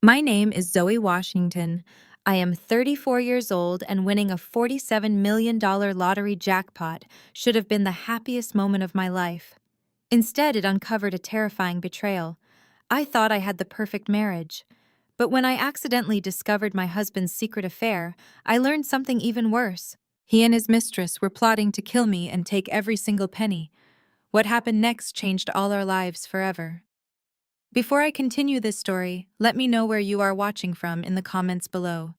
My name is Zoe Washington. I am 34 years old, and winning a $47 million lottery jackpot should have been the happiest moment of my life. Instead, it uncovered a terrifying betrayal. I thought I had the perfect marriage. But when I accidentally discovered my husband's secret affair, I learned something even worse. He and his mistress were plotting to kill me and take every single penny. What happened next changed all our lives forever. Before I continue this story, let me know where you are watching from in the comments below.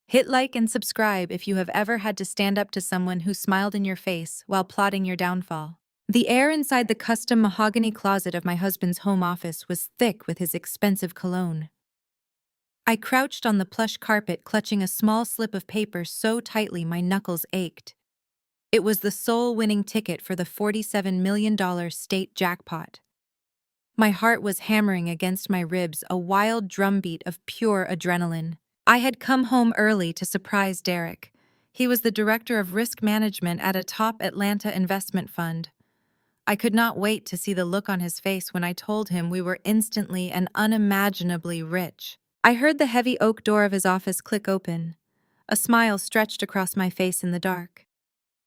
Hit like and subscribe if you have ever had to stand up to someone who smiled in your face while plotting your downfall. The air inside the custom mahogany closet of my husband's home office was thick with his expensive cologne. I crouched on the plush carpet, clutching a small slip of paper so tightly my knuckles ached. It was the sole winning ticket for the $47 million state jackpot. My heart was hammering against my ribs, a wild drumbeat of pure adrenaline. I had come home early to surprise Derek. He was the director of risk management at a top Atlanta investment fund. I could not wait to see the look on his face when I told him we were instantly and unimaginably rich. I heard the heavy oak door of his office click open. A smile stretched across my face in the dark.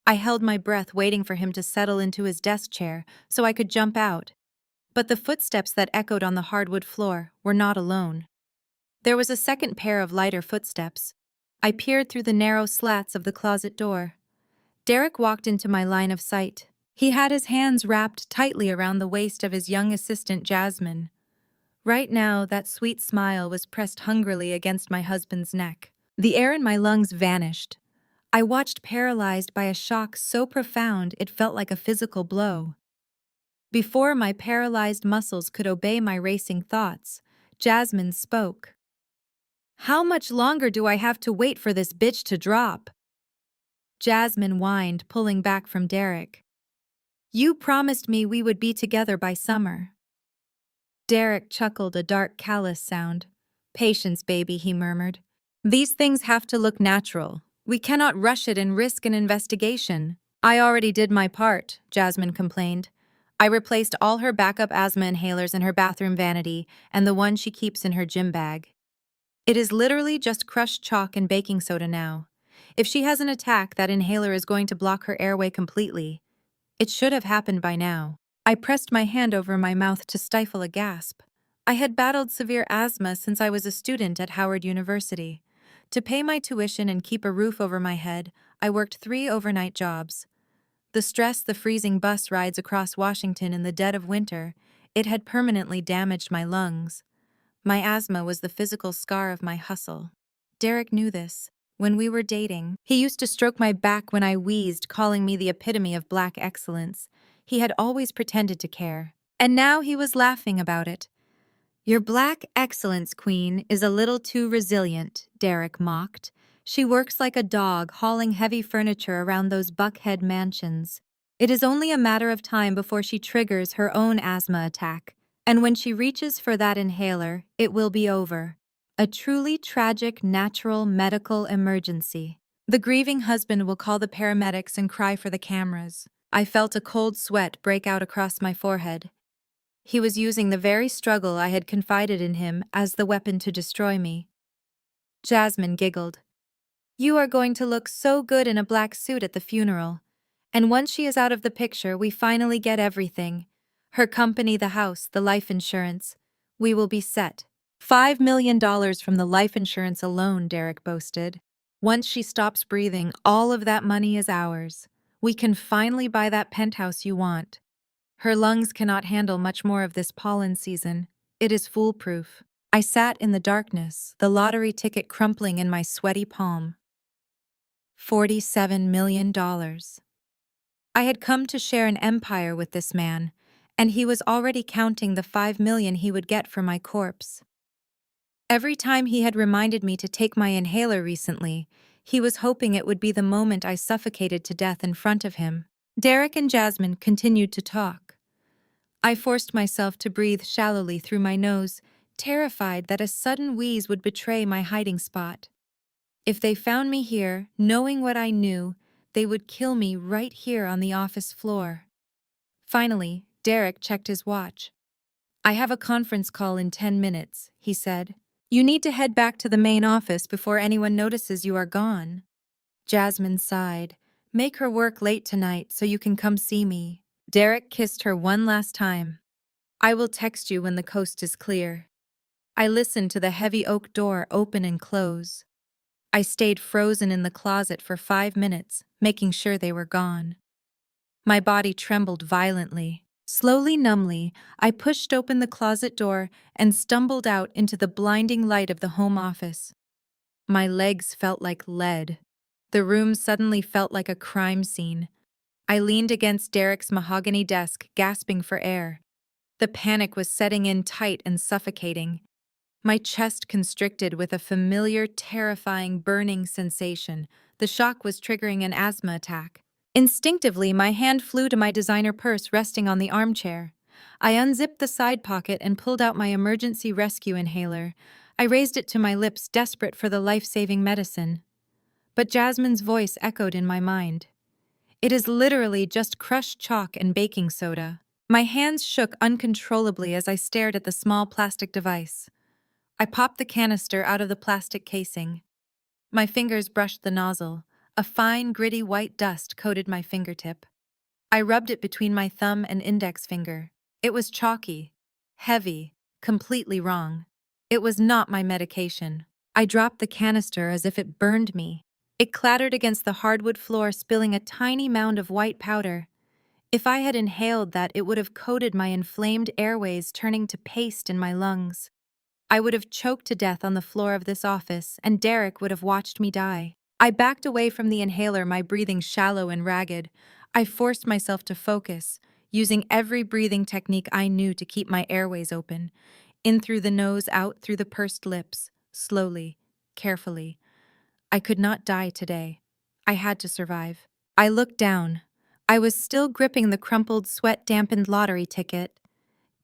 I held my breath, waiting for him to settle into his desk chair so I could jump out. But the footsteps that echoed on the hardwood floor were not alone. There was a second pair of lighter footsteps. I peered through the narrow slats of the closet door. Derek walked into my line of sight. He had his hands wrapped tightly around the waist of his young assistant, Jasmine. Right now, that sweet smile was pressed hungrily against my husband's neck. The air in my lungs vanished. I watched, paralyzed by a shock so profound it felt like a physical blow. Before my paralyzed muscles could obey my racing thoughts, Jasmine spoke. "How much longer do I have to wait for this bitch to drop?" Jasmine whined, pulling back from Derek. "You promised me we would be together by summer." Derek chuckled, a dark, callous sound. "Patience, baby," he murmured. "These things have to look natural. We cannot rush it and risk an investigation." "I already did my part," Jasmine complained. "I replaced all her backup asthma inhalers in her bathroom vanity and the one she keeps in her gym bag. It is literally just crushed chalk and baking soda now. If she has an attack, that inhaler is going to block her airway completely. It should have happened by now." I pressed my hand over my mouth to stifle a gasp. I had battled severe asthma since I was a student at Howard University. To pay my tuition and keep a roof over my head, I worked 3 overnight jobs. The stress, the freezing bus rides across Washington in the dead of winter, it had permanently damaged my lungs. My asthma was the physical scar of my hustle. Derek knew this. When we were dating, he used to stroke my back when I wheezed, calling me the epitome of black excellence. He had always pretended to care. And now he was laughing about it. "Your black excellence queen is a little too resilient," Derek mocked. "She works like a dog, hauling heavy furniture around those Buckhead mansions. It is only a matter of time before she triggers her own asthma attack. And when she reaches for that inhaler, it will be over. A truly tragic natural medical emergency. The grieving husband will call the paramedics and cry for the cameras." I felt a cold sweat break out across my forehead. He was using the very struggle I had confided in him as the weapon to destroy me. Jasmine giggled. "You are going to look so good in a black suit at the funeral. And once she is out of the picture, we finally get everything. Her company, the house, the life insurance. We will be set." $5 million from the life insurance alone," Derek boasted. "Once she stops breathing, all of that money is ours. We can finally buy that penthouse you want. Her lungs cannot handle much more of this pollen season. It is foolproof." I sat in the darkness, the lottery ticket crumpling in my sweaty palm. $47 million. I had come to share an empire with this man, and he was already counting the $5 million he would get for my corpse. Every time he had reminded me to take my inhaler recently, he was hoping it would be the moment I suffocated to death in front of him. Derek and Jasmine continued to talk. I forced myself to breathe shallowly through my nose, terrified that a sudden wheeze would betray my hiding spot. If they found me here, knowing what I knew, they would kill me right here on the office floor. Finally, Derek checked his watch. "I have a conference call in 10 minutes, he said. You need to head back to the main office before anyone notices you are gone. Jasmine sighed. Make her work late tonight so you can come see me. Derek kissed her one last time. I will text you when the coast is clear. I listened to the heavy oak door open and close. I stayed frozen in the closet for 5 minutes, making sure they were gone. My body trembled violently. Slowly, numbly, I pushed open the closet door and stumbled out into the blinding light of the home office. My legs felt like lead. The room suddenly felt like a crime scene. I leaned against Derek's mahogany desk, gasping for air. The panic was setting in tight and suffocating. My chest constricted with a familiar, terrifying, burning sensation. The shock was triggering an asthma attack. Instinctively, my hand flew to my designer purse resting on the armchair. I unzipped the side pocket and pulled out my emergency rescue inhaler. I raised it to my lips, desperate for the life-saving medicine. But Jasmine's voice echoed in my mind. It is literally just crushed chalk and baking soda. My hands shook uncontrollably as I stared at the small plastic device. I popped the canister out of the plastic casing. My fingers brushed the nozzle. A fine, gritty white dust coated my fingertip. I rubbed it between my thumb and index finger. It was chalky, heavy, completely wrong. It was not my medication. I dropped the canister as if it burned me. It clattered against the hardwood floor, spilling a tiny mound of white powder. If I had inhaled that, it would have coated my inflamed airways, turning to paste in my lungs. I would have choked to death on the floor of this office, and Derek would have watched me die. I backed away from the inhaler, my breathing shallow and ragged. I forced myself to focus, using every breathing technique I knew to keep my airways open. In through the nose, out through the pursed lips, slowly, carefully. I could not die today. I had to survive. I looked down. I was still gripping the crumpled, sweat-dampened lottery ticket.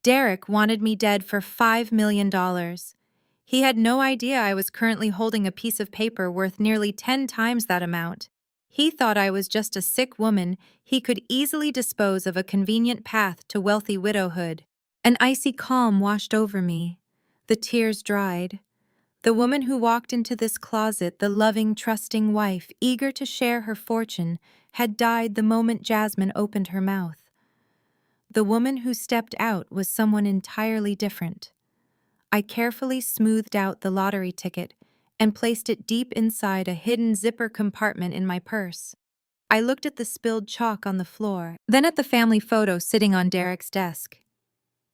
Derek wanted me dead for $5 million. He had no idea I was currently holding a piece of paper worth nearly 10 times that amount. He thought I was just a sick woman he could easily dispose of, a convenient path to wealthy widowhood. An icy calm washed over me. The tears dried. The woman who walked into this closet, the loving, trusting wife, eager to share her fortune, had died the moment Jasmine opened her mouth. The woman who stepped out was someone entirely different. I carefully smoothed out the lottery ticket and placed it deep inside a hidden zipper compartment in my purse. I looked at the spilled chalk on the floor, then at the family photo sitting on Derek's desk.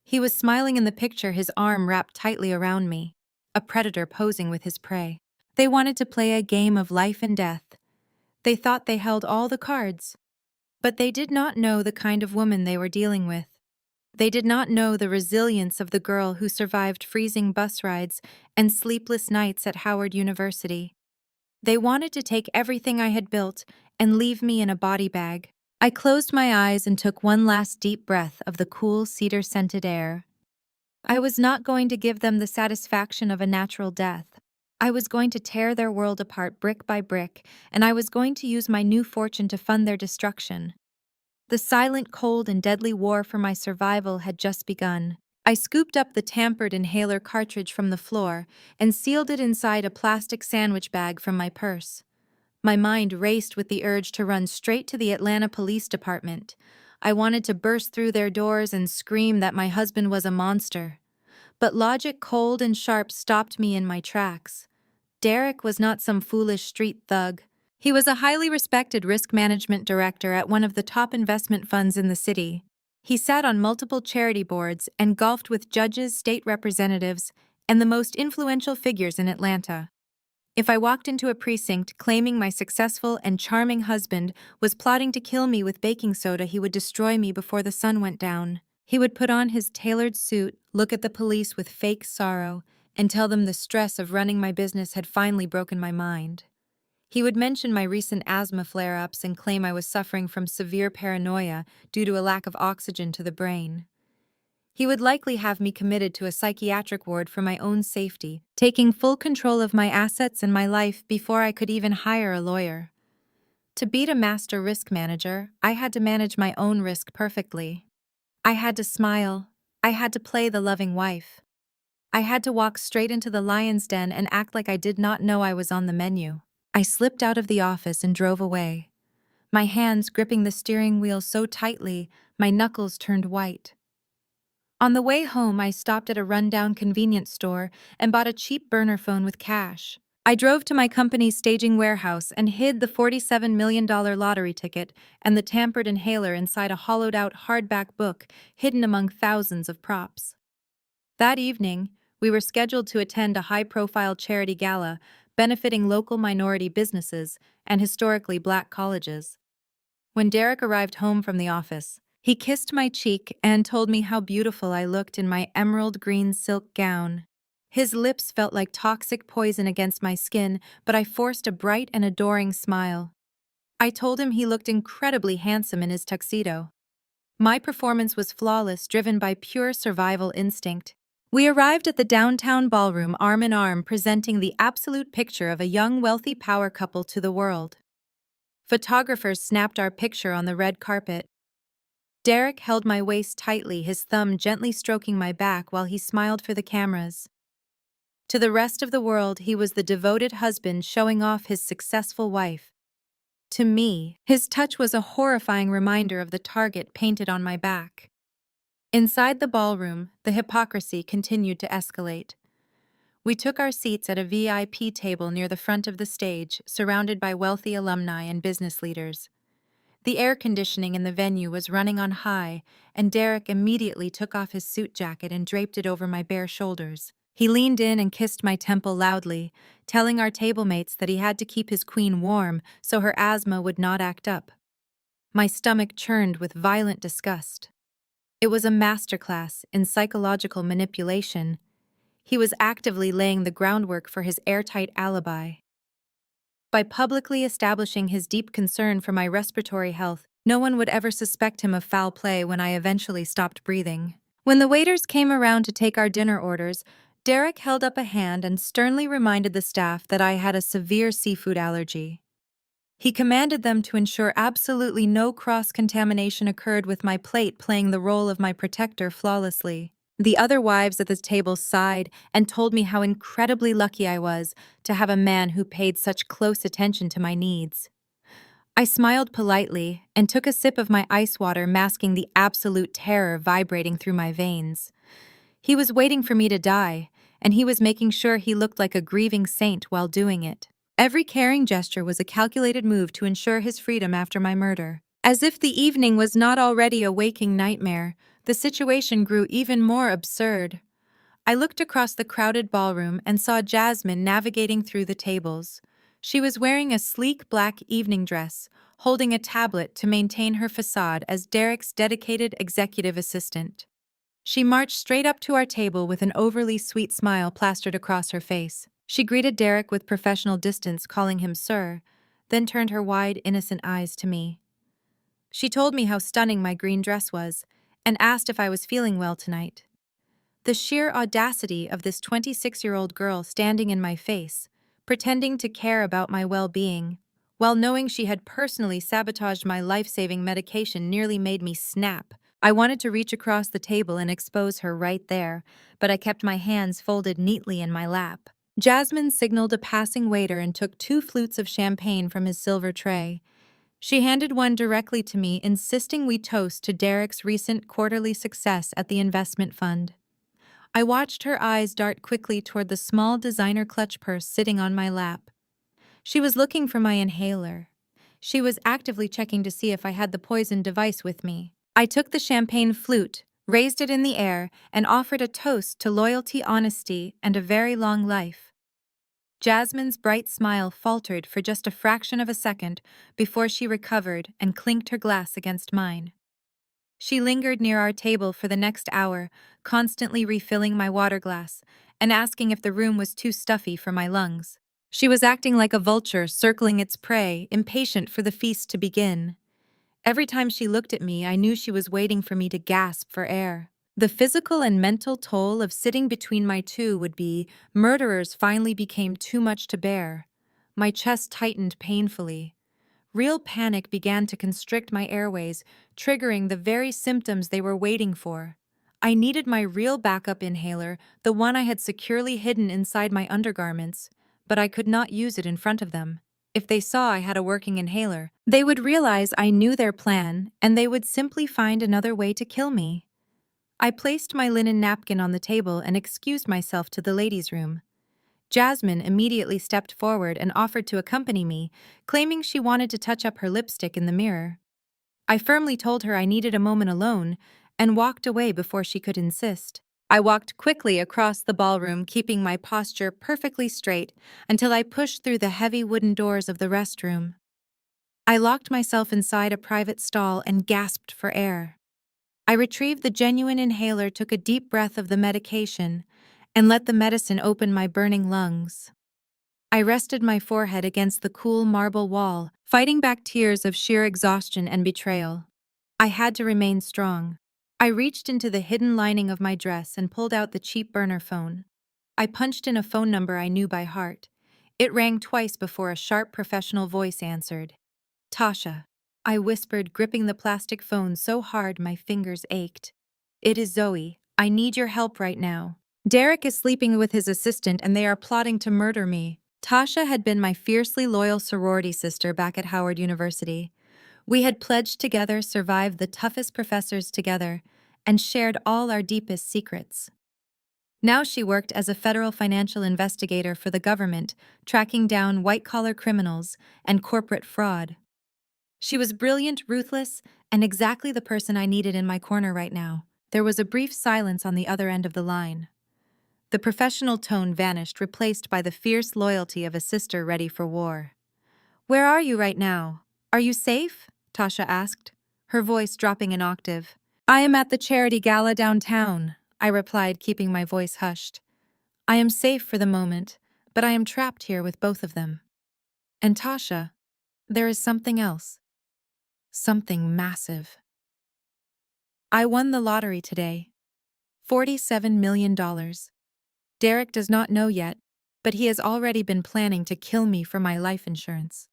He was smiling in the picture, his arm wrapped tightly around me, a predator posing with his prey. They wanted to play a game of life and death. They thought they held all the cards. But they did not know the kind of woman they were dealing with. They did not know the resilience of the girl who survived freezing bus rides and sleepless nights at Howard University. They wanted to take everything I had built and leave me in a body bag. I closed my eyes and took one last deep breath of the cool cedar-scented air. I was not going to give them the satisfaction of a natural death. I was going to tear their world apart brick by brick, and I was going to use my new fortune to fund their destruction. The silent, cold, and deadly war for my survival had just begun. I scooped up the tampered inhaler cartridge from the floor and sealed it inside a plastic sandwich bag from my purse. My mind raced with the urge to run straight to the Atlanta Police Department. I wanted to burst through their doors and scream that my husband was a monster. But logic, cold and sharp, stopped me in my tracks. Derek was not some foolish street thug. He was a highly respected risk management director at one of the top investment funds in the city. He sat on multiple charity boards and golfed with judges, state representatives, and the most influential figures in Atlanta. If I walked into a precinct claiming my successful and charming husband was plotting to kill me with baking soda, he would destroy me before the sun went down. He would put on his tailored suit, look at the police with fake sorrow, and tell them the stress of running my business had finally broken my mind. He would mention my recent asthma flare-ups and claim I was suffering from severe paranoia due to a lack of oxygen to the brain. He would likely have me committed to a psychiatric ward for my own safety, taking full control of my assets and my life before I could even hire a lawyer. To beat a master risk manager, I had to manage my own risk perfectly. I had to smile. I had to play the loving wife. I had to walk straight into the lion's den and act like I did not know I was on the menu. I slipped out of the office and drove away, my hands gripping the steering wheel so tightly, my knuckles turned white. On the way home, I stopped at a rundown convenience store and bought a cheap burner phone with cash. I drove to my company's staging warehouse and hid the $47 million lottery ticket and the tampered inhaler inside a hollowed-out hardback book hidden among thousands of props. That evening, we were scheduled to attend a high-profile charity gala benefiting local minority businesses and historically black colleges. When Derek arrived home from the office, he kissed my cheek and told me how beautiful I looked in my emerald green silk gown. His lips felt like toxic poison against my skin, but I forced a bright and adoring smile. I told him he looked incredibly handsome in his tuxedo. My performance was flawless, driven by pure survival instinct. We arrived at the downtown ballroom arm in arm, presenting the absolute picture of a young, wealthy power couple to the world. Photographers snapped our picture on the red carpet. Derek held my waist tightly, his thumb gently stroking my back while he smiled for the cameras. To the rest of the world, he was the devoted husband showing off his successful wife. To me, his touch was a horrifying reminder of the target painted on my back. Inside the ballroom, the hypocrisy continued to escalate. We took our seats at a VIP table near the front of the stage, surrounded by wealthy alumni and business leaders. The air conditioning in the venue was running on high, and Derek immediately took off his suit jacket and draped it over my bare shoulders. He leaned in and kissed my temple loudly, telling our table mates that he had to keep his queen warm so her asthma would not act up. My stomach churned with violent disgust. It was a masterclass in psychological manipulation. He was actively laying the groundwork for his airtight alibi. By publicly establishing his deep concern for my respiratory health, no one would ever suspect him of foul play when I eventually stopped breathing. When the waiters came around to take our dinner orders, Derek held up a hand and sternly reminded the staff that I had a severe seafood allergy. He commanded them to ensure absolutely no cross-contamination occurred, with my plate playing the role of my protector flawlessly. The other wives at the table sighed and told me how incredibly lucky I was to have a man who paid such close attention to my needs. I smiled politely and took a sip of my ice water, masking the absolute terror vibrating through my veins. He was waiting for me to die, and he was making sure he looked like a grieving saint while doing it. Every caring gesture was a calculated move to ensure his freedom after my murder. As if the evening was not already a waking nightmare, the situation grew even more absurd. I looked across the crowded ballroom and saw Jasmine navigating through the tables. She was wearing a sleek black evening dress, holding a tablet to maintain her facade as Derek's dedicated executive assistant. She marched straight up to our table with an overly sweet smile plastered across her face. She greeted Derek with professional distance, calling him sir, then turned her wide, innocent eyes to me. She told me how stunning my green dress was, and asked if I was feeling well tonight. The sheer audacity of this 26-year-old girl standing in my face, pretending to care about my well-being, while knowing she had personally sabotaged my life-saving medication, nearly made me snap. I wanted to reach across the table and expose her right there, but I kept my hands folded neatly in my lap. Jasmine signaled a passing waiter and took 2 flutes of champagne from his silver tray. She handed one directly to me, insisting we toast to Derek's recent quarterly success at the investment fund. I watched her eyes dart quickly toward the small designer clutch purse sitting on my lap. She was looking for my inhaler. She was actively checking to see if I had the poison device with me. I took the champagne flute, raised it in the air, and offered a toast to loyalty, honesty, and a very long life. Jasmine's bright smile faltered for just a fraction of a second before she recovered and clinked her glass against mine. She lingered near our table for the next hour, constantly refilling my water glass and asking if the room was too stuffy for my lungs. She was acting like a vulture circling its prey, impatient for the feast to begin. Every time she looked at me, I knew she was waiting for me to gasp for air. The physical and mental toll of sitting between my two would-be murderers finally became too much to bear. My chest tightened painfully. Real panic began to constrict my airways, triggering the very symptoms they were waiting for. I needed my real backup inhaler, the one I had securely hidden inside my undergarments, but I could not use it in front of them. If they saw I had a working inhaler, they would realize I knew their plan, and they would simply find another way to kill me. I placed my linen napkin on the table and excused myself to the ladies' room. Jasmine immediately stepped forward and offered to accompany me, claiming she wanted to touch up her lipstick in the mirror. I firmly told her I needed a moment alone and walked away before she could insist. I walked quickly across the ballroom, keeping my posture perfectly straight until I pushed through the heavy wooden doors of the restroom. I locked myself inside a private stall and gasped for air. I retrieved the genuine inhaler, took a deep breath of the medication, and let the medicine open my burning lungs. I rested my forehead against the cool marble wall, fighting back tears of sheer exhaustion and betrayal. I had to remain strong. I reached into the hidden lining of my dress and pulled out the cheap burner phone. I punched in a phone number I knew by heart. It rang twice before a sharp professional voice answered. Tasha, I whispered, gripping the plastic phone so hard my fingers ached. It is Zoe. I need your help right now. Derek is sleeping with his assistant and they are plotting to murder me. Tasha had been my fiercely loyal sorority sister back at Howard University. We had pledged together, survived the toughest professors together, and shared all our deepest secrets. Now she worked as a federal financial investigator for the government, tracking down white-collar criminals and corporate fraud. She was brilliant, ruthless, and exactly the person I needed in my corner right now. There was a brief silence on the other end of the line. The professional tone vanished, replaced by the fierce loyalty of a sister ready for war. "Where are you right now? Are you safe?" Tasha asked, her voice dropping an octave. "I am at the charity gala downtown," I replied, keeping my voice hushed. "I am safe for the moment, but I am trapped here with both of them. And Tasha, there is something else. Something massive. I won the lottery today. $47 million. Derek does not know yet, but he has already been planning to kill me for my life insurance.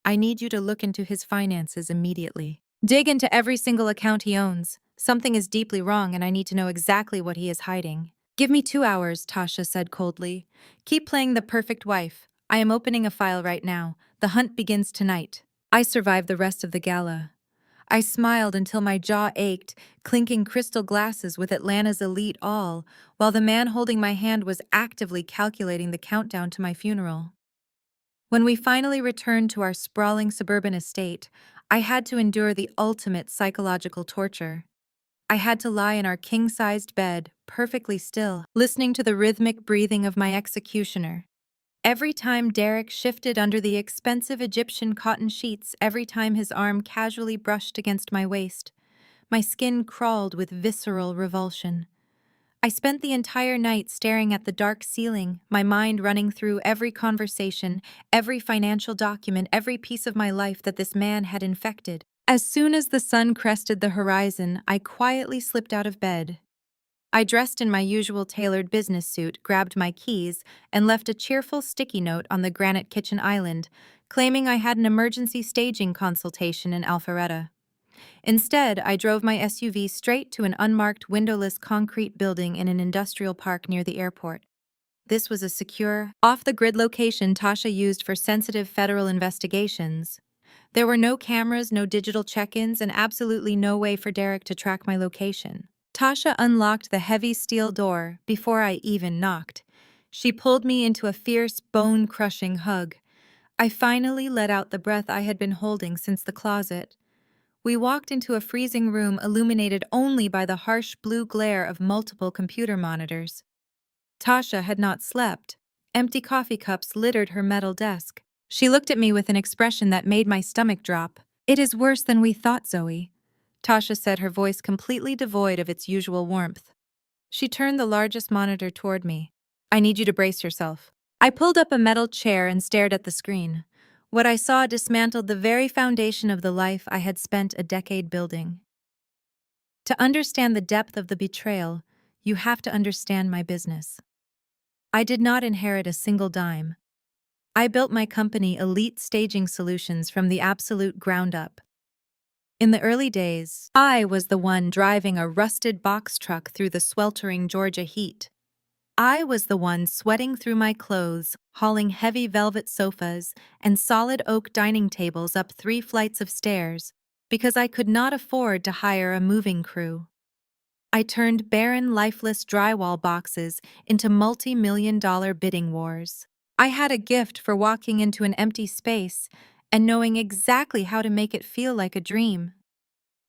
I need you to look into his finances immediately. Dig into every single account he owns. Something is deeply wrong and I need to know exactly what he is hiding." "Give me 2 hours," Tasha said coldly. "Keep playing the perfect wife. I am opening a file right now. The hunt begins tonight." I survived the rest of the gala. I smiled until my jaw ached, clinking crystal glasses with Atlanta's elite all, while the man holding my hand was actively calculating the countdown to my funeral. When we finally returned to our sprawling suburban estate, I had to endure the ultimate psychological torture. I had to lie in our king-sized bed, perfectly still, listening to the rhythmic breathing of my executioner. Every time Derek shifted under the expensive Egyptian cotton sheets, every time his arm casually brushed against my waist, my skin crawled with visceral revulsion. I spent the entire night staring at the dark ceiling, my mind running through every conversation, every financial document, every piece of my life that this man had infected. As soon as the sun crested the horizon, I quietly slipped out of bed. I dressed in my usual tailored business suit, grabbed my keys, and left a cheerful sticky note on the granite kitchen island, claiming I had an emergency staging consultation in Alpharetta. Instead, I drove my SUV straight to an unmarked windowless concrete building in an industrial park near the airport. This was a secure, off-the-grid location Tasha used for sensitive federal investigations. There were no cameras, no digital check-ins, and absolutely no way for Derek to track my location. Tasha unlocked the heavy steel door before I even knocked. She pulled me into a fierce, bone-crushing hug. I finally let out the breath I had been holding since the closet. We walked into a freezing room illuminated only by the harsh blue glare of multiple computer monitors. Tasha had not slept. Empty coffee cups littered her metal desk. She looked at me with an expression that made my stomach drop. "It is worse than we thought, Zoe," Tasha said, her voice completely devoid of its usual warmth. She turned the largest monitor toward me. "I need you to brace yourself." I pulled up a metal chair and stared at the screen. What I saw dismantled the very foundation of the life I had spent a decade building. To understand the depth of the betrayal, you have to understand my business. I did not inherit a single dime. I built my company, Elite Staging Solutions, from the absolute ground up. In the early days, I was the one driving a rusted box truck through the sweltering Georgia heat. I was the one sweating through my clothes, hauling heavy velvet sofas and solid oak dining tables up 3 flights of stairs because I could not afford to hire a moving crew. I turned barren, lifeless drywall boxes into multi-million-dollar bidding wars. I had a gift for walking into an empty space and knowing exactly how to make it feel like a dream.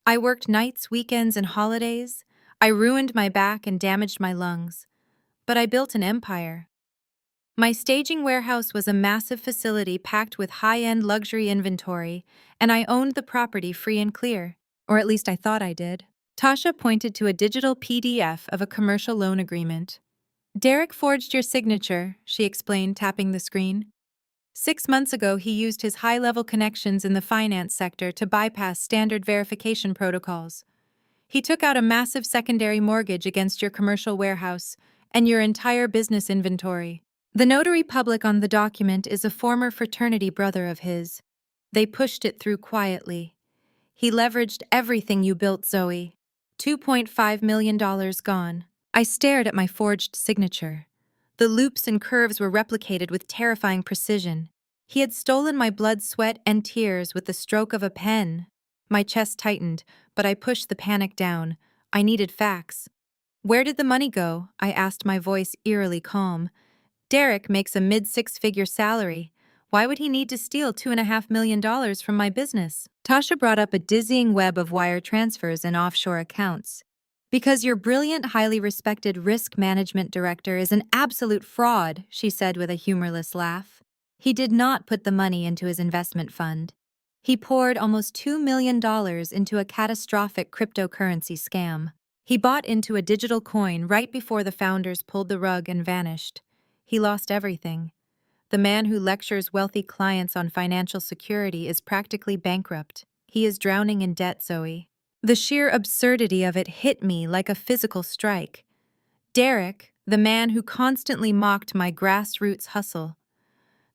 I worked nights, weekends, and holidays. I ruined my back and damaged my lungs. But I built an empire. My staging warehouse was a massive facility packed with high-end luxury inventory, and I owned the property free and clear. Or at least I thought I did. Tasha pointed to a digital PDF of a commercial loan agreement. Derek forged your signature, she explained, tapping the screen. 6 months ago, he used his high-level connections in the finance sector to bypass standard verification protocols. He took out a massive secondary mortgage against your commercial warehouse and your entire business inventory. The notary public on the document is a former fraternity brother of his. They pushed it through quietly. He leveraged everything you built, Zoe. $2.5 million gone. I stared at my forged signature. The loops and curves were replicated with terrifying precision. He had stolen my blood, sweat, and tears with the stroke of a pen. My chest tightened, but I pushed the panic down. I needed facts. Where did the money go? I asked, my voice eerily calm. Derek makes a mid-6-figure salary. Why would he need to steal $2.5 million from my business? Tasha brought up a dizzying web of wire transfers and offshore accounts. Because your brilliant, highly respected risk management director is an absolute fraud, she said with a humorless laugh. He did not put the money into his investment fund. He poured almost $2 million into a catastrophic cryptocurrency scam. He bought into a digital coin right before the founders pulled the rug and vanished. He lost everything. The man who lectures wealthy clients on financial security is practically bankrupt. He is drowning in debt, Zoe. The sheer absurdity of it hit me like a physical strike. Derek, the man who constantly mocked my grassroots hustle,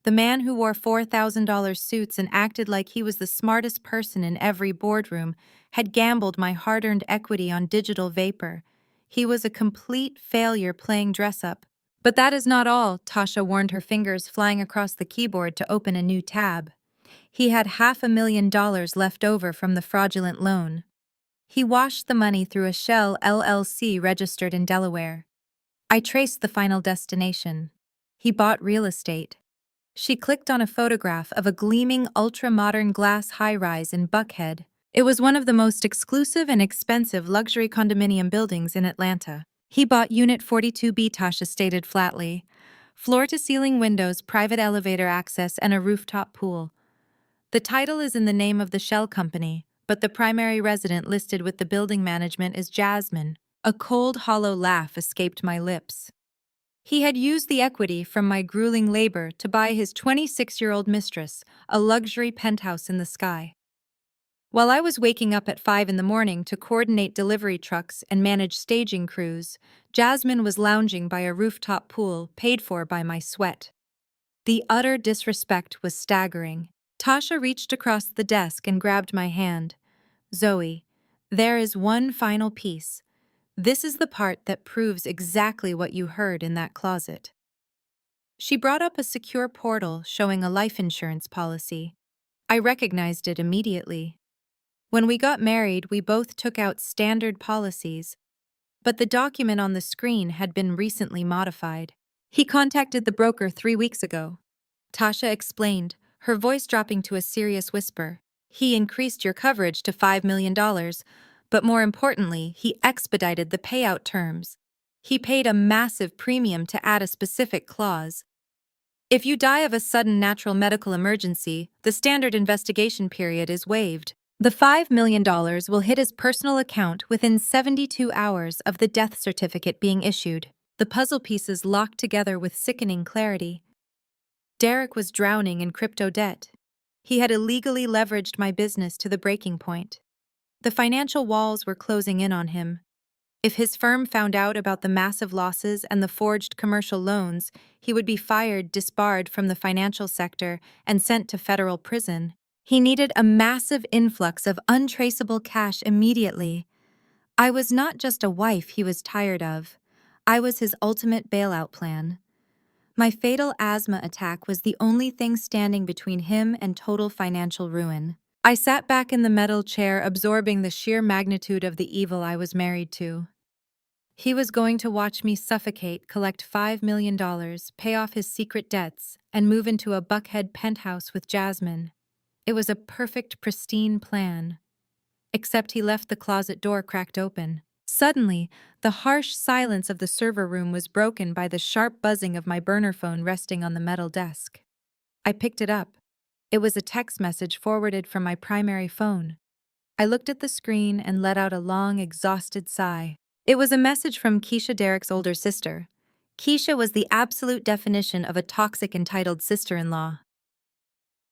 the man who wore $4,000 suits and acted like he was the smartest person in every boardroom, had gambled my hard-earned equity on digital vapor. He was a complete failure playing dress-up. But that is not all, Tasha warned, her fingers flying across the keyboard to open a new tab. He had $500,000 left over from the fraudulent loan. He washed the money through a shell LLC registered in Delaware. I traced the final destination. He bought real estate. She clicked on a photograph of a gleaming, ultra-modern glass high-rise in Buckhead. It was one of the most exclusive and expensive luxury condominium buildings in Atlanta. He bought Unit 42B, Tasha stated flatly. Floor-to-ceiling windows, private elevator access, and a rooftop pool. The title is in the name of the shell company, but the primary resident listed with the building management is Jasmine. A cold, hollow laugh escaped my lips. He had used the equity from my grueling labor to buy his 26-year-old mistress a luxury penthouse in the sky. While I was waking up at 5 in the morning to coordinate delivery trucks and manage staging crews, Jasmine was lounging by a rooftop pool paid for by my sweat. The utter disrespect was staggering. Tasha reached across the desk and grabbed my hand. Zoe, there is one final piece. This is the part that proves exactly what you heard in that closet. She brought up a secure portal showing a life insurance policy. I recognized it immediately. When we got married, we both took out standard policies, but the document on the screen had been recently modified. He contacted the broker 3 weeks ago. Tasha explained, her voice dropping to a serious whisper. He increased your coverage to $5 million, but more importantly, he expedited the payout terms. He paid a massive premium to add a specific clause. If you die of a sudden natural medical emergency, the standard investigation period is waived. The $5 million will hit his personal account within 72 hours of the death certificate being issued. The puzzle pieces locked together with sickening clarity. Derek was drowning in crypto debt. He had illegally leveraged my business to the breaking point. The financial walls were closing in on him. If his firm found out about the massive losses and the forged commercial loans, he would be fired, disbarred from the financial sector, and sent to federal prison. He needed a massive influx of untraceable cash immediately. I was not just a wife he was tired of. I was his ultimate bailout plan. My fatal asthma attack was the only thing standing between him and total financial ruin. I sat back in the metal chair, absorbing the sheer magnitude of the evil I was married to. He was going to watch me suffocate, collect $5 million, pay off his secret debts, and move into a Buckhead penthouse with Jasmine. It was a perfect, pristine plan. Except he left the closet door cracked open. Suddenly, the harsh silence of the server room was broken by the sharp buzzing of my burner phone resting on the metal desk. I picked it up. It was a text message forwarded from my primary phone. I looked at the screen and let out a long, exhausted sigh. It was a message from Keisha, Derek's older sister. Keisha was the absolute definition of a toxic, entitled sister-in-law.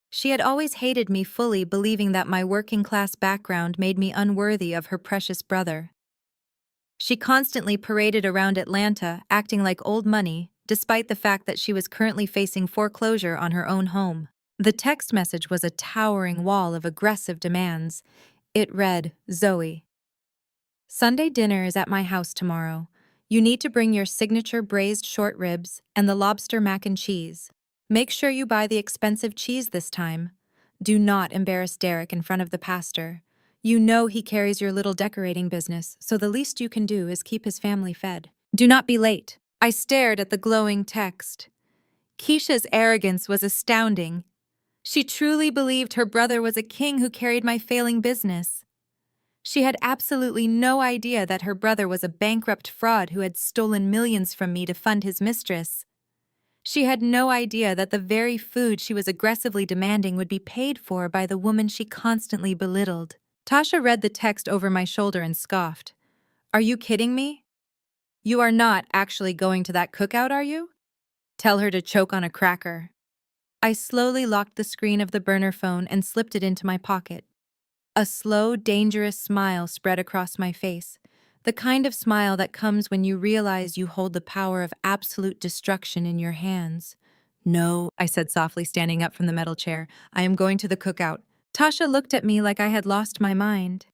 She had always hated me fully, believing that my working-class background made me unworthy of her precious brother. She constantly paraded around Atlanta, acting like old money, despite the fact that she was currently facing foreclosure on her own home. The text message was a towering wall of aggressive demands. It read, "Zoe, Sunday dinner is at my house tomorrow. You need to bring your signature braised short ribs and the lobster mac and cheese. Make sure you buy the expensive cheese this time. Do not embarrass Derek in front of the pastor. You know he carries your little decorating business, so the least you can do is keep his family fed. Do not be late." I stared at the glowing text. Keisha's arrogance was astounding. She truly believed her brother was a king who carried my failing business. She had absolutely no idea that her brother was a bankrupt fraud who had stolen millions from me to fund his mistress. She had no idea that the very food she was aggressively demanding would be paid for by the woman she constantly belittled. Tasha read the text over my shoulder and scoffed. "Are you kidding me? You are not actually going to that cookout, are you? Tell her to choke on a cracker." I slowly locked the screen of the burner phone and slipped it into my pocket. A slow, dangerous smile spread across my face, the kind of smile that comes when you realize you hold the power of absolute destruction in your hands. "No," I said softly, standing up from the metal chair. "I am going to the cookout." Tasha looked at me like I had lost my mind.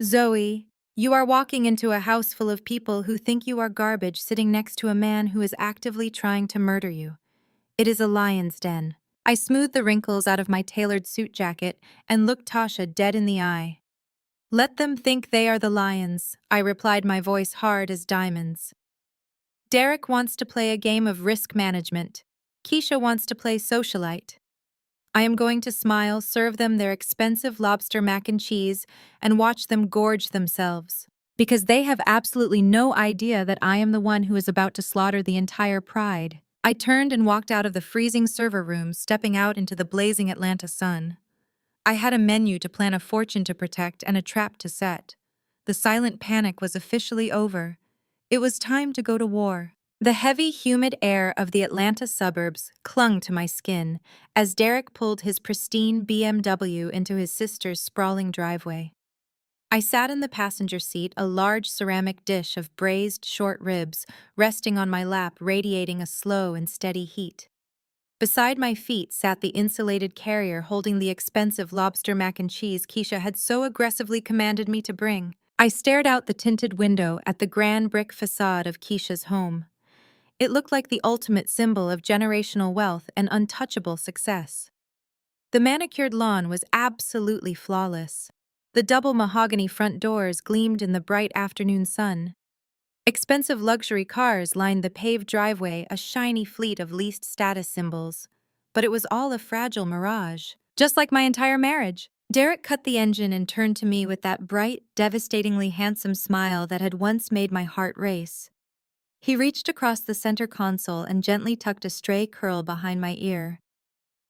"Zoe, you are walking into a house full of people who think you are garbage, sitting next to a man who is actively trying to murder you. It is a lion's den." I smoothed the wrinkles out of my tailored suit jacket and looked Tasha dead in the eye. "Let them think they are the lions," I replied, my voice hard as diamonds. "Derek wants to play a game of risk management. Keisha wants to play socialite. I am going to smile, serve them their expensive lobster mac and cheese, and watch them gorge themselves. Because they have absolutely no idea that I am the one who is about to slaughter the entire pride." I turned and walked out of the freezing server room, stepping out into the blazing Atlanta sun. I had a menu to plan, a fortune to protect, and a trap to set. The silent panic was officially over. It was time to go to war. The heavy, humid air of the Atlanta suburbs clung to my skin as Derek pulled his pristine BMW into his sister's sprawling driveway. I sat in the passenger seat, a large ceramic dish of braised short ribs resting on my lap, radiating a slow and steady heat. Beside my feet sat the insulated carrier holding the expensive lobster mac and cheese Keisha had so aggressively commanded me to bring. I stared out the tinted window at the grand brick facade of Keisha's home. It looked like the ultimate symbol of generational wealth and untouchable success. The manicured lawn was absolutely flawless. The double mahogany front doors gleamed in the bright afternoon sun. Expensive luxury cars lined the paved driveway, a shiny fleet of leased status symbols. But it was all a fragile mirage, just like my entire marriage. Derek cut the engine and turned to me with that bright, devastatingly handsome smile that had once made my heart race. He reached across the center console and gently tucked a stray curl behind my ear.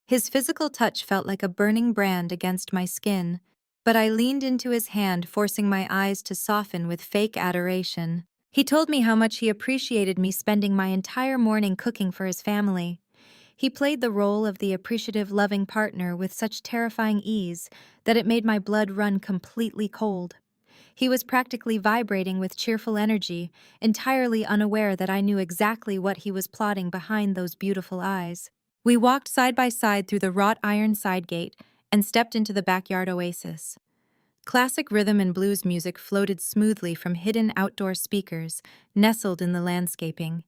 His physical touch felt like a burning brand against my skin, but I leaned into his hand, forcing my eyes to soften with fake adoration. He told me how much he appreciated me spending my entire morning cooking for his family. He played the role of the appreciative, loving partner with such terrifying ease that it made my blood run completely cold. He was practically vibrating with cheerful energy, entirely unaware that I knew exactly what he was plotting behind those beautiful eyes. We walked side by side through the wrought iron side gate, and stepped into the backyard oasis. Classic rhythm and blues music floated smoothly from hidden outdoor speakers, nestled in the landscaping.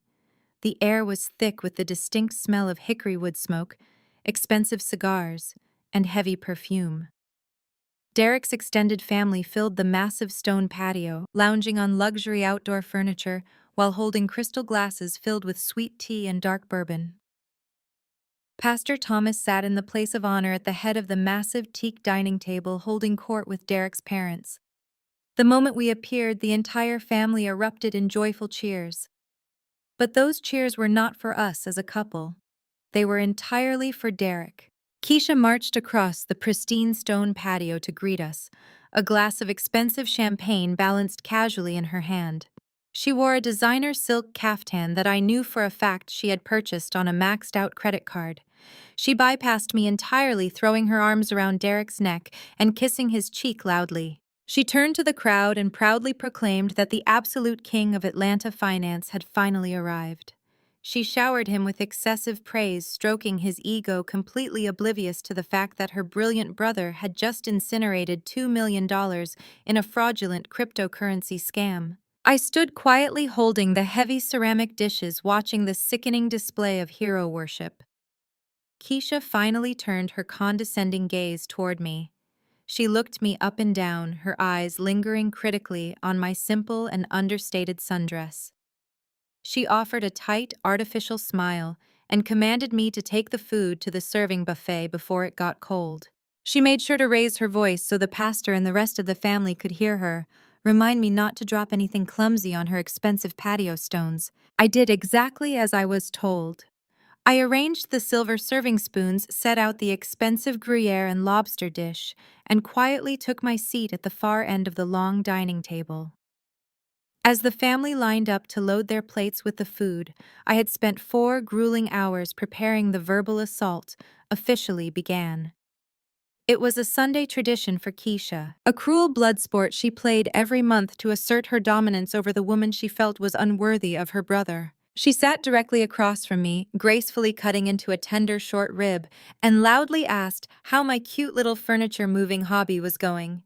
The air was thick with the distinct smell of hickory wood smoke, expensive cigars, and heavy perfume. Derek's extended family filled the massive stone patio, lounging on luxury outdoor furniture while holding crystal glasses filled with sweet tea and dark bourbon. Pastor Thomas sat in the place of honor at the head of the massive teak dining table holding court with Derek's parents. The moment we appeared, the entire family erupted in joyful cheers. But those cheers were not for us as a couple. They were entirely for Derek. Keisha marched across the pristine stone patio to greet us, a glass of expensive champagne balanced casually in her hand. She wore a designer silk caftan that I knew for a fact she had purchased on a maxed-out credit card. She bypassed me entirely, throwing her arms around Derek's neck and kissing his cheek loudly. She turned to the crowd and proudly proclaimed that the absolute king of Atlanta finance had finally arrived. She showered him with excessive praise, stroking his ego, completely oblivious to the fact that her brilliant brother had just incinerated $2 million in a fraudulent cryptocurrency scam. I stood quietly holding the heavy ceramic dishes, watching the sickening display of hero worship. Keisha finally turned her condescending gaze toward me. She looked me up and down, her eyes lingering critically on my simple and understated sundress. She offered a tight, artificial smile and commanded me to take the food to the serving buffet before it got cold. She made sure to raise her voice so the pastor and the rest of the family could hear her, remind me not to drop anything clumsy on her expensive patio stones. I did exactly as I was told. I arranged the silver serving spoons, set out the expensive Gruyere and lobster dish, and quietly took my seat at the far end of the long dining table. As the family lined up to load their plates with the food I had spent 4 grueling hours preparing, the verbal assault officially began. It was a Sunday tradition for Keisha, a cruel blood sport she played every month to assert her dominance over the woman she felt was unworthy of her brother. She sat directly across from me, gracefully cutting into a tender short rib, and loudly asked how my cute little furniture-moving hobby was going.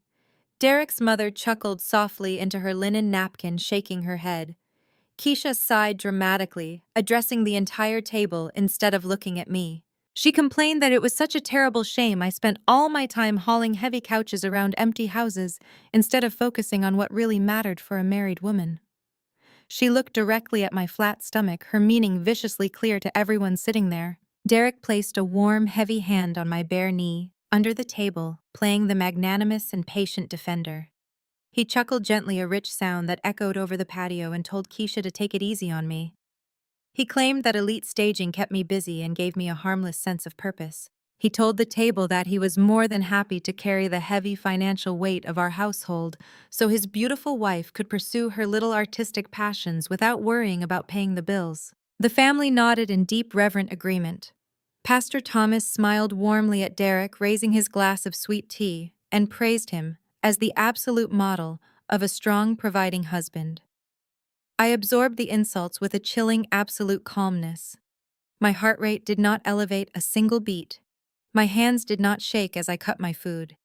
Derek's mother chuckled softly into her linen napkin, shaking her head. Keisha sighed dramatically, addressing the entire table instead of looking at me. She complained that it was such a terrible shame I spent all my time hauling heavy couches around empty houses instead of focusing on what really mattered for a married woman. She looked directly at my flat stomach, her meaning viciously clear to everyone sitting there. Derek placed a warm, heavy hand on my bare knee, under the table, playing the magnanimous and patient defender. He chuckled gently, a rich sound that echoed over the patio, and told Keisha to take it easy on me. He claimed that elite staging kept me busy and gave me a harmless sense of purpose. He told the table that he was more than happy to carry the heavy financial weight of our household so his beautiful wife could pursue her little artistic passions without worrying about paying the bills. The family nodded in deep, reverent agreement. Pastor Thomas smiled warmly at Derek, raising his glass of sweet tea, and praised him as the absolute model of a strong, providing husband. I absorbed the insults with a chilling, absolute calmness. My heart rate did not elevate a single beat. My hands did not shake as I cut my food.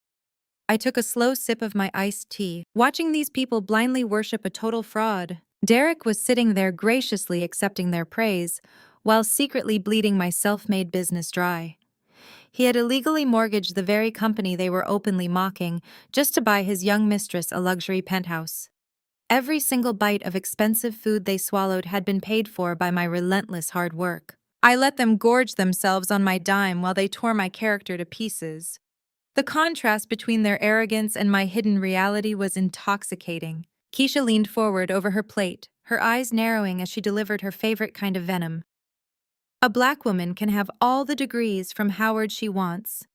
I took a slow sip of my iced tea, watching these people blindly worship a total fraud. Derek was sitting there graciously accepting their praise, while secretly bleeding my self-made business dry. He had illegally mortgaged the very company they were openly mocking just to buy his young mistress a luxury penthouse. Every single bite of expensive food they swallowed had been paid for by my relentless hard work. I let them gorge themselves on my dime while they tore my character to pieces. The contrast between their arrogance and my hidden reality was intoxicating. Keisha leaned forward over her plate, her eyes narrowing as she delivered her favorite kind of venom. A black woman can have all the degrees from Howard she wants,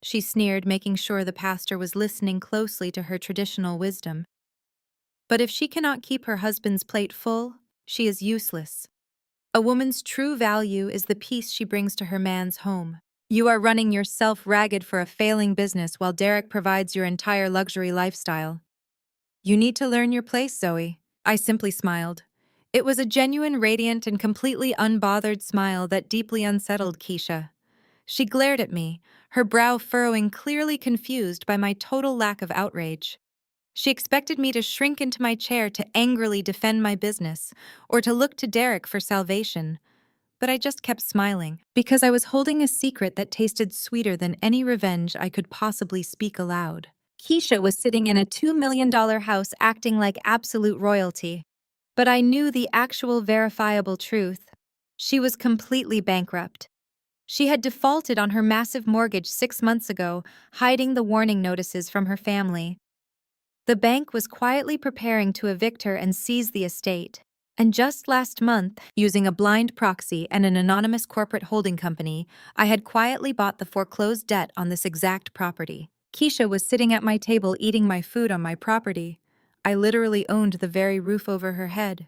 she sneered, making sure the pastor was listening closely to her traditional wisdom. But if she cannot keep her husband's plate full, she is useless. A woman's true value is the peace she brings to her man's home. You are running yourself ragged for a failing business while Derek provides your entire luxury lifestyle. You need to learn your place, Zoe. I simply smiled. It was a genuine, radiant, and completely unbothered smile that deeply unsettled Keisha. She glared at me, her brow furrowing, clearly confused by my total lack of outrage. She expected me to shrink into my chair to angrily defend my business, or to look to Derek for salvation. But I just kept smiling, because I was holding a secret that tasted sweeter than any revenge I could possibly speak aloud. Keisha was sitting in a $2 million house acting like absolute royalty. But I knew the actual verifiable truth. She was completely bankrupt. She had defaulted on her massive mortgage 6 months ago, hiding the warning notices from her family. The bank was quietly preparing to evict her and seize the estate. And just last month, using a blind proxy and an anonymous corporate holding company, I had quietly bought the foreclosed debt on this exact property. Keisha was sitting at my table eating my food on my property. I literally owned the very roof over her head.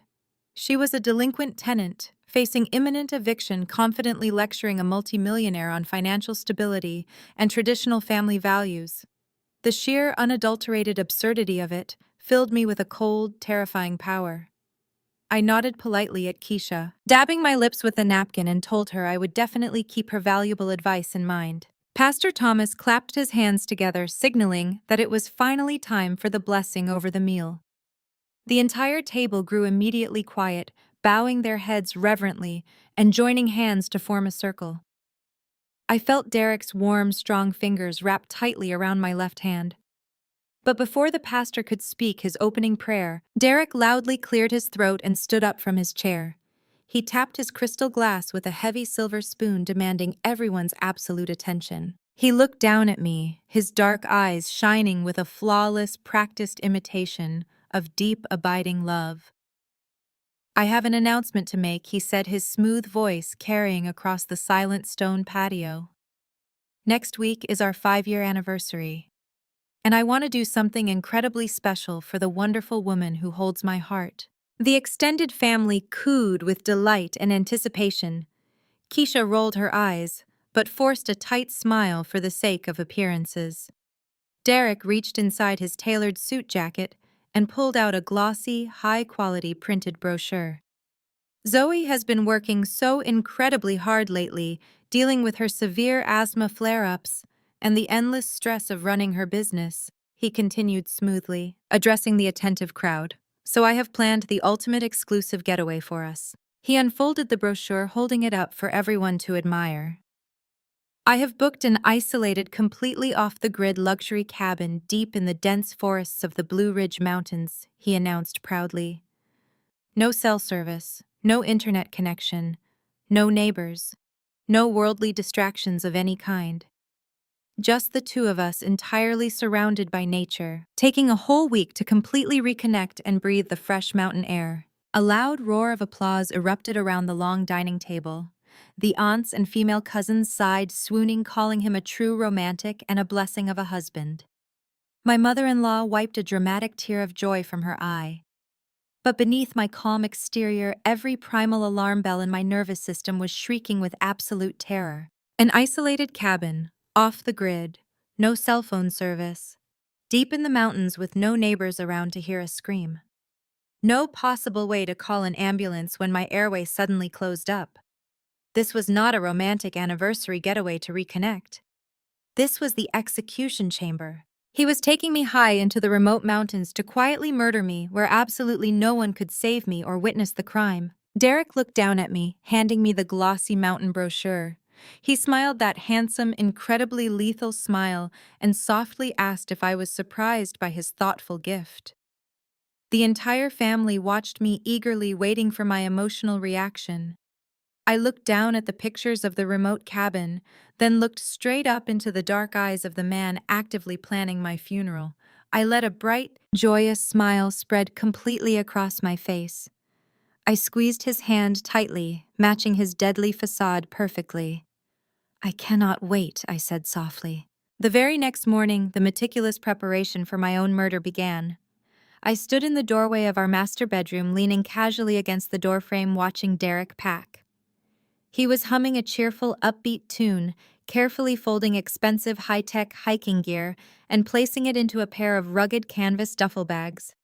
She was a delinquent tenant, facing imminent eviction, confidently lecturing a multimillionaire on financial stability and traditional family values. The sheer, unadulterated absurdity of it filled me with a cold, terrifying power. I nodded politely at Keisha, dabbing my lips with a napkin, and told her I would definitely keep her valuable advice in mind. Pastor Thomas clapped his hands together, signaling that it was finally time for the blessing over the meal. The entire table grew immediately quiet, bowing their heads reverently and joining hands to form a circle. I felt Derek's warm, strong fingers wrapped tightly around my left hand. But before the pastor could speak his opening prayer, Derek loudly cleared his throat and stood up from his chair. He tapped his crystal glass with a heavy silver spoon, demanding everyone's absolute attention. He looked down at me, his dark eyes shining with a flawless, practiced imitation of deep, abiding love. "I have an announcement to make," he said, his smooth voice carrying across the silent stone patio. "Next week is our 5-year anniversary. And I want to do something incredibly special for the wonderful woman who holds my heart." The extended family cooed with delight and anticipation. Keisha rolled her eyes, but forced a tight smile for the sake of appearances. Derek reached inside his tailored suit jacket and pulled out a glossy, high-quality printed brochure. "Zoe has been working so incredibly hard lately, dealing with her severe asthma flare-ups and the endless stress of running her business," he continued smoothly, addressing the attentive crowd. "So I have planned the ultimate exclusive getaway for us." He unfolded the brochure, holding it up for everyone to admire. "I have booked an isolated, completely off-the-grid luxury cabin deep in the dense forests of the Blue Ridge Mountains," he announced proudly. "No cell service, no internet connection, no neighbors, no worldly distractions of any kind. Just the two of us, entirely surrounded by nature, taking a whole week to completely reconnect and breathe the fresh mountain air." A loud roar of applause erupted around the long dining table. The aunts and female cousins sighed, swooning, calling him a true romantic and a blessing of a husband. My mother-in-law wiped a dramatic tear of joy from her eye. But beneath my calm exterior, every primal alarm bell in my nervous system was shrieking with absolute terror. An isolated cabin, off the grid, no cell phone service, deep in the mountains with no neighbors around to hear us scream. No possible way to call an ambulance when my airway suddenly closed up. This was not a romantic anniversary getaway to reconnect. This was the execution chamber. He was taking me high into the remote mountains to quietly murder me, where absolutely no one could save me or witness the crime. Derek looked down at me, handing me the glossy mountain brochure. He smiled that handsome, incredibly lethal smile and softly asked if I was surprised by his thoughtful gift. The entire family watched me eagerly, waiting for my emotional reaction. I looked down at the pictures of the remote cabin, then looked straight up into the dark eyes of the man actively planning my funeral. I let a bright, joyous smile spread completely across my face. I squeezed his hand tightly, matching his deadly facade perfectly. "I cannot wait," I said softly. The very next morning, the meticulous preparation for my own murder began. I stood in the doorway of our master bedroom, leaning casually against the doorframe, watching Derek pack. He was humming a cheerful, upbeat tune, carefully folding expensive high-tech hiking gear and placing it into a pair of rugged canvas duffel bags.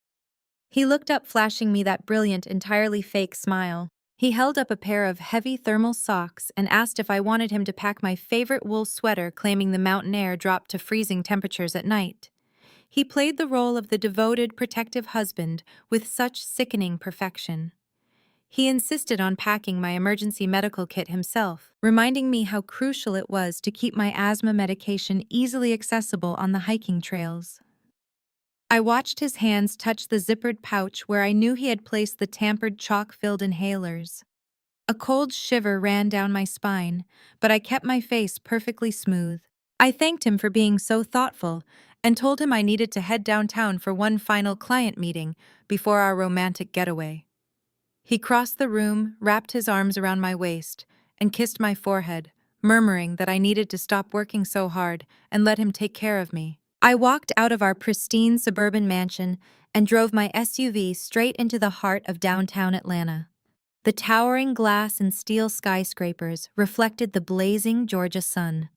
He looked up, flashing me that brilliant, entirely fake smile. He held up a pair of heavy thermal socks and asked if I wanted him to pack my favorite wool sweater, claiming the mountain air dropped to freezing temperatures at night. He played the role of the devoted, protective husband with such sickening perfection. He insisted on packing my emergency medical kit himself, reminding me how crucial it was to keep my asthma medication easily accessible on the hiking trails. I watched his hands touch the zippered pouch where I knew he had placed the tampered chalk-filled inhalers. A cold shiver ran down my spine, but I kept my face perfectly smooth. I thanked him for being so thoughtful and told him I needed to head downtown for one final client meeting before our romantic getaway. He crossed the room, wrapped his arms around my waist, and kissed my forehead, murmuring that I needed to stop working so hard and let him take care of me. I walked out of our pristine suburban mansion and drove my SUV straight into the heart of downtown Atlanta. The towering glass and steel skyscrapers reflected the blazing Georgia sun.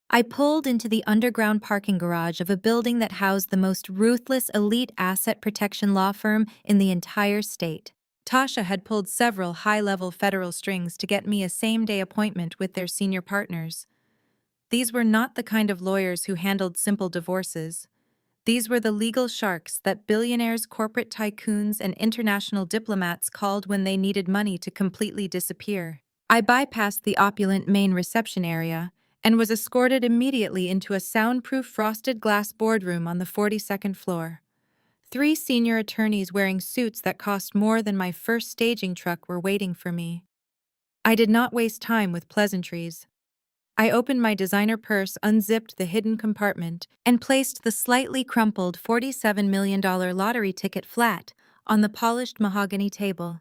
I pulled into the underground parking garage of a building that housed the most ruthless elite asset protection law firm in the entire state. Tasha had pulled several high-level federal strings to get me a same-day appointment with their senior partners. These were not the kind of lawyers who handled simple divorces. These were the legal sharks that billionaires, corporate tycoons, and international diplomats called when they needed money to completely disappear. I bypassed the opulent main reception area and was escorted immediately into a soundproof frosted glass boardroom on the 42nd floor. 3 senior attorneys wearing suits that cost more than my first staging truck were waiting for me. I did not waste time with pleasantries. I opened my designer purse, unzipped the hidden compartment, and placed the slightly crumpled $47 million lottery ticket flat on the polished mahogany table.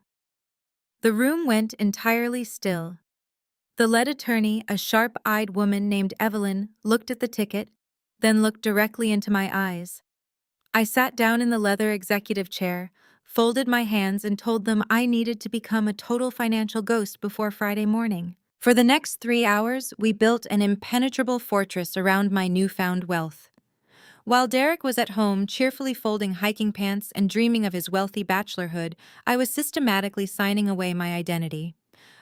The room went entirely still. The lead attorney, a sharp-eyed woman named Evelyn, looked at the ticket, then looked directly into my eyes. I sat down in the leather executive chair, folded my hands, and told them I needed to become a total financial ghost before Friday morning. For the next 3 hours, we built an impenetrable fortress around my newfound wealth. While Derek was at home cheerfully folding hiking pants and dreaming of his wealthy bachelorhood, I was systematically signing away my identity.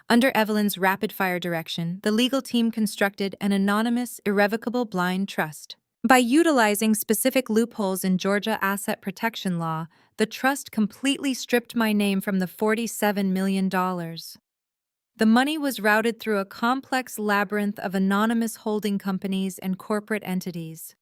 Under Evelyn's rapid-fire direction, the legal team constructed an anonymous, irrevocable blind trust. By utilizing specific loopholes in Georgia asset protection law, the trust completely stripped my name from the $47 million. The money was routed through a complex labyrinth of anonymous holding companies and corporate entities.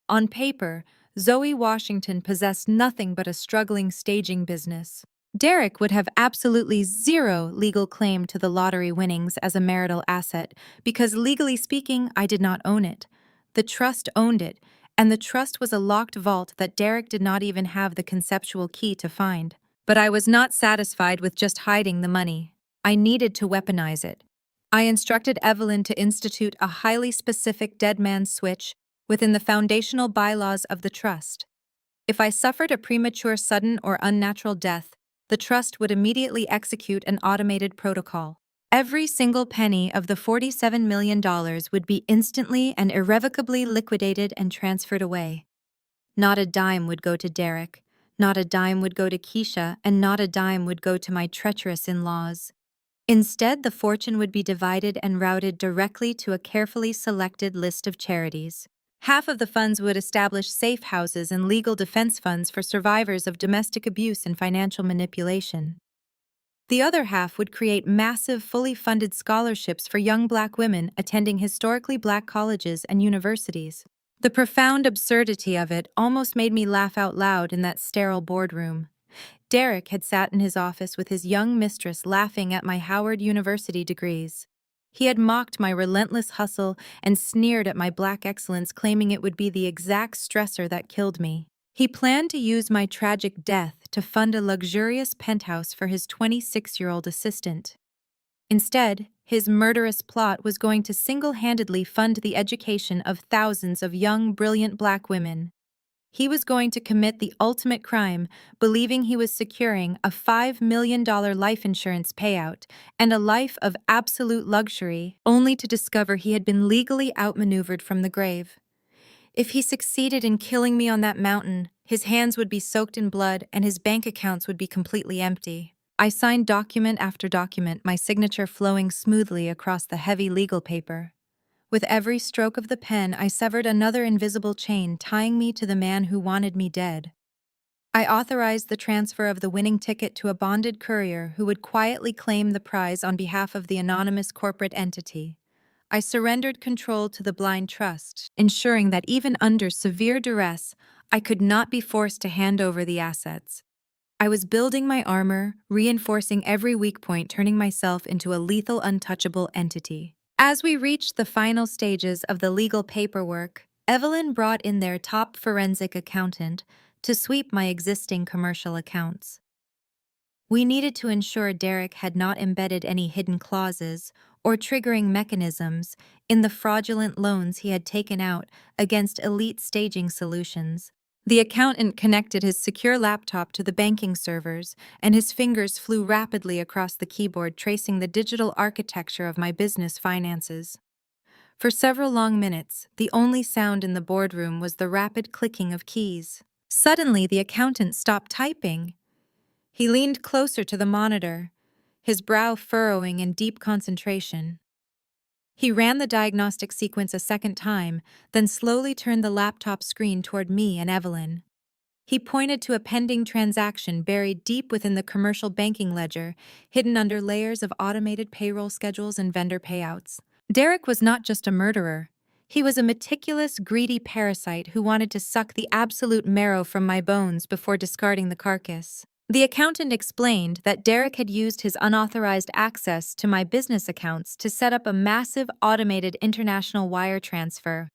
On paper, Zoe Washington possessed nothing but a struggling staging business. Derek would have absolutely zero legal claim to the lottery winnings as a marital asset because, legally speaking, I did not own it. The trust owned it, and the trust was a locked vault that Derek did not even have the conceptual key to find. But I was not satisfied with just hiding the money. I needed to weaponize it. I instructed Evelyn to institute a highly specific dead man's switch within the foundational bylaws of the trust. If I suffered a premature, sudden, or unnatural death, the trust would immediately execute an automated protocol. Every single penny of the $47 million would be instantly and irrevocably liquidated and transferred away. Not a dime would go to Derek, not a dime would go to Keisha, and not a dime would go to my treacherous in-laws. Instead, the fortune would be divided and routed directly to a carefully selected list of charities. Half of the funds would establish safe houses and legal defense funds for survivors of domestic abuse and financial manipulation. The other half would create massive, fully funded scholarships for young Black women attending historically Black colleges and universities. The profound absurdity of it almost made me laugh out loud in that sterile boardroom. Derek had sat in his office with his young mistress laughing at my Howard University degrees. He had mocked my relentless hustle and sneered at my Black excellence, claiming it would be the exact stressor that killed me. He planned to use my tragic death to fund a luxurious penthouse for his 26-year-old assistant. Instead, his murderous plot was going to single-handedly fund the education of thousands of young, brilliant Black women. He was going to commit the ultimate crime, believing he was securing a $5 million life insurance payout and a life of absolute luxury, only to discover he had been legally outmaneuvered from the grave. If he succeeded in killing me on that mountain, his hands would be soaked in blood and his bank accounts would be completely empty. I signed document after document, my signature flowing smoothly across the heavy legal paper. With every stroke of the pen, I severed another invisible chain tying me to the man who wanted me dead. I authorized the transfer of the winning ticket to a bonded courier who would quietly claim the prize on behalf of the anonymous corporate entity. I surrendered control to the blind trust, ensuring that even under severe duress, I could not be forced to hand over the assets. I was building my armor, reinforcing every weak point, turning myself into a lethal, untouchable entity. As we reached the final stages of the legal paperwork, Evelyn brought in their top forensic accountant to sweep my existing commercial accounts. We needed to ensure Derek had not embedded any hidden clauses or triggering mechanisms in the fraudulent loans he had taken out against Elite Staging Solutions. The accountant connected his secure laptop to the banking servers, and his fingers flew rapidly across the keyboard, tracing the digital architecture of my business finances. For several long minutes, the only sound in the boardroom was the rapid clicking of keys. Suddenly, the accountant stopped typing. He leaned closer to the monitor, his brow furrowing in deep concentration. He ran the diagnostic sequence a second time, then slowly turned the laptop screen toward me and Evelyn. He pointed to a pending transaction buried deep within the commercial banking ledger, hidden under layers of automated payroll schedules and vendor payouts. Derek was not just a murderer. He was a meticulous, greedy parasite who wanted to suck the absolute marrow from my bones before discarding the carcass. The accountant explained that Derek had used his unauthorized access to my business accounts to set up a massive automated international wire transfer.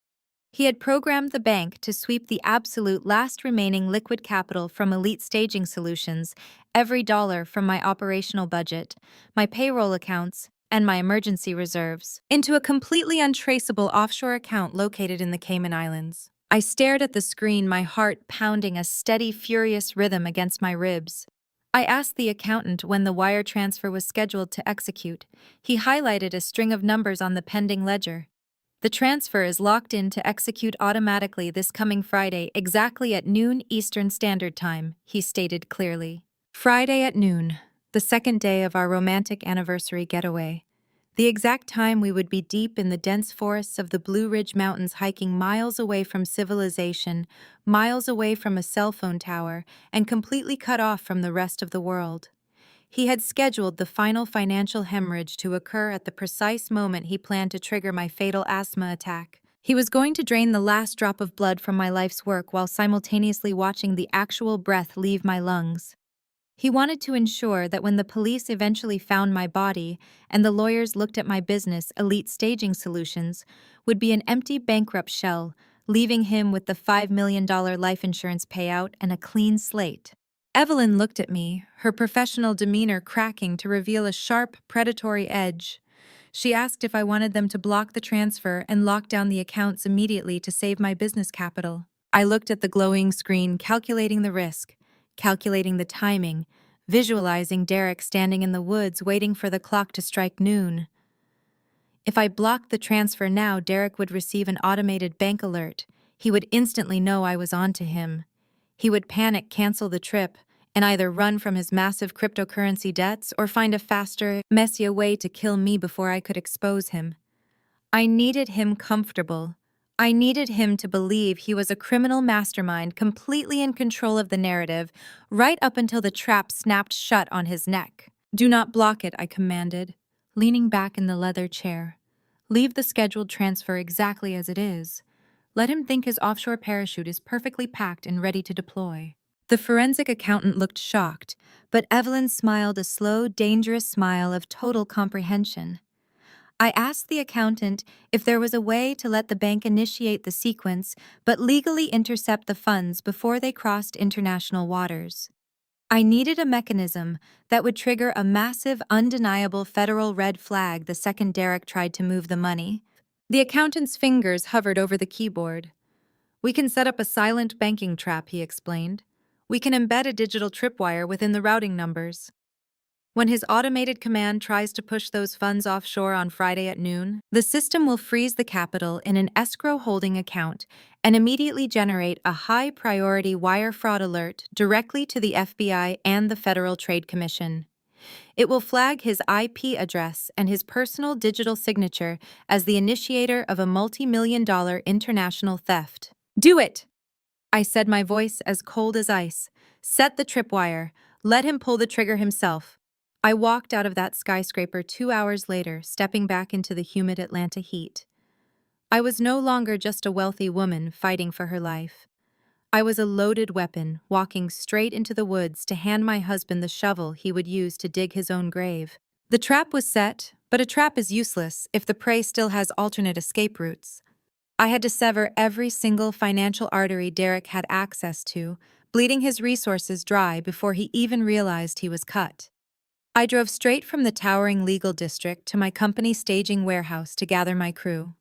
He had programmed the bank to sweep the absolute last remaining liquid capital from Elite Staging Solutions, every dollar from my operational budget, my payroll accounts, and my emergency reserves, into a completely untraceable offshore account located in the Cayman Islands. I stared at the screen, my heart pounding a steady, furious rhythm against my ribs. I asked the accountant when the wire transfer was scheduled to execute. He highlighted a string of numbers on the pending ledger. The transfer is locked in to execute automatically this coming Friday, exactly at noon Eastern Standard Time, he stated clearly. Friday at noon, the second day of our romantic anniversary getaway. The exact time we would be deep in the dense forests of the Blue Ridge Mountains, hiking miles away from civilization, miles away from a cell phone tower, and completely cut off from the rest of the world. He had scheduled the final financial hemorrhage to occur at the precise moment he planned to trigger my fatal asthma attack. He was going to drain the last drop of blood from my life's work while simultaneously watching the actual breath leave my lungs. He wanted to ensure that when the police eventually found my body and the lawyers looked at my business, Elite Staging Solutions, would be an empty, bankrupt shell, leaving him with the $5 million life insurance payout and a clean slate. Evelyn looked at me, her professional demeanor cracking to reveal a sharp, predatory edge. She asked if I wanted them to block the transfer and lock down the accounts immediately to save my business capital. I looked at the glowing screen, calculating the risk, calculating the timing, visualizing Derek standing in the woods waiting for the clock to strike noon. If I blocked the transfer now, Derek would receive an automated bank alert. He would instantly know I was onto him. He would panic, cancel the trip, and either run from his massive cryptocurrency debts or find a faster, messier way to kill me before I could expose him. I needed him comfortable. I needed him to believe he was a criminal mastermind completely in control of the narrative, right up until the trap snapped shut on his neck. "Do not block it," I commanded, leaning back in the leather chair. "Leave the scheduled transfer exactly as it is. Let him think his offshore parachute is perfectly packed and ready to deploy." The forensic accountant looked shocked, but Evelyn smiled a slow, dangerous smile of total comprehension. I asked the accountant if there was a way to let the bank initiate the sequence but legally intercept the funds before they crossed international waters. I needed a mechanism that would trigger a massive, undeniable federal red flag the second Derek tried to move the money. The accountant's fingers hovered over the keyboard. "We can set up a silent banking trap," he explained. "We can embed a digital tripwire within the routing numbers. When his automated command tries to push those funds offshore on Friday at noon, the system will freeze the capital in an escrow holding account and immediately generate a high-priority wire fraud alert directly to the FBI and the Federal Trade Commission. It will flag his IP address and his personal digital signature as the initiator of a multi-million-dollar international theft. Do it! I said, my voice as cold as ice. Set the tripwire. Let him pull the trigger himself. I walked out of that skyscraper 2 hours later, stepping back into the humid Atlanta heat. I was no longer just a wealthy woman fighting for her life. I was a loaded weapon, walking straight into the woods to hand my husband the shovel he would use to dig his own grave. The trap was set, but a trap is useless if the prey still has alternate escape routes. I had to sever every single financial artery Derek had access to, bleeding his resources dry before he even realized he was cut. I drove straight from the towering legal district to my company staging warehouse to gather my crew.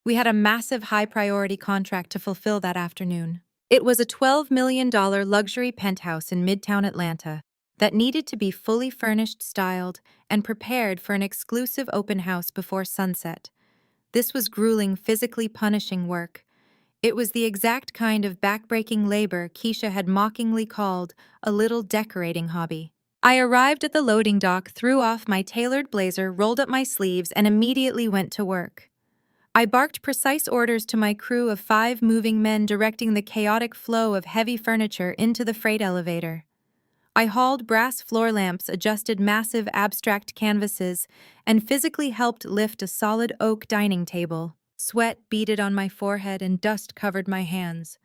We had a massive high-priority contract to fulfill that afternoon. It was a $12 million luxury penthouse in Midtown Atlanta that needed to be fully furnished, styled, and prepared for an exclusive open house before sunset. This was grueling, physically punishing work. It was the exact kind of backbreaking labor Keisha had mockingly called a little decorating hobby. I arrived at the loading dock, threw off my tailored blazer, rolled up my sleeves, and immediately went to work. I barked precise orders to my crew of 5 moving men, directing the chaotic flow of heavy furniture into the freight elevator. I hauled brass floor lamps, adjusted massive abstract canvases, and physically helped lift a solid oak dining table. Sweat beaded on my forehead and dust covered my hands.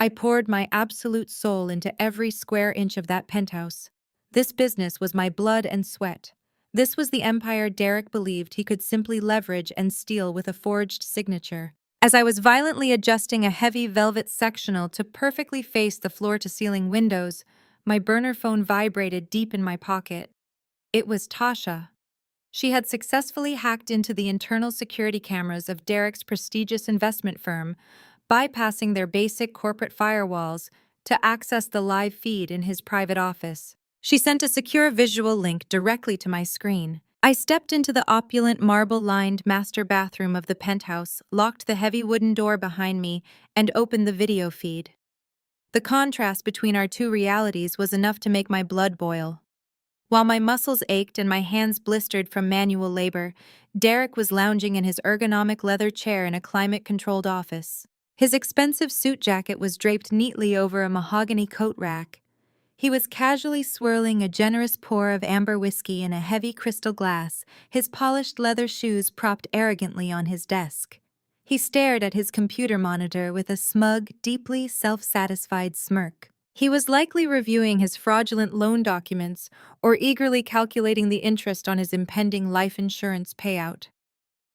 I poured my absolute soul into every square inch of that penthouse. This business was my blood and sweat. This was the empire Derek believed he could simply leverage and steal with a forged signature. As I was violently adjusting a heavy velvet sectional to perfectly face the floor-to-ceiling windows, my burner phone vibrated deep in my pocket. It was Tasha. She had successfully hacked into the internal security cameras of Derek's prestigious investment firm, bypassing their basic corporate firewalls to access the live feed in his private office. She sent a secure visual link directly to my screen. I stepped into the opulent marble-lined master bathroom of the penthouse, locked the heavy wooden door behind me, and opened the video feed. The contrast between our two realities was enough to make my blood boil. While my muscles ached and my hands blistered from manual labor, Derek was lounging in his ergonomic leather chair in a climate-controlled office. His expensive suit jacket was draped neatly over a mahogany coat rack. He was casually swirling a generous pour of amber whiskey in a heavy crystal glass, his polished leather shoes propped arrogantly on his desk. He stared at his computer monitor with a smug, deeply self-satisfied smirk. He was likely reviewing his fraudulent loan documents or eagerly calculating the interest on his impending life insurance payout.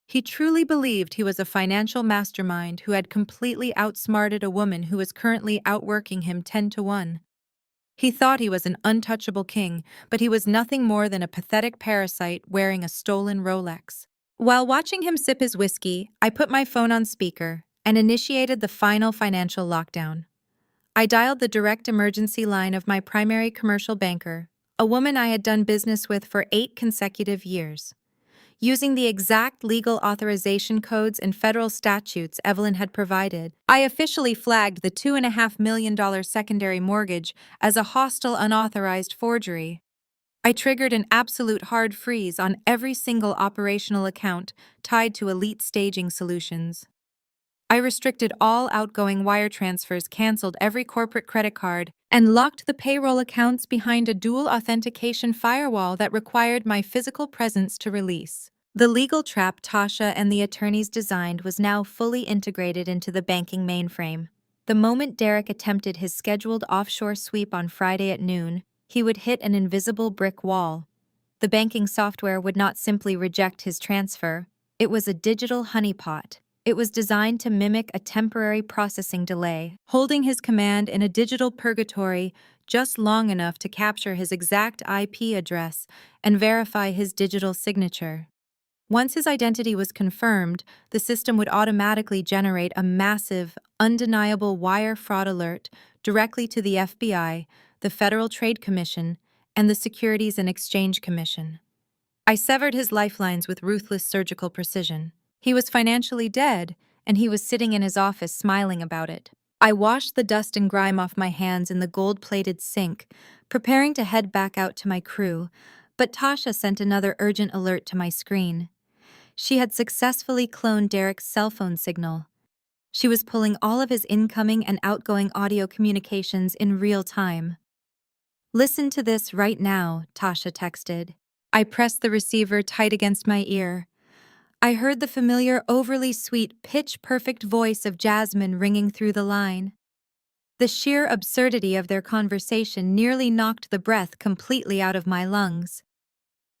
He truly believed he was a financial mastermind who had completely outsmarted a woman who was currently outworking him 10-1. He thought he was an untouchable king, but he was nothing more than a pathetic parasite wearing a stolen Rolex. While watching him sip his whiskey, I put my phone on speaker and initiated the final financial lockdown. I dialed the direct emergency line of my primary commercial banker, a woman I had done business with for 8 consecutive years. Using the exact legal authorization codes and federal statutes Evelyn had provided, I officially flagged the $2.5 million secondary mortgage as a hostile, unauthorized forgery. I triggered an absolute hard freeze on every single operational account tied to Elite Staging Solutions. I restricted all outgoing wire transfers, canceled every corporate credit card, and locked the payroll accounts behind a dual authentication firewall that required my physical presence to release. The legal trap Tasha and the attorneys designed was now fully integrated into the banking mainframe. The moment Derek attempted his scheduled offshore sweep on Friday at noon, he would hit an invisible brick wall. The banking software would not simply reject his transfer. It was a digital honeypot. It was designed to mimic a temporary processing delay, holding his command in a digital purgatory just long enough to capture his exact IP address and verify his digital signature. Once his identity was confirmed, the system would automatically generate a massive, undeniable wire fraud alert directly to the FBI, the Federal Trade Commission, and the Securities and Exchange Commission. I severed his lifelines with ruthless surgical precision. He was financially dead, and he was sitting in his office smiling about it. I washed the dust and grime off my hands in the gold-plated sink, preparing to head back out to my crew, But Tasha sent another urgent alert to my screen. She had successfully cloned Derek's cell phone signal. She was pulling all of his incoming and outgoing audio communications in real time. "Listen to this right now," Tasha texted. I pressed the receiver tight against my ear. I heard the familiar, overly sweet, pitch-perfect voice of Jasmine ringing through the line. The sheer absurdity of their conversation nearly knocked the breath completely out of my lungs.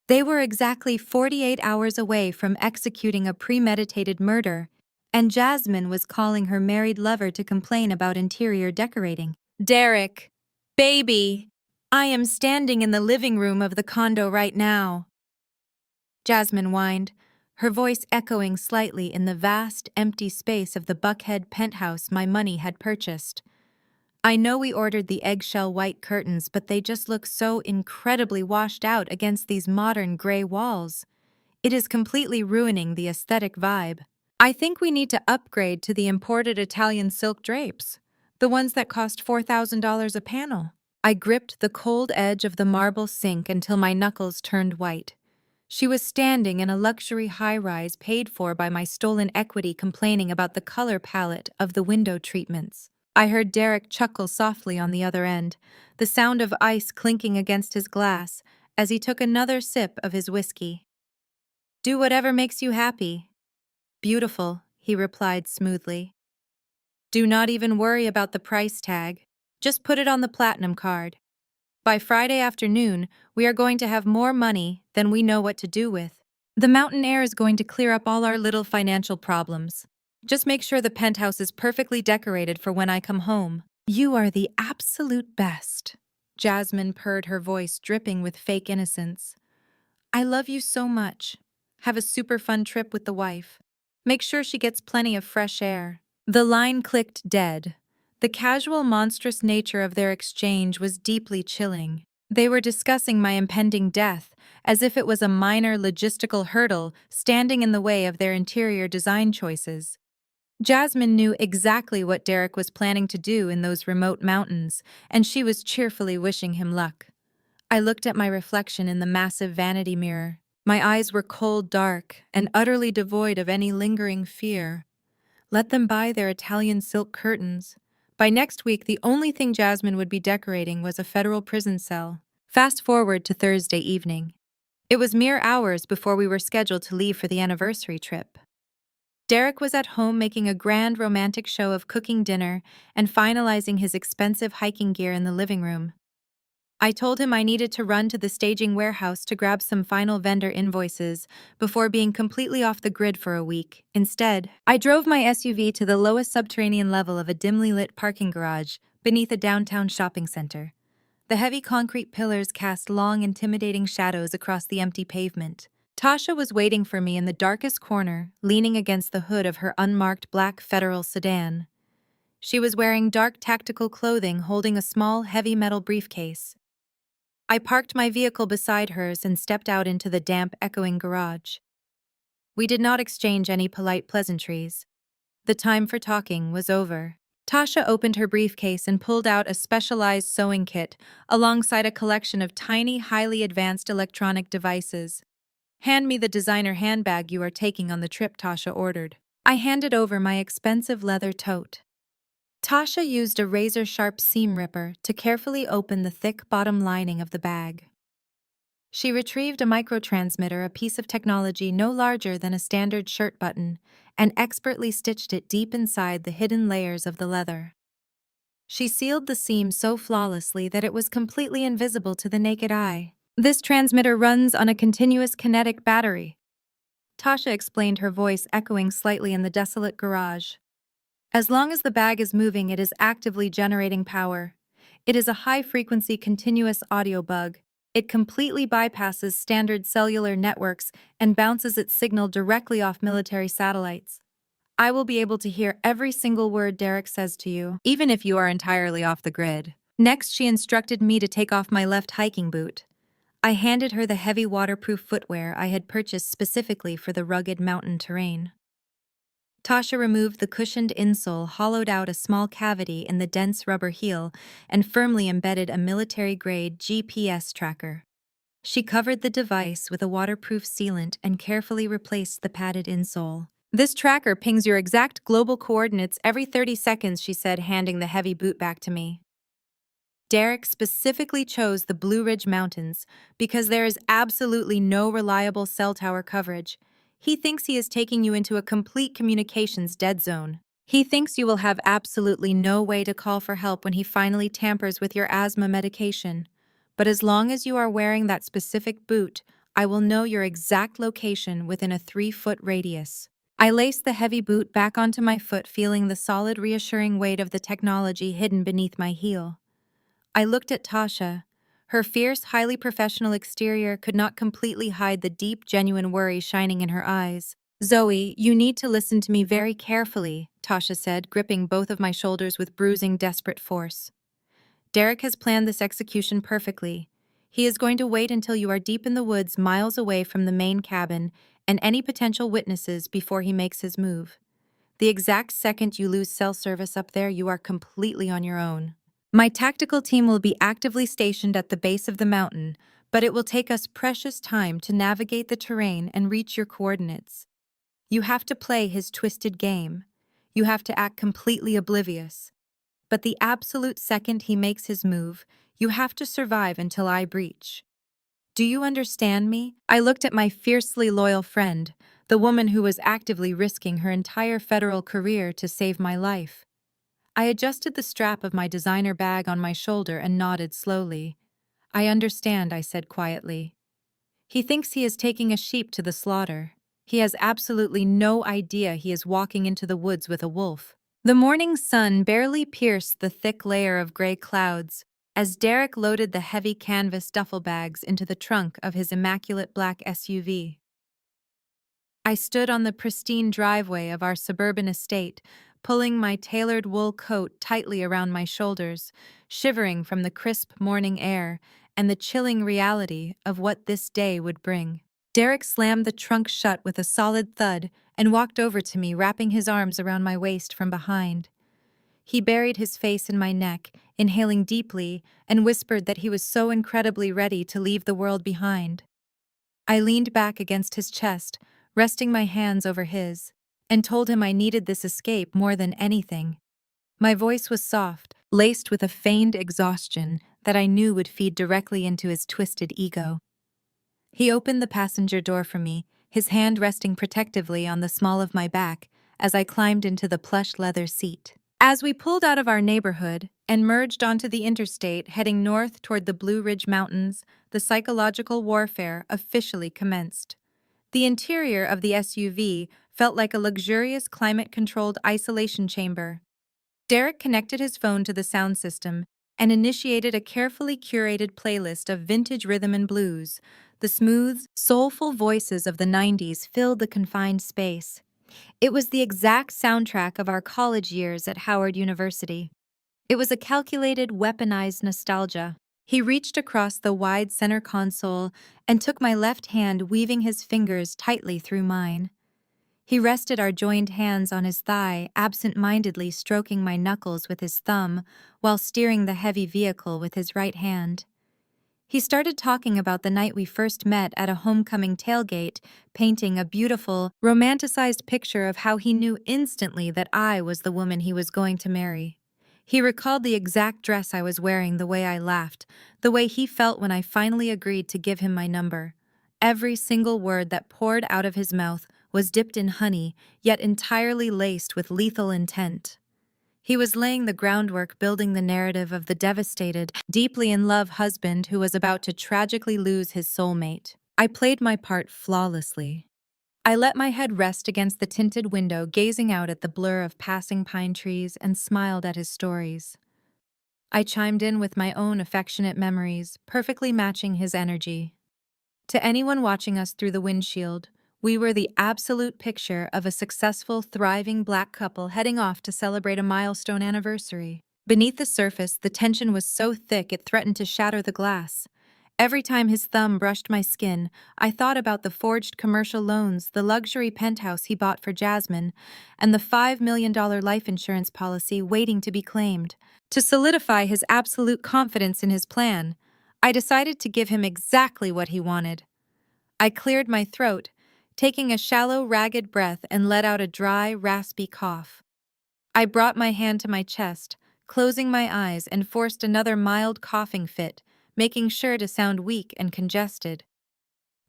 They were exactly 48 hours away from executing a premeditated murder, and Jasmine was calling her married lover to complain about interior decorating. "Derek, baby, I am standing in the living room of the condo right now," Jasmine whined, her voice echoing slightly in the vast, empty space of the Buckhead penthouse my money had purchased. "I know we ordered the eggshell white curtains, but they just look so incredibly washed out against these modern gray walls. It is completely ruining the aesthetic vibe. I think we need to upgrade to the imported Italian silk drapes, the ones that cost $4,000 a panel." I gripped the cold edge of the marble sink until my knuckles turned white. She was standing in a luxury high-rise paid for by my stolen equity, complaining about the color palette of the window treatments. I heard Derek chuckle softly on the other end, the sound of ice clinking against his glass as he took another sip of his whiskey. "Do whatever makes you happy." "Beautiful," he replied smoothly. "Do not even worry about the price tag. Just put it on the platinum card. By Friday afternoon, we are going to have more money than we know what to do with. The mountain air is going to clear up all our little financial problems. Just make sure the penthouse is perfectly decorated for when I come home." "You are the absolute best," Jasmine purred, her voice dripping with fake innocence. "I love you so much. Have a super fun trip with the wife. Make sure she gets plenty of fresh air." The line clicked dead. The casual, monstrous nature of their exchange was deeply chilling. They were discussing my impending death, as if it was a minor logistical hurdle standing in the way of their interior design choices. Jasmine knew exactly what Derek was planning to do in those remote mountains, and she was cheerfully wishing him luck. I looked at my reflection in the massive vanity mirror. My eyes were cold dark and utterly devoid of any lingering fear. Let them buy their Italian silk curtains. By next week, the only thing Jasmine would be decorating was a federal prison cell. Fast forward to Thursday evening. It was mere hours before we were scheduled to leave for the anniversary trip. Derek was at home making a grand romantic show of cooking dinner and finalizing his expensive hiking gear in the living room. I told him I needed to run to the staging warehouse to grab some final vendor invoices before being completely off the grid for a week. Instead, I drove my SUV to the lowest subterranean level of a dimly lit parking garage beneath a downtown shopping center. The heavy concrete pillars cast long, intimidating shadows across the empty pavement. Tasha was waiting for me in the darkest corner, leaning against the hood of her unmarked black Federal sedan. She was wearing dark tactical clothing, holding a small, heavy metal briefcase. I parked my vehicle beside hers and stepped out into the damp, echoing garage. We did not exchange any polite pleasantries. The time for talking was over. Tasha opened her briefcase and pulled out a specialized sewing kit alongside a collection of tiny, highly advanced electronic devices. "Hand me the designer handbag you are taking on the trip," Tasha ordered. I handed over my expensive leather tote. Tasha used a razor-sharp seam ripper to carefully open the thick bottom lining of the bag. She retrieved a microtransmitter, a piece of technology no larger than a standard shirt button, and expertly stitched it deep inside the hidden layers of the leather. She sealed the seam so flawlessly that it was completely invisible to the naked eye. "This transmitter runs on a continuous kinetic battery," Tasha explained, her voice echoing slightly in the desolate garage. "As long as the bag is moving, it is actively generating power. It is a high-frequency continuous audio bug. It completely bypasses standard cellular networks and bounces its signal directly off military satellites. I will be able to hear every single word Derek says to you, even if you are entirely off the grid." Next, she instructed me to take off my left hiking boot. I handed her the heavy waterproof footwear I had purchased specifically for the rugged mountain terrain. Tasha removed the cushioned insole, hollowed out a small cavity in the dense rubber heel, and firmly embedded a military-grade GPS tracker. She covered the device with a waterproof sealant and carefully replaced the padded insole. This tracker pings your exact global coordinates every 30 seconds, she said, handing the heavy boot back to me. Derek specifically chose the Blue Ridge Mountains because there is absolutely no reliable cell tower coverage. He thinks he is taking you into a complete communications dead zone. He thinks you will have absolutely no way to call for help when he finally tampers with your asthma medication. But as long as you are wearing that specific boot, I will know your exact location within a 3-foot radius. I laced the heavy boot back onto my foot, feeling the solid, reassuring weight of the technology hidden beneath my heel. I looked at Tasha. Her fierce, highly professional exterior could not completely hide the deep, genuine worry shining in her eyes. "Zoe, you need to listen to me very carefully," Tasha said, gripping both of my shoulders with bruising, desperate force. "Derek has planned this execution perfectly. He is going to wait until you are deep in the woods, miles away from the main cabin and any potential witnesses before he makes his move. The exact second you lose cell service up there, you are completely on your own. My tactical team will be actively stationed at the base of the mountain, but it will take us precious time to navigate the terrain and reach your coordinates. You have to play his twisted game. You have to act completely oblivious. But the absolute second he makes his move, you have to survive until I breach. Do you understand me?" I looked at my fiercely loyal friend, the woman who was actively risking her entire federal career to save my life. I adjusted the strap of my designer bag on my shoulder and nodded slowly. "I understand," I said quietly. "He thinks he is taking a sheep to the slaughter. He has absolutely no idea he is walking into the woods with a wolf." The morning sun barely pierced the thick layer of gray clouds as Derek loaded the heavy canvas duffel bags into the trunk of his immaculate black SUV. I stood on the pristine driveway of our suburban estate, pulling my tailored wool coat tightly around my shoulders, shivering from the crisp morning air and the chilling reality of what this day would bring. Derek slammed the trunk shut with a solid thud and walked over to me, wrapping his arms around my waist from behind. He buried his face in my neck, inhaling deeply, and whispered that he was so incredibly ready to leave the world behind. I leaned back against his chest, resting my hands over his, and told him I needed this escape more than anything. My voice was soft, laced with a feigned exhaustion that I knew would feed directly into his twisted ego. He opened the passenger door for me, his hand resting protectively on the small of my back as I climbed into the plush leather seat. As we pulled out of our neighborhood and merged onto the interstate heading north toward the Blue Ridge Mountains, the psychological warfare officially commenced. The interior of the SUV felt like a luxurious climate-controlled isolation chamber. Derek connected his phone to the sound system and initiated a carefully curated playlist of vintage rhythm and blues. The smooth, soulful voices of the 90s filled the confined space. It was the exact soundtrack of our college years at Howard University. It was a calculated, weaponized nostalgia. He reached across the wide center console and took my left hand, weaving his fingers tightly through mine. He rested our joined hands on his thigh, absent-mindedly stroking my knuckles with his thumb while steering the heavy vehicle with his right hand. He started talking about the night we first met at a homecoming tailgate, painting a beautiful, romanticized picture of how he knew instantly that I was the woman he was going to marry. He recalled the exact dress I was wearing, the way I laughed, the way he felt when I finally agreed to give him my number. Every single word that poured out of his mouth was dipped in honey, yet entirely laced with lethal intent. He was laying the groundwork, building the narrative of the devastated, deeply in love husband who was about to tragically lose his soulmate. I played my part flawlessly. I let my head rest against the tinted window, gazing out at the blur of passing pine trees, and smiled at his stories. I chimed in with my own affectionate memories, perfectly matching his energy. To anyone watching us through the windshield, we were the absolute picture of a successful, thriving Black couple heading off to celebrate a milestone anniversary. Beneath the surface, the tension was so thick it threatened to shatter the glass. Every time his thumb brushed my skin, I thought about the forged commercial loans, the luxury penthouse he bought for Jasmine, and the $5 million life insurance policy waiting to be claimed. To solidify his absolute confidence in his plan, I decided to give him exactly what he wanted. I cleared my throat, taking a shallow, ragged breath and let out a dry, raspy cough. I brought my hand to my chest, closing my eyes and forced another mild coughing fit, making sure to sound weak and congested.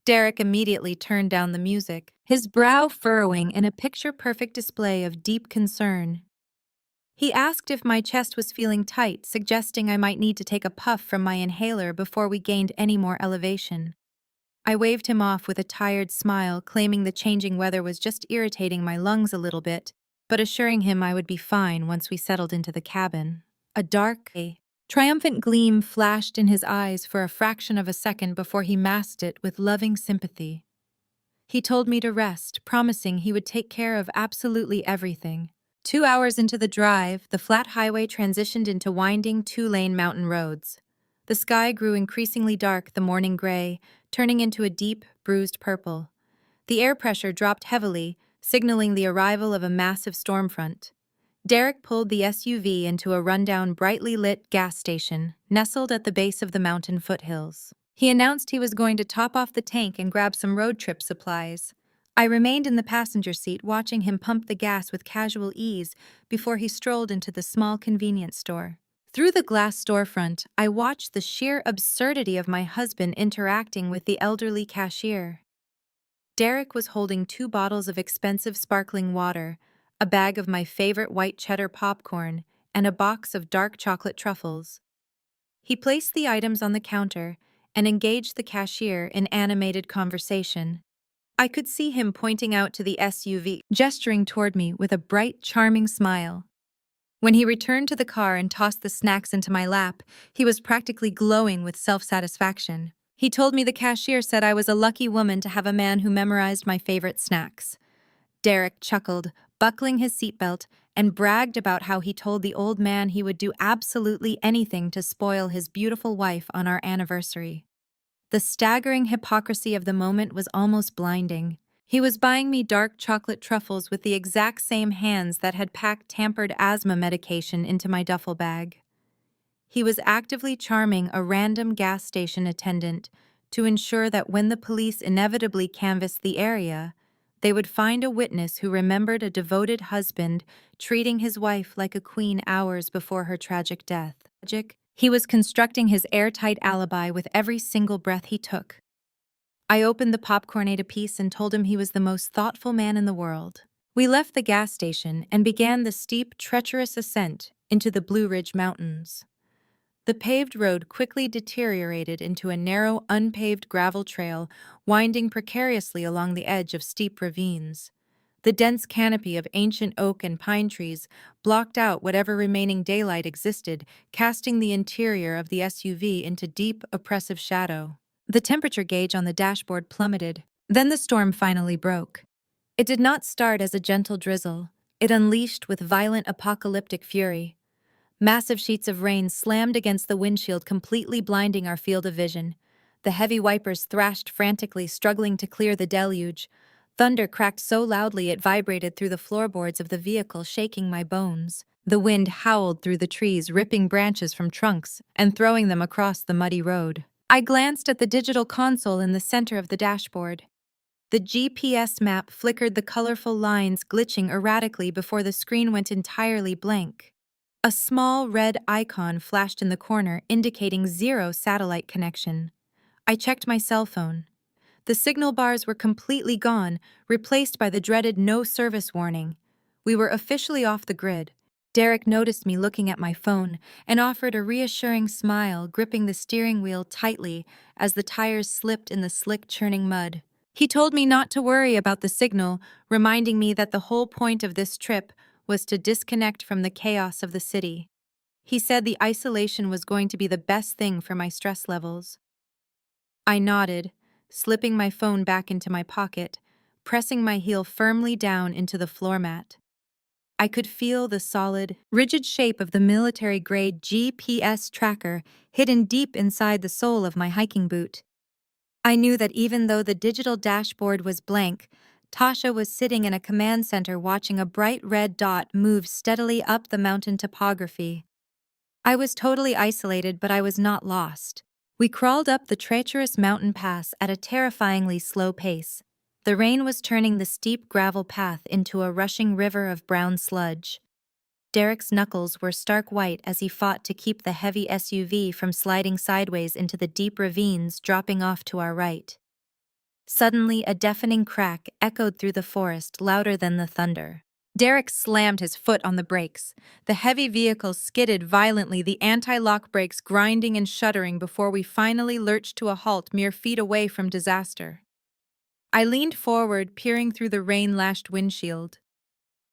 Derek immediately turned down the music, his brow furrowing in a picture-perfect display of deep concern. He asked if my chest was feeling tight, suggesting I might need to take a puff from my inhaler before we gained any more elevation. I waved him off with a tired smile, claiming the changing weather was just irritating my lungs a little bit, but assuring him I would be fine once we settled into the cabin. A dark, triumphant gleam flashed in his eyes for a fraction of a second before he masked it with loving sympathy. He told me to rest, promising he would take care of absolutely everything. 2 hours into the drive, the flat highway transitioned into winding two-lane mountain roads. The sky grew increasingly dark, the morning gray, turning into a deep, bruised purple. The air pressure dropped heavily, signaling the arrival of a massive storm front. Derek pulled the SUV into a rundown, brightly lit gas station, nestled at the base of the mountain foothills. He announced he was going to top off the tank and grab some road trip supplies. I remained in the passenger seat watching him pump the gas with casual ease before he strolled into the small convenience store. Through the glass storefront, I watched the sheer absurdity of my husband interacting with the elderly cashier. Derek was holding 2 bottles of expensive sparkling water, a bag of my favorite white cheddar popcorn, and a box of dark chocolate truffles. He placed the items on the counter and engaged the cashier in animated conversation. I could see him pointing out to the SUV, gesturing toward me with a bright, charming smile. When he returned to the car and tossed the snacks into my lap, he was practically glowing with self-satisfaction. He told me the cashier said I was a lucky woman to have a man who memorized my favorite snacks. Derek chuckled, buckling his seatbelt, and bragged about how he told the old man he would do absolutely anything to spoil his beautiful wife on our anniversary. The staggering hypocrisy of the moment was almost blinding. He was buying me dark chocolate truffles with the exact same hands that had packed tampered asthma medication into my duffel bag. He was actively charming a random gas station attendant to ensure that when the police inevitably canvassed the area, they would find a witness who remembered a devoted husband treating his wife like a queen hours before her tragic death. He was constructing his airtight alibi with every single breath he took. I opened the popcorn, ate a piece, and told him he was the most thoughtful man in the world. We left the gas station and began the steep, treacherous ascent into the Blue Ridge Mountains. The paved road quickly deteriorated into a narrow, unpaved gravel trail winding precariously along the edge of steep ravines. The dense canopy of ancient oak and pine trees blocked out whatever remaining daylight existed, casting the interior of the SUV into deep, oppressive shadow. The temperature gauge on the dashboard plummeted. Then the storm finally broke. It did not start as a gentle drizzle. It unleashed with violent apocalyptic fury. Massive sheets of rain slammed against the windshield, completely blinding our field of vision. The heavy wipers thrashed frantically, struggling to clear the deluge. Thunder cracked so loudly it vibrated through the floorboards of the vehicle, shaking my bones. The wind howled through the trees, ripping branches from trunks and throwing them across the muddy road. I glanced at the digital console in the center of the dashboard. The GPS map flickered, the colorful lines glitching erratically before the screen went entirely blank. A small red icon flashed in the corner, indicating 0 satellite connection. I checked my cell phone. The signal bars were completely gone, replaced by the dreaded no service warning. We were officially off the grid. Derek noticed me looking at my phone and offered a reassuring smile, gripping the steering wheel tightly as the tires slipped in the slick, churning mud. He told me not to worry about the signal, reminding me that the whole point of this trip was to disconnect from the chaos of the city. He said the isolation was going to be the best thing for my stress levels. I nodded, slipping my phone back into my pocket, pressing my heel firmly down into the floor mat. I could feel the solid, rigid shape of the military-grade GPS tracker hidden deep inside the sole of my hiking boot. I knew that even though the digital dashboard was blank, Tasha was sitting in a command center watching a bright red dot move steadily up the mountain topography. I was totally isolated, but I was not lost. We crawled up the treacherous mountain pass at a terrifyingly slow pace. The rain was turning the steep gravel path into a rushing river of brown sludge. Derek's knuckles were stark white as he fought to keep the heavy SUV from sliding sideways into the deep ravines dropping off to our right. Suddenly, a deafening crack echoed through the forest, louder than the thunder. Derek slammed his foot on the brakes. The heavy vehicle skidded violently, the anti-lock brakes grinding and shuddering before we finally lurched to a halt mere feet away from disaster. I leaned forward, peering through the rain-lashed windshield.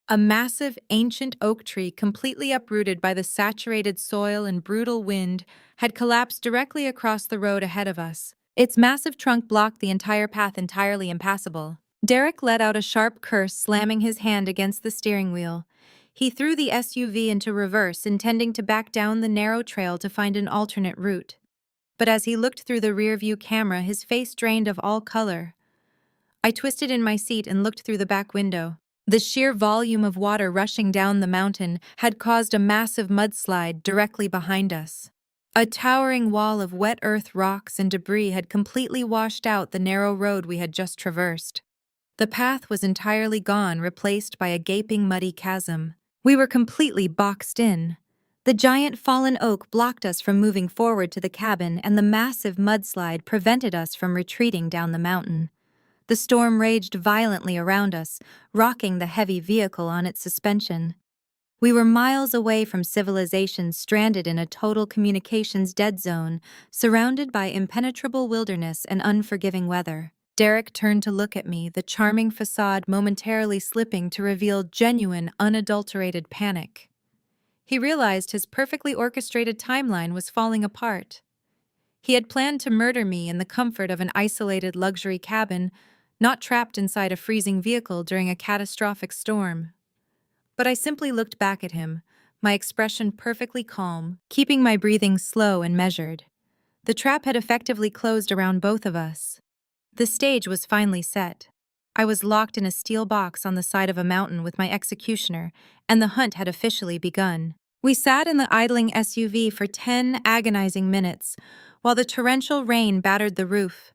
A massive, ancient oak tree, completely uprooted by the saturated soil and brutal wind, had collapsed directly across the road ahead of us. Its massive trunk blocked the entire path, entirely impassable. Derek let out a sharp curse, slamming his hand against the steering wheel. He threw the SUV into reverse, intending to back down the narrow trail to find an alternate route. But as he looked through the rearview camera, his face drained of all color. I twisted in my seat and looked through the back window. The sheer volume of water rushing down the mountain had caused a massive mudslide directly behind us. A towering wall of wet earth, rocks, and debris had completely washed out the narrow road we had just traversed. The path was entirely gone, replaced by a gaping muddy chasm. We were completely boxed in. The giant fallen oak blocked us from moving forward to the cabin, and the massive mudslide prevented us from retreating down the mountain. The storm raged violently around us, rocking the heavy vehicle on its suspension. We were miles away from civilization, stranded in a total communications dead zone, surrounded by impenetrable wilderness and unforgiving weather. Derek turned to look at me, the charming facade momentarily slipping to reveal genuine, unadulterated panic. He realized his perfectly orchestrated timeline was falling apart. He had planned to murder me in the comfort of an isolated luxury cabin, not trapped inside a freezing vehicle during a catastrophic storm. But I simply looked back at him, my expression perfectly calm, keeping my breathing slow and measured. The trap had effectively closed around both of us. The stage was finally set. I was locked in a steel box on the side of a mountain with my executioner, and the hunt had officially begun. We sat in the idling SUV for 10 agonizing minutes, while the torrential rain battered the roof.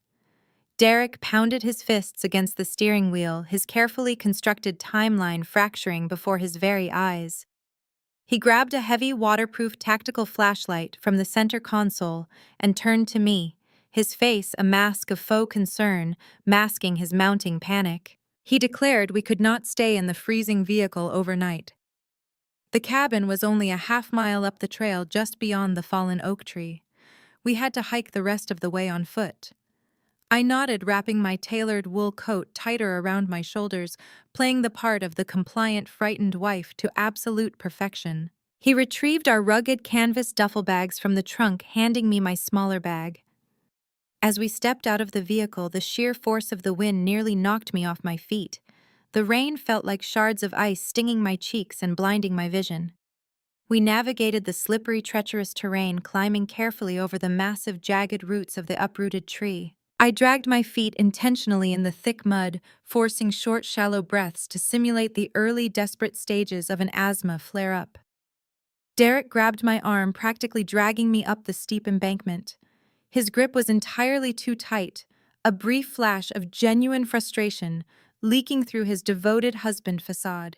Derek pounded his fists against the steering wheel, his carefully constructed timeline fracturing before his very eyes. He grabbed a heavy waterproof tactical flashlight from the center console and turned to me, his face a mask of faux concern, masking his mounting panic. He declared we could not stay in the freezing vehicle overnight. The cabin was only a half-mile up the trail just beyond the fallen oak tree. We had to hike the rest of the way on foot. I nodded, wrapping my tailored wool coat tighter around my shoulders, playing the part of the compliant, frightened wife to absolute perfection. He retrieved our rugged canvas duffel bags from the trunk, handing me my smaller bag. As we stepped out of the vehicle, the sheer force of the wind nearly knocked me off my feet. The rain felt like shards of ice stinging my cheeks and blinding my vision. We navigated the slippery, treacherous terrain, climbing carefully over the massive, jagged roots of the uprooted tree. I dragged my feet intentionally in the thick mud, forcing short, shallow breaths to simulate the early, desperate stages of an asthma flare-up. Derek grabbed my arm, practically dragging me up the steep embankment. His grip was entirely too tight, a brief flash of genuine frustration leaking through his devoted husband facade.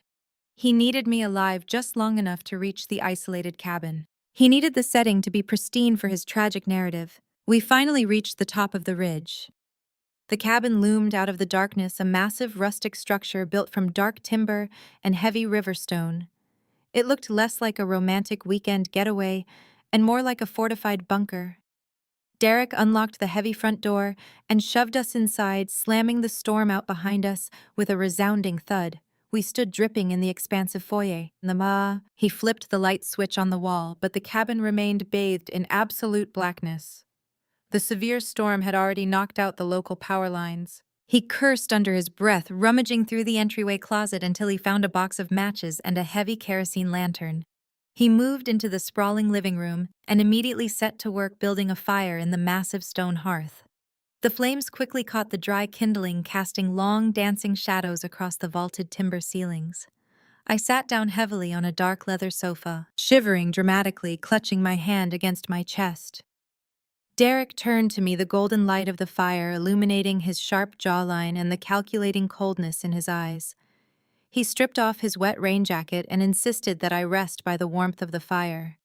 He needed me alive just long enough to reach the isolated cabin. He needed the setting to be pristine for his tragic narrative. We finally reached the top of the ridge. The cabin loomed out of the darkness, a massive rustic structure built from dark timber and heavy river stone. It looked less like a romantic weekend getaway and more like a fortified bunker. Derek unlocked the heavy front door and shoved us inside, slamming the storm out behind us with a resounding thud. We stood dripping in the expansive foyer. He flipped the light switch on the wall, but the cabin remained bathed in absolute blackness. The severe storm had already knocked out the local power lines. He cursed under his breath, rummaging through the entryway closet until he found a box of matches and a heavy kerosene lantern. He moved into the sprawling living room and immediately set to work building a fire in the massive stone hearth. The flames quickly caught the dry kindling, casting long, dancing shadows across the vaulted timber ceilings. I sat down heavily on a dark leather sofa, shivering dramatically, clutching my hand against my chest. Derek turned to me, the golden light of the fire illuminating his sharp jawline and the calculating coldness in his eyes. He stripped off his wet rain jacket and insisted that I rest by the warmth of the fire.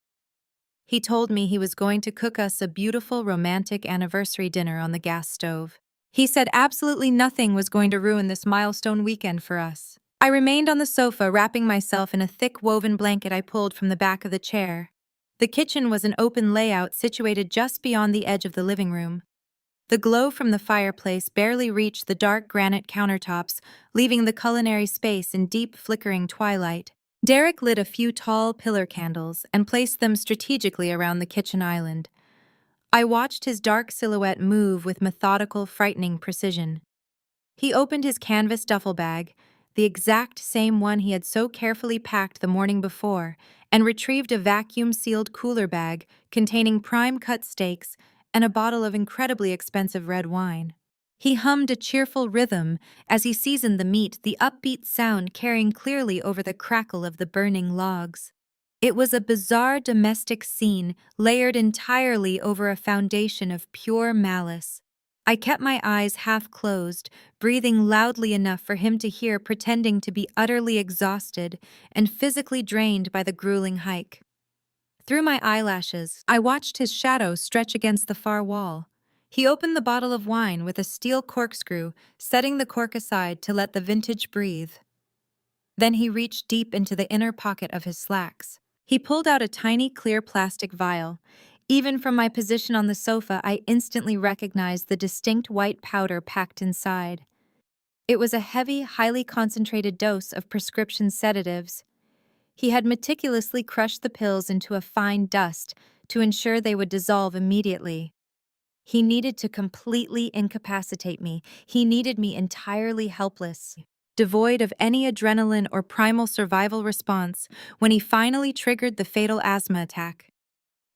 He told me he was going to cook us a beautiful romantic anniversary dinner on the gas stove. He said absolutely nothing was going to ruin this milestone weekend for us. I remained on the sofa, wrapping myself in a thick woven blanket I pulled from the back of the chair. The kitchen was an open layout situated just beyond the edge of the living room. The glow from the fireplace barely reached the dark granite countertops, leaving the culinary space in deep flickering twilight. Derek lit a few tall pillar candles and placed them strategically around the kitchen island. I watched his dark silhouette move with methodical, frightening precision. He opened his canvas duffel bag, the exact same one he had so carefully packed the morning before, and retrieved a vacuum-sealed cooler bag containing prime-cut steaks and a bottle of incredibly expensive red wine. He hummed a cheerful rhythm as he seasoned the meat, the upbeat sound carrying clearly over the crackle of the burning logs. It was a bizarre domestic scene layered entirely over a foundation of pure malice. I kept my eyes half closed, breathing loudly enough for him to hear, pretending to be utterly exhausted and physically drained by the grueling hike. Through my eyelashes, I watched his shadow stretch against the far wall. He opened the bottle of wine with a steel corkscrew, setting the cork aside to let the vintage breathe. Then he reached deep into the inner pocket of his slacks. He pulled out a tiny clear plastic vial. Even from my position on the sofa, I instantly recognized the distinct white powder packed inside. It was a heavy, highly concentrated dose of prescription sedatives. He had meticulously crushed the pills into a fine dust to ensure they would dissolve immediately. He needed to completely incapacitate me. He needed me entirely helpless, devoid of any adrenaline or primal survival response when he finally triggered the fatal asthma attack.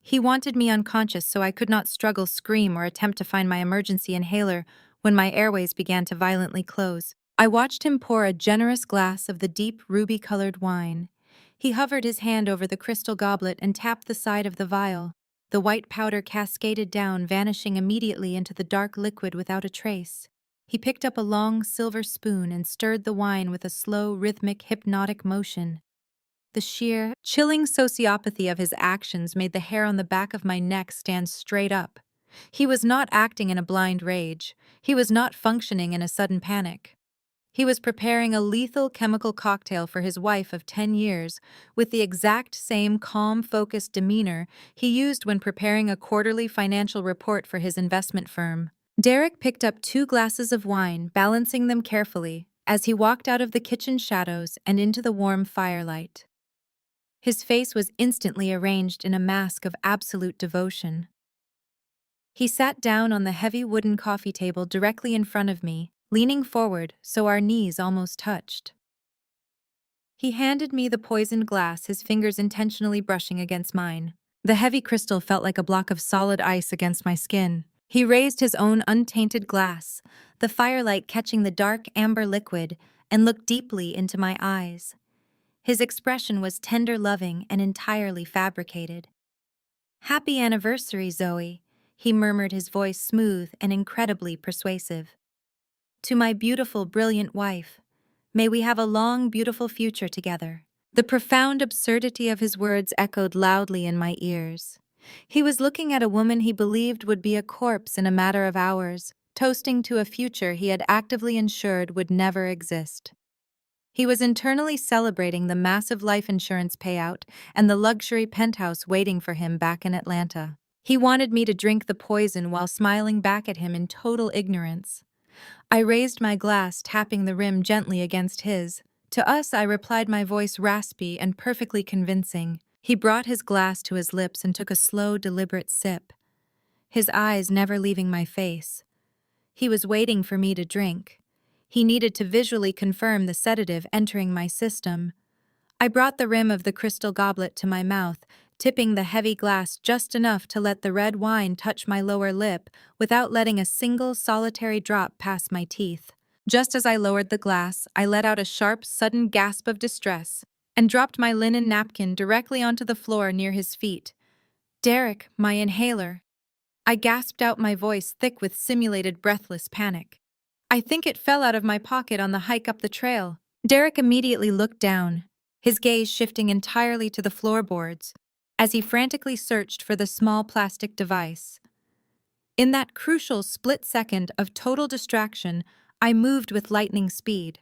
He wanted me unconscious so I could not struggle, scream, or attempt to find my emergency inhaler when my airways began to violently close. I watched him pour a generous glass of the deep ruby-colored wine. He hovered his hand over the crystal goblet and tapped the side of the vial. The white powder cascaded down, vanishing immediately into the dark liquid without a trace. He picked up a long silver spoon and stirred the wine with a slow, rhythmic, hypnotic motion. The sheer, chilling sociopathy of his actions made the hair on the back of my neck stand straight up. He was not acting in a blind rage. He was not functioning in a sudden panic. He was preparing a lethal chemical cocktail for his wife of 10 years with the exact same calm, focused demeanor he used when preparing a quarterly financial report for his investment firm. Derek picked up 2 glasses of wine, balancing them carefully, as he walked out of the kitchen shadows and into the warm firelight. His face was instantly arranged in a mask of absolute devotion. He sat down on the heavy wooden coffee table directly in front of me, leaning forward so our knees almost touched. He handed me the poisoned glass, his fingers intentionally brushing against mine. The heavy crystal felt like a block of solid ice against my skin. He raised his own untainted glass, the firelight catching the dark amber liquid, and looked deeply into my eyes. His expression was tender, loving, and entirely fabricated. "Happy anniversary, Zoe," he murmured, his voice smooth and incredibly persuasive. "To my beautiful, brilliant wife. May we have a long, beautiful future together." The profound absurdity of his words echoed loudly in my ears. He was looking at a woman he believed would be a corpse in a matter of hours, toasting to a future he had actively ensured would never exist. He was internally celebrating the massive life insurance payout and the luxury penthouse waiting for him back in Atlanta. He wanted me to drink the poison while smiling back at him in total ignorance. I raised my glass, tapping the rim gently against his. To us, I replied, my voice raspy and perfectly convincing. He brought his glass to his lips and took a slow, deliberate sip, his eyes never leaving my face. He was waiting for me to drink. He needed to visually confirm the sedative entering my system. I brought the rim of the crystal goblet to my mouth, tipping the heavy glass just enough to let the red wine touch my lower lip without letting a single solitary drop pass my teeth. Just as I lowered the glass, I let out a sharp, sudden gasp of distress and dropped my linen napkin directly onto the floor near his feet. "Derek, my inhaler." I gasped out, my voice thick with simulated breathless panic. I think it fell out of my pocket on the hike up the trail. Derek immediately looked down, his gaze shifting entirely to the floorboards, as he frantically searched for the small plastic device. In that crucial split second of total distraction, I moved with lightning speed.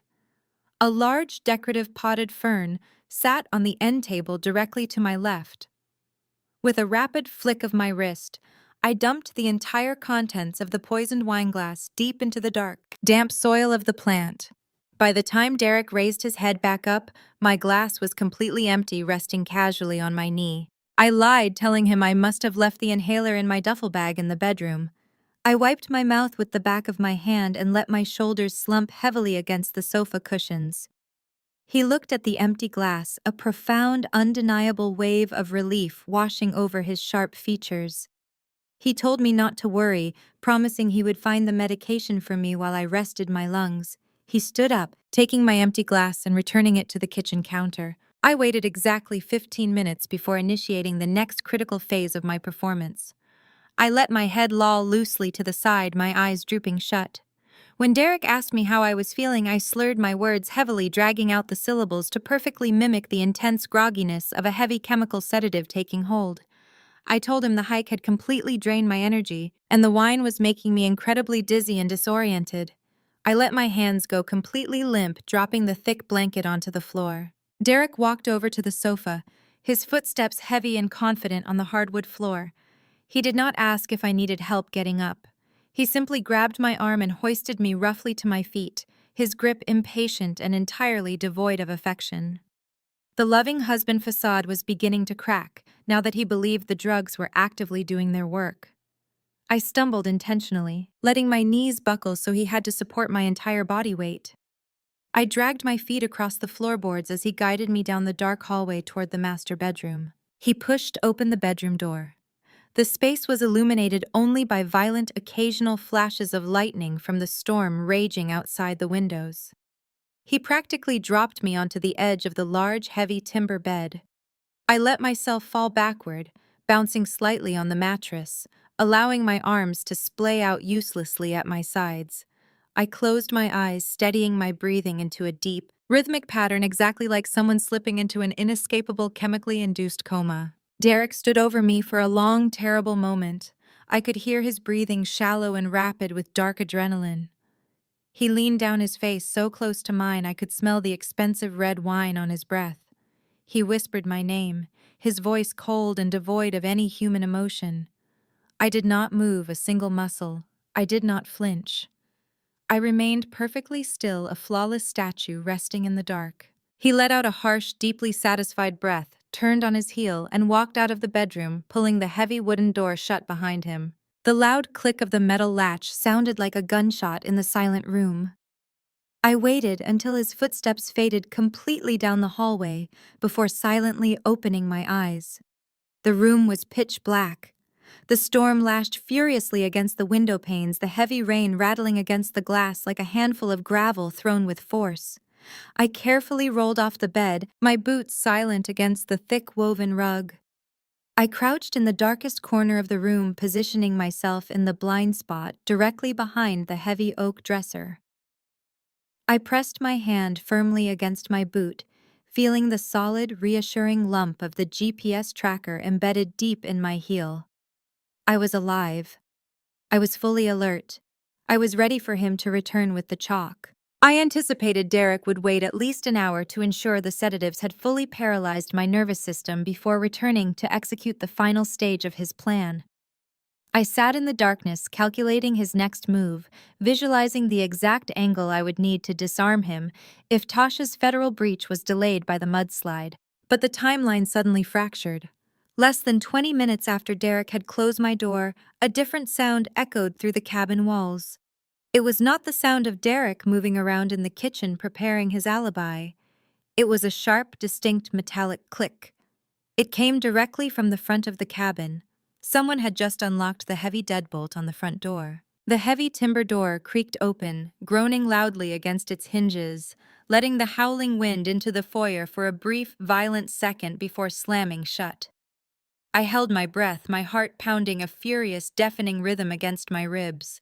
A large decorative potted fern sat on the end table directly to my left. With a rapid flick of my wrist, I dumped the entire contents of the poisoned wineglass deep into the dark, damp soil of the plant. By the time Derek raised his head back up, my glass was completely empty, resting casually on my knee. I lied, telling him I must have left the inhaler in my duffel bag in the bedroom. I wiped my mouth with the back of my hand and let my shoulders slump heavily against the sofa cushions. He looked at the empty glass, a profound, undeniable wave of relief washing over his sharp features. He told me not to worry, promising he would find the medication for me while I rested my lungs. He stood up, taking my empty glass and returning it to the kitchen counter. I waited exactly 15 minutes before initiating the next critical phase of my performance. I let my head loll loosely to the side, my eyes drooping shut. When Derek asked me how I was feeling, I slurred my words heavily, dragging out the syllables to perfectly mimic the intense grogginess of a heavy chemical sedative taking hold. I told him the hike had completely drained my energy, and the wine was making me incredibly dizzy and disoriented. I let my hands go completely limp, dropping the thick blanket onto the floor. Derek walked over to the sofa, his footsteps heavy and confident on the hardwood floor. He did not ask if I needed help getting up. He simply grabbed my arm and hoisted me roughly to my feet, his grip impatient and entirely devoid of affection. The loving husband facade was beginning to crack, now that he believed the drugs were actively doing their work. I stumbled intentionally, letting my knees buckle so he had to support my entire body weight. I dragged my feet across the floorboards as he guided me down the dark hallway toward the master bedroom. He pushed open the bedroom door. The space was illuminated only by violent occasional flashes of lightning from the storm raging outside the windows. He practically dropped me onto the edge of the large, heavy timber bed. I let myself fall backward, bouncing slightly on the mattress, allowing my arms to splay out uselessly at my sides. I closed my eyes, steadying my breathing into a deep, rhythmic pattern exactly like someone slipping into an inescapable chemically induced coma. Derek stood over me for a long, terrible moment. I could hear his breathing shallow and rapid with dark adrenaline. He leaned down, his face so close to mine I could smell the expensive red wine on his breath. He whispered my name, his voice cold and devoid of any human emotion. I did not move a single muscle. I did not flinch. I remained perfectly still, a flawless statue resting in the dark. He let out a harsh, deeply satisfied breath, turned on his heel, and walked out of the bedroom, pulling the heavy wooden door shut behind him. The loud click of the metal latch sounded like a gunshot in the silent room. I waited until his footsteps faded completely down the hallway before silently opening my eyes. The room was pitch black. The storm lashed furiously against the window panes, the heavy rain rattling against the glass like a handful of gravel thrown with force. I carefully rolled off the bed, my boots silent against the thick woven rug. I crouched in the darkest corner of the room, positioning myself in the blind spot directly behind the heavy oak dresser. I pressed my hand firmly against my boot, feeling the solid, reassuring lump of the GPS tracker embedded deep in my heel. I was alive. I was fully alert. I was ready for him to return with the chalk. I anticipated Derek would wait at least an hour to ensure the sedatives had fully paralyzed my nervous system before returning to execute the final stage of his plan. I sat in the darkness, calculating his next move, visualizing the exact angle I would need to disarm him if Tasha's federal breach was delayed by the mudslide. But the timeline suddenly fractured. Less than 20 minutes after Derek had closed my door, a different sound echoed through the cabin walls. It was not the sound of Derek moving around in the kitchen preparing his alibi. It was a sharp, distinct metallic click. It came directly from the front of the cabin. Someone had just unlocked the heavy deadbolt on the front door. The heavy timber door creaked open, groaning loudly against its hinges, letting the howling wind into the foyer for a brief, violent second before slamming shut. I held my breath, my heart pounding a furious, deafening rhythm against my ribs.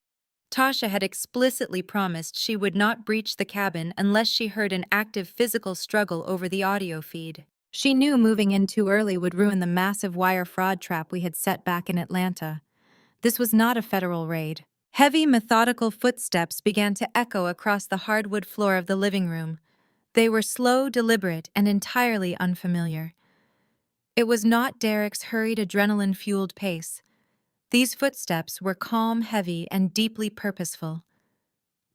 Tasha had explicitly promised she would not breach the cabin unless she heard an active physical struggle over the audio feed. She knew moving in too early would ruin the massive wire fraud trap we had set back in Atlanta. This was not a federal raid. Heavy, methodical footsteps began to echo across the hardwood floor of the living room. They were slow, deliberate, and entirely unfamiliar. It was not Derek's hurried, adrenaline-fueled pace. These footsteps were calm, heavy, and deeply purposeful.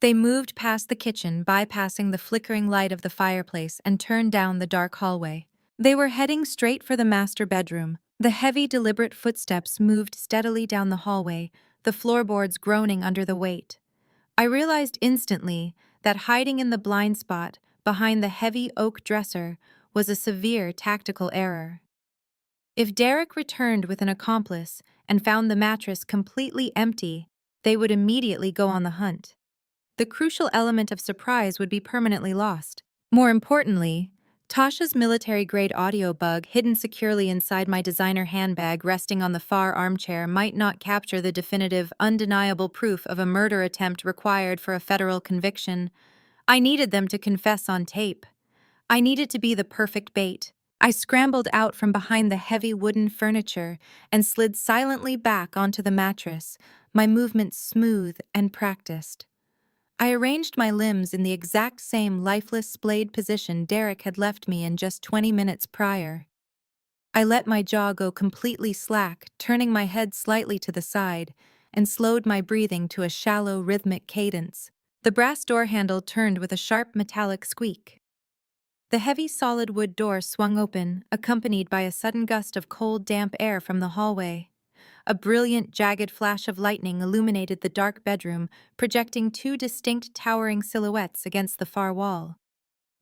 They moved past the kitchen, bypassing the flickering light of the fireplace, and turned down the dark hallway. They were heading straight for the master bedroom. The heavy, deliberate footsteps moved steadily down the hallway, the floorboards groaning under the weight. I realized instantly that hiding in the blind spot, behind the heavy oak dresser, was a severe tactical error. If Derek returned with an accomplice and found the mattress completely empty, they would immediately go on the hunt. The crucial element of surprise would be permanently lost. More importantly, Tasha's military-grade audio bug hidden securely inside my designer handbag resting on the far armchair might not capture the definitive, undeniable proof of a murder attempt required for a federal conviction. I needed them to confess on tape. I needed to be the perfect bait. I scrambled out from behind the heavy wooden furniture and slid silently back onto the mattress, my movements smooth and practiced. I arranged my limbs in the exact same lifeless splayed position Derek had left me in just 20 minutes prior. I let my jaw go completely slack, turning my head slightly to the side, and slowed my breathing to a shallow, rhythmic cadence. The brass door handle turned with a sharp metallic squeak. The heavy solid wood door swung open, accompanied by a sudden gust of cold, damp air from the hallway. A brilliant, jagged flash of lightning illuminated the dark bedroom, projecting two distinct, towering silhouettes against the far wall.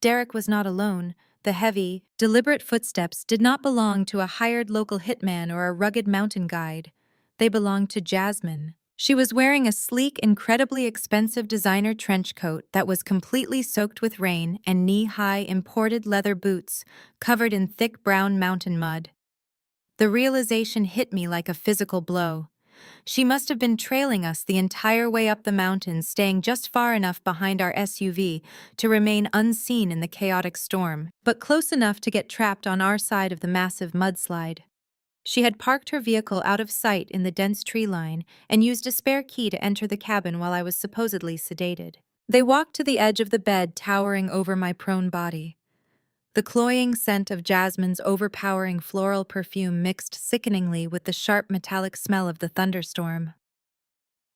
Derek was not alone. The heavy, deliberate footsteps did not belong to a hired local hitman or a rugged mountain guide. They belonged to Jasmine. She was wearing a sleek, incredibly expensive designer trench coat that was completely soaked with rain and knee-high imported leather boots covered in thick brown mountain mud. The realization hit me like a physical blow. She must have been trailing us the entire way up the mountain, staying just far enough behind our SUV to remain unseen in the chaotic storm, but close enough to get trapped on our side of the massive mudslide. She had parked her vehicle out of sight in the dense tree line and used a spare key to enter the cabin while I was supposedly sedated. They walked to the edge of the bed towering over my prone body. The cloying scent of Jasmine's overpowering floral perfume mixed sickeningly with the sharp metallic smell of the thunderstorm.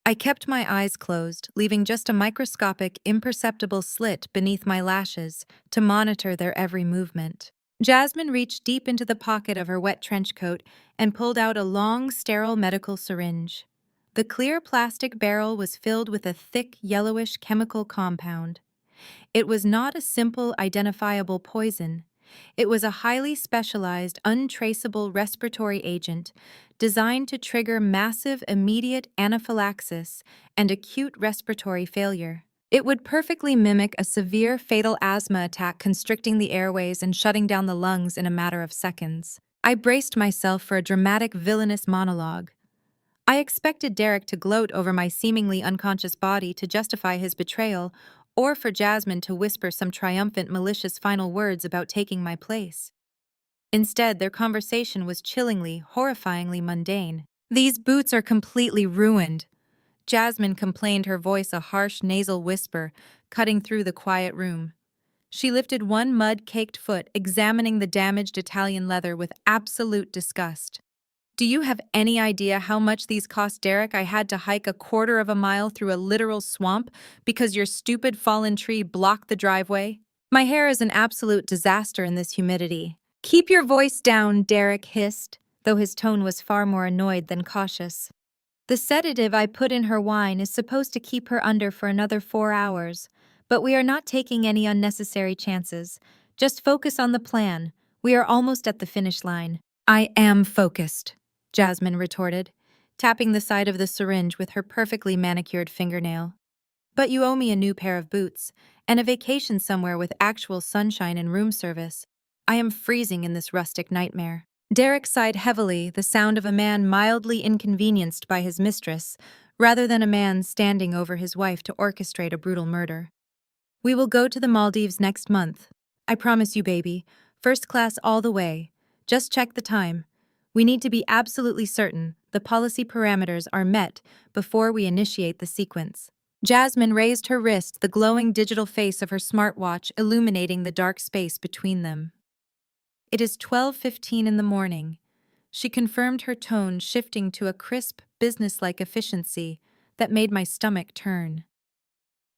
I kept my eyes closed, leaving just a microscopic, imperceptible slit beneath my lashes to monitor their every movement. Jasmine reached deep into the pocket of her wet trench coat and pulled out a long, sterile medical syringe. The clear plastic barrel was filled with a thick, yellowish chemical compound. It was not a simple, identifiable poison. It was a highly specialized, untraceable respiratory agent designed to trigger massive, immediate anaphylaxis and acute respiratory failure. It would perfectly mimic a severe, fatal asthma attack, constricting the airways and shutting down the lungs in a matter of seconds. I braced myself for a dramatic, villainous monologue. I expected Derek to gloat over my seemingly unconscious body to justify his betrayal, or for Jasmine to whisper some triumphant, malicious final words about taking my place. Instead, their conversation was chillingly, horrifyingly mundane. "These boots are completely ruined," Jasmine complained, her voice a harsh nasal whisper, cutting through the quiet room. She lifted one mud-caked foot, examining the damaged Italian leather with absolute disgust. "Do you have any idea how much these cost, Derek? I had to hike a quarter of a mile through a literal swamp because your stupid fallen tree blocked the driveway. My hair is an absolute disaster in this humidity." "Keep your voice down," Derek hissed, though his tone was far more annoyed than cautious. "The sedative I put in her wine is supposed to keep her under for another 4 hours, but we are not taking any unnecessary chances. Just focus on the plan. We are almost at the finish line." "I am focused," Jasmine retorted, tapping the side of the syringe with her perfectly manicured fingernail. "But you owe me a new pair of boots, and a vacation somewhere with actual sunshine and room service. I am freezing in this rustic nightmare." Derek sighed heavily, the sound of a man mildly inconvenienced by his mistress, rather than a man standing over his wife to orchestrate a brutal murder. We will go to the Maldives next month. I promise you, baby. First class all the way. Just check the time. We need to be absolutely certain the policy parameters are met before we initiate the sequence. Jasmine raised her wrist, the glowing digital face of her smartwatch illuminating the dark space between them. It is 12:15 in the morning. She confirmed, her tone shifting to a crisp, businesslike efficiency that made my stomach turn.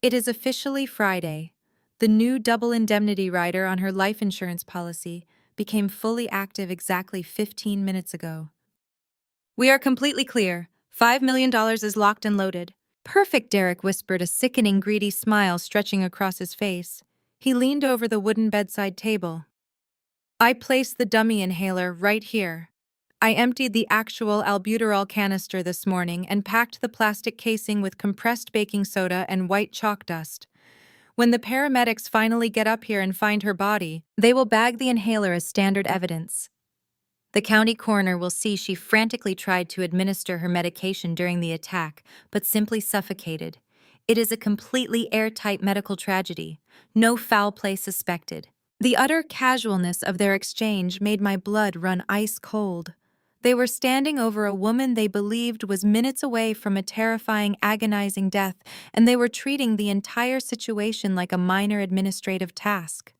It is officially Friday. The new double indemnity rider on her life insurance policy became fully active exactly 15 minutes ago. We are completely clear. $5 million is locked and loaded. Perfect, Derek whispered, a sickening, greedy smile stretching across his face. He leaned over the wooden bedside table. I placed the dummy inhaler right here. I emptied the actual albuterol canister this morning and packed the plastic casing with compressed baking soda and white chalk dust. When the paramedics finally get up here and find her body, they will bag the inhaler as standard evidence. The county coroner will see she frantically tried to administer her medication during the attack, but simply suffocated. It is a completely airtight medical tragedy. No foul play suspected. The utter casualness of their exchange made my blood run ice cold. They were standing over a woman they believed was minutes away from a terrifying, agonizing death, and they were treating the entire situation like a minor administrative task.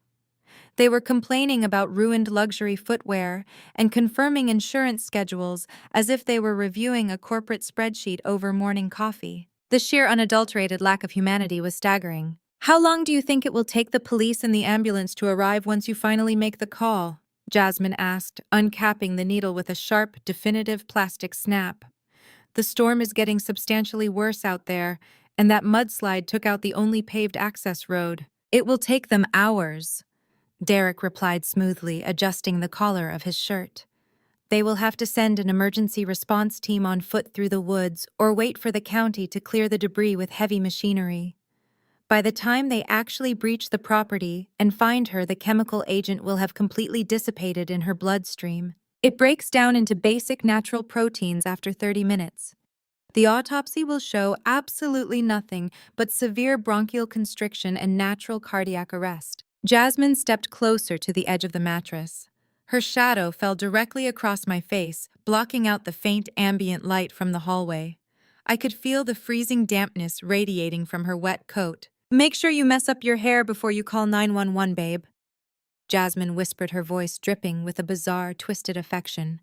They were complaining about ruined luxury footwear and confirming insurance schedules as if they were reviewing a corporate spreadsheet over morning coffee. The sheer unadulterated lack of humanity was staggering. How long do you think it will take the police and the ambulance to arrive once you finally make the call? Jasmine asked, uncapping the needle with a sharp, definitive plastic snap. The storm is getting substantially worse out there, and that mudslide took out the only paved access road. It will take them hours, Derek replied smoothly, adjusting the collar of his shirt. They will have to send an emergency response team on foot through the woods or wait for the county to clear the debris with heavy machinery. By the time they actually breach the property and find her, the chemical agent will have completely dissipated in her bloodstream. It breaks down into basic natural proteins after 30 minutes. The autopsy will show absolutely nothing but severe bronchial constriction and natural cardiac arrest. Jasmine stepped closer to the edge of the mattress. Her shadow fell directly across my face, blocking out the faint ambient light from the hallway. I could feel the freezing dampness radiating from her wet coat. Make sure you mess up your hair before you call 911, babe, Jasmine whispered, her voice dripping with a bizarre, twisted affection.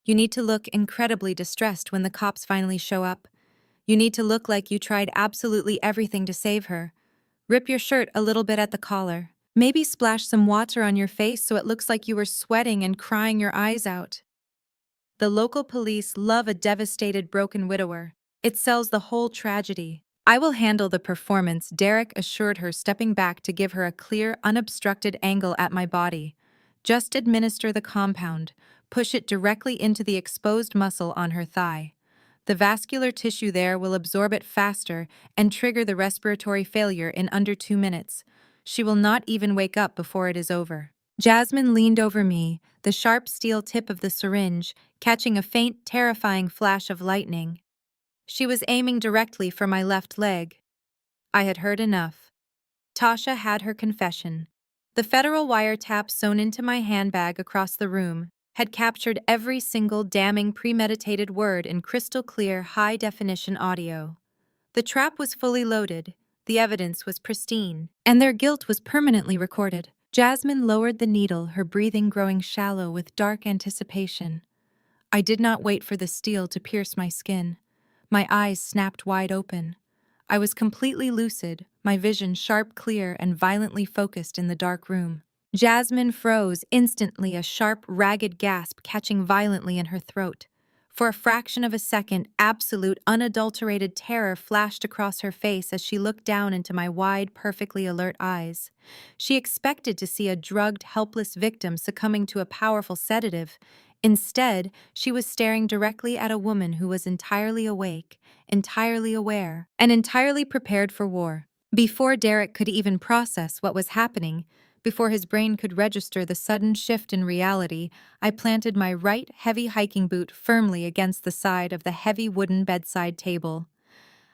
You need to look incredibly distressed when the cops finally show up. You need to look like you tried absolutely everything to save her. Rip your shirt a little bit at the collar. Maybe splash some water on your face so it looks like you were sweating and crying your eyes out. The local police love a devastated, broken widower. It sells the whole tragedy. I will handle the performance, Derek assured her, stepping back to give her a clear, unobstructed angle at my body. Just administer the compound. Push it directly into the exposed muscle on her thigh. The vascular tissue there will absorb it faster and trigger the respiratory failure in under 2 minutes. She will not even wake up before it is over. Jasmine leaned over me, the sharp steel tip of the syringe catching a faint, terrifying flash of lightning. She was aiming directly for my left leg. I had heard enough. Tasha had her confession. The federal wiretap sewn into my handbag across the room had captured every single damning, premeditated word in crystal-clear, high-definition audio. The trap was fully loaded, the evidence was pristine, and their guilt was permanently recorded. Jasmine lowered the needle, her breathing growing shallow with dark anticipation. I did not wait for the steel to pierce my skin. My eyes snapped wide open. I was completely lucid, my vision sharp, clear, and violently focused in the dark room. Jasmine froze, instantly, a sharp, ragged gasp catching violently in her throat. For a fraction of a second, absolute, unadulterated terror flashed across her face as she looked down into my wide, perfectly alert eyes. She expected to see a drugged, helpless victim succumbing to a powerful sedative. Instead, she was staring directly at a woman who was entirely awake, entirely aware, and entirely prepared for war. Before Derek could even process what was happening, Before his brain could register the sudden shift in reality, I planted my right heavy hiking boot firmly against the side of the heavy wooden bedside table.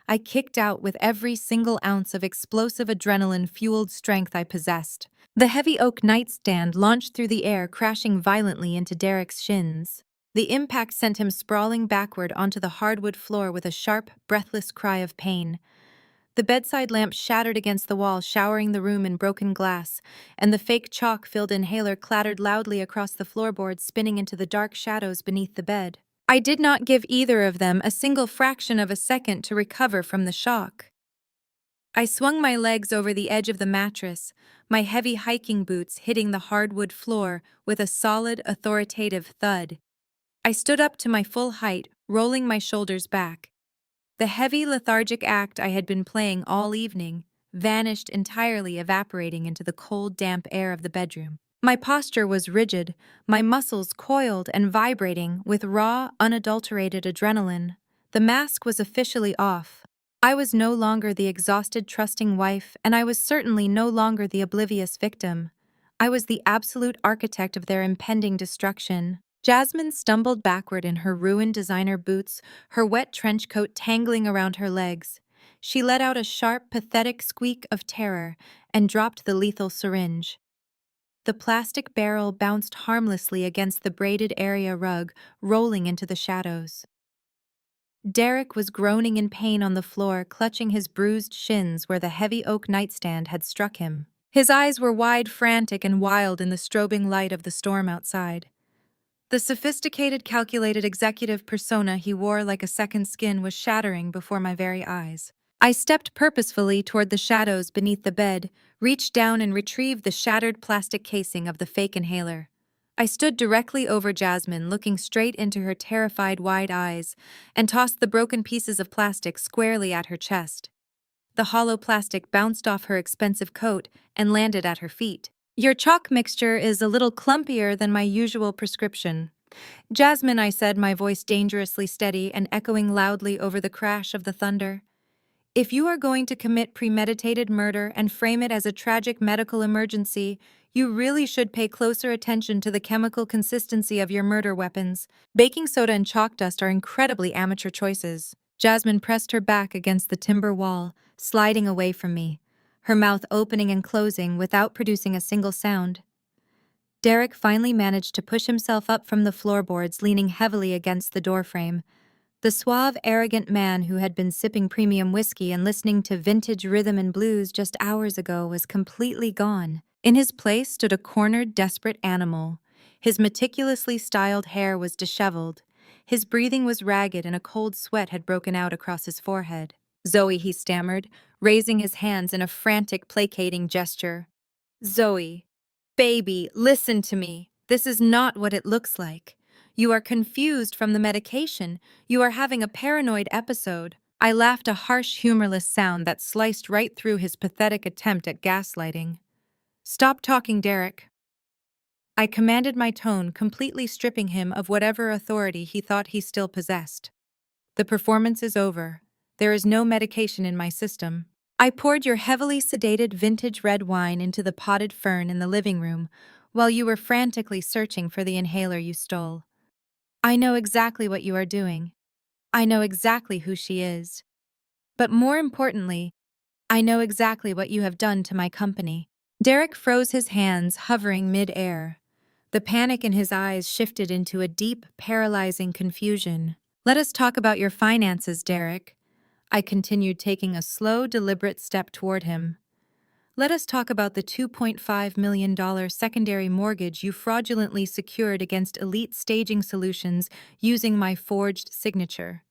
I kicked out with every single ounce of explosive adrenaline-fueled strength I possessed. The heavy oak nightstand launched through the air, crashing violently into Derek's shins. The impact sent him sprawling backward onto the hardwood floor with a sharp, breathless cry of pain. The bedside lamp shattered against the wall, showering the room in broken glass, and the fake chalk-filled inhaler clattered loudly across the floorboards, spinning into the dark shadows beneath the bed. I did not give either of them a single fraction of a second to recover from the shock. I swung my legs over the edge of the mattress, my heavy hiking boots hitting the hardwood floor with a solid, authoritative thud. I stood up to my full height, rolling my shoulders back. The heavy, lethargic act I had been playing all evening vanished entirely, evaporating into the cold, damp air of the bedroom. My posture was rigid, my muscles coiled and vibrating with raw, unadulterated adrenaline. The mask was officially off. I was no longer the exhausted, trusting wife, and I was certainly no longer the oblivious victim. I was the absolute architect of their impending destruction. Jasmine stumbled backward in her ruined designer boots, her wet trench coat tangling around her legs. She let out a sharp, pathetic squeak of terror and dropped the lethal syringe. The plastic barrel bounced harmlessly against the braided area rug, rolling into the shadows. Derek was groaning in pain on the floor, clutching his bruised shins where the heavy oak nightstand had struck him. His eyes were wide, frantic, and wild in the strobing light of the storm outside. The sophisticated, calculated executive persona he wore like a second skin was shattering before my very eyes. I stepped purposefully toward the shadows beneath the bed, reached down and retrieved the shattered plastic casing of the fake inhaler. I stood directly over Jasmine, looking straight into her terrified, wide eyes, and tossed the broken pieces of plastic squarely at her chest. The hollow plastic bounced off her expensive coat and landed at her feet. "Your chalk mixture is a little clumpier than my usual prescription." "Jasmine," I said, my voice dangerously steady and echoing loudly over the crash of the thunder. "If you are going to commit premeditated murder and frame it as a tragic medical emergency, you really should pay closer attention to the chemical consistency of your murder weapons. Baking soda and chalk dust are incredibly amateur choices." Jasmine pressed her back against the timber wall, sliding away from me, her mouth opening and closing without producing a single sound. Derek finally managed to push himself up from the floorboards, leaning heavily against the doorframe. The suave, arrogant man who had been sipping premium whiskey and listening to vintage rhythm and blues just hours ago was completely gone. In his place stood a cornered, desperate animal. His meticulously styled hair was disheveled. His breathing was ragged and a cold sweat had broken out across his forehead. "Zoe," he stammered, raising his hands in a frantic, placating gesture. "Zoe. Baby, listen to me. This is not what it looks like. You are confused from the medication. You are having a paranoid episode." I laughed, a harsh, humorless sound that sliced right through his pathetic attempt at gaslighting. "Stop talking, Derek." I commanded my tone, completely stripping him of whatever authority he thought he still possessed. "The performance is over. There is no medication in my system." I poured your heavily sedated vintage red wine into the potted fern in the living room while you were frantically searching for the inhaler you stole. I know exactly what you are doing. I know exactly who she is. But more importantly, I know exactly what you have done to my company. Derek froze his hands, hovering mid-air. The panic in his eyes shifted into a deep, paralyzing confusion. "Let us talk about your finances, Derek." I continued, taking a slow, deliberate step toward him. "Let us talk about the $2.5 million secondary mortgage you fraudulently secured against Elite Staging Solutions using my forged signature.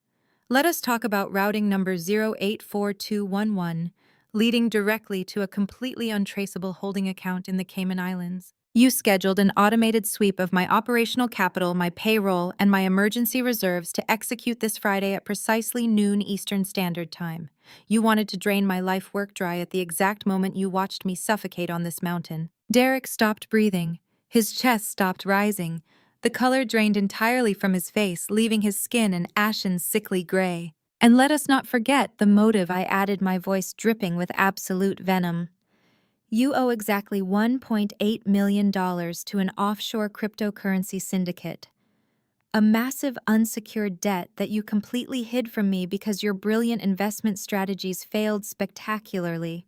Let us talk about routing number 084211, leading directly to a completely untraceable holding account in the Cayman Islands. You scheduled an automated sweep of my operational capital, my payroll, and my emergency reserves to execute this Friday at precisely noon Eastern Standard Time. You wanted to drain my life work dry at the exact moment you watched me suffocate on this mountain." Derek stopped breathing. His chest stopped rising. The color drained entirely from his face, leaving his skin an ashen, sickly gray. "And let us not forget the motive," I added, my voice dripping with absolute venom. You owe exactly $1.8 million to an offshore cryptocurrency syndicate, a massive unsecured debt that you completely hid from me because your brilliant investment strategies failed spectacularly.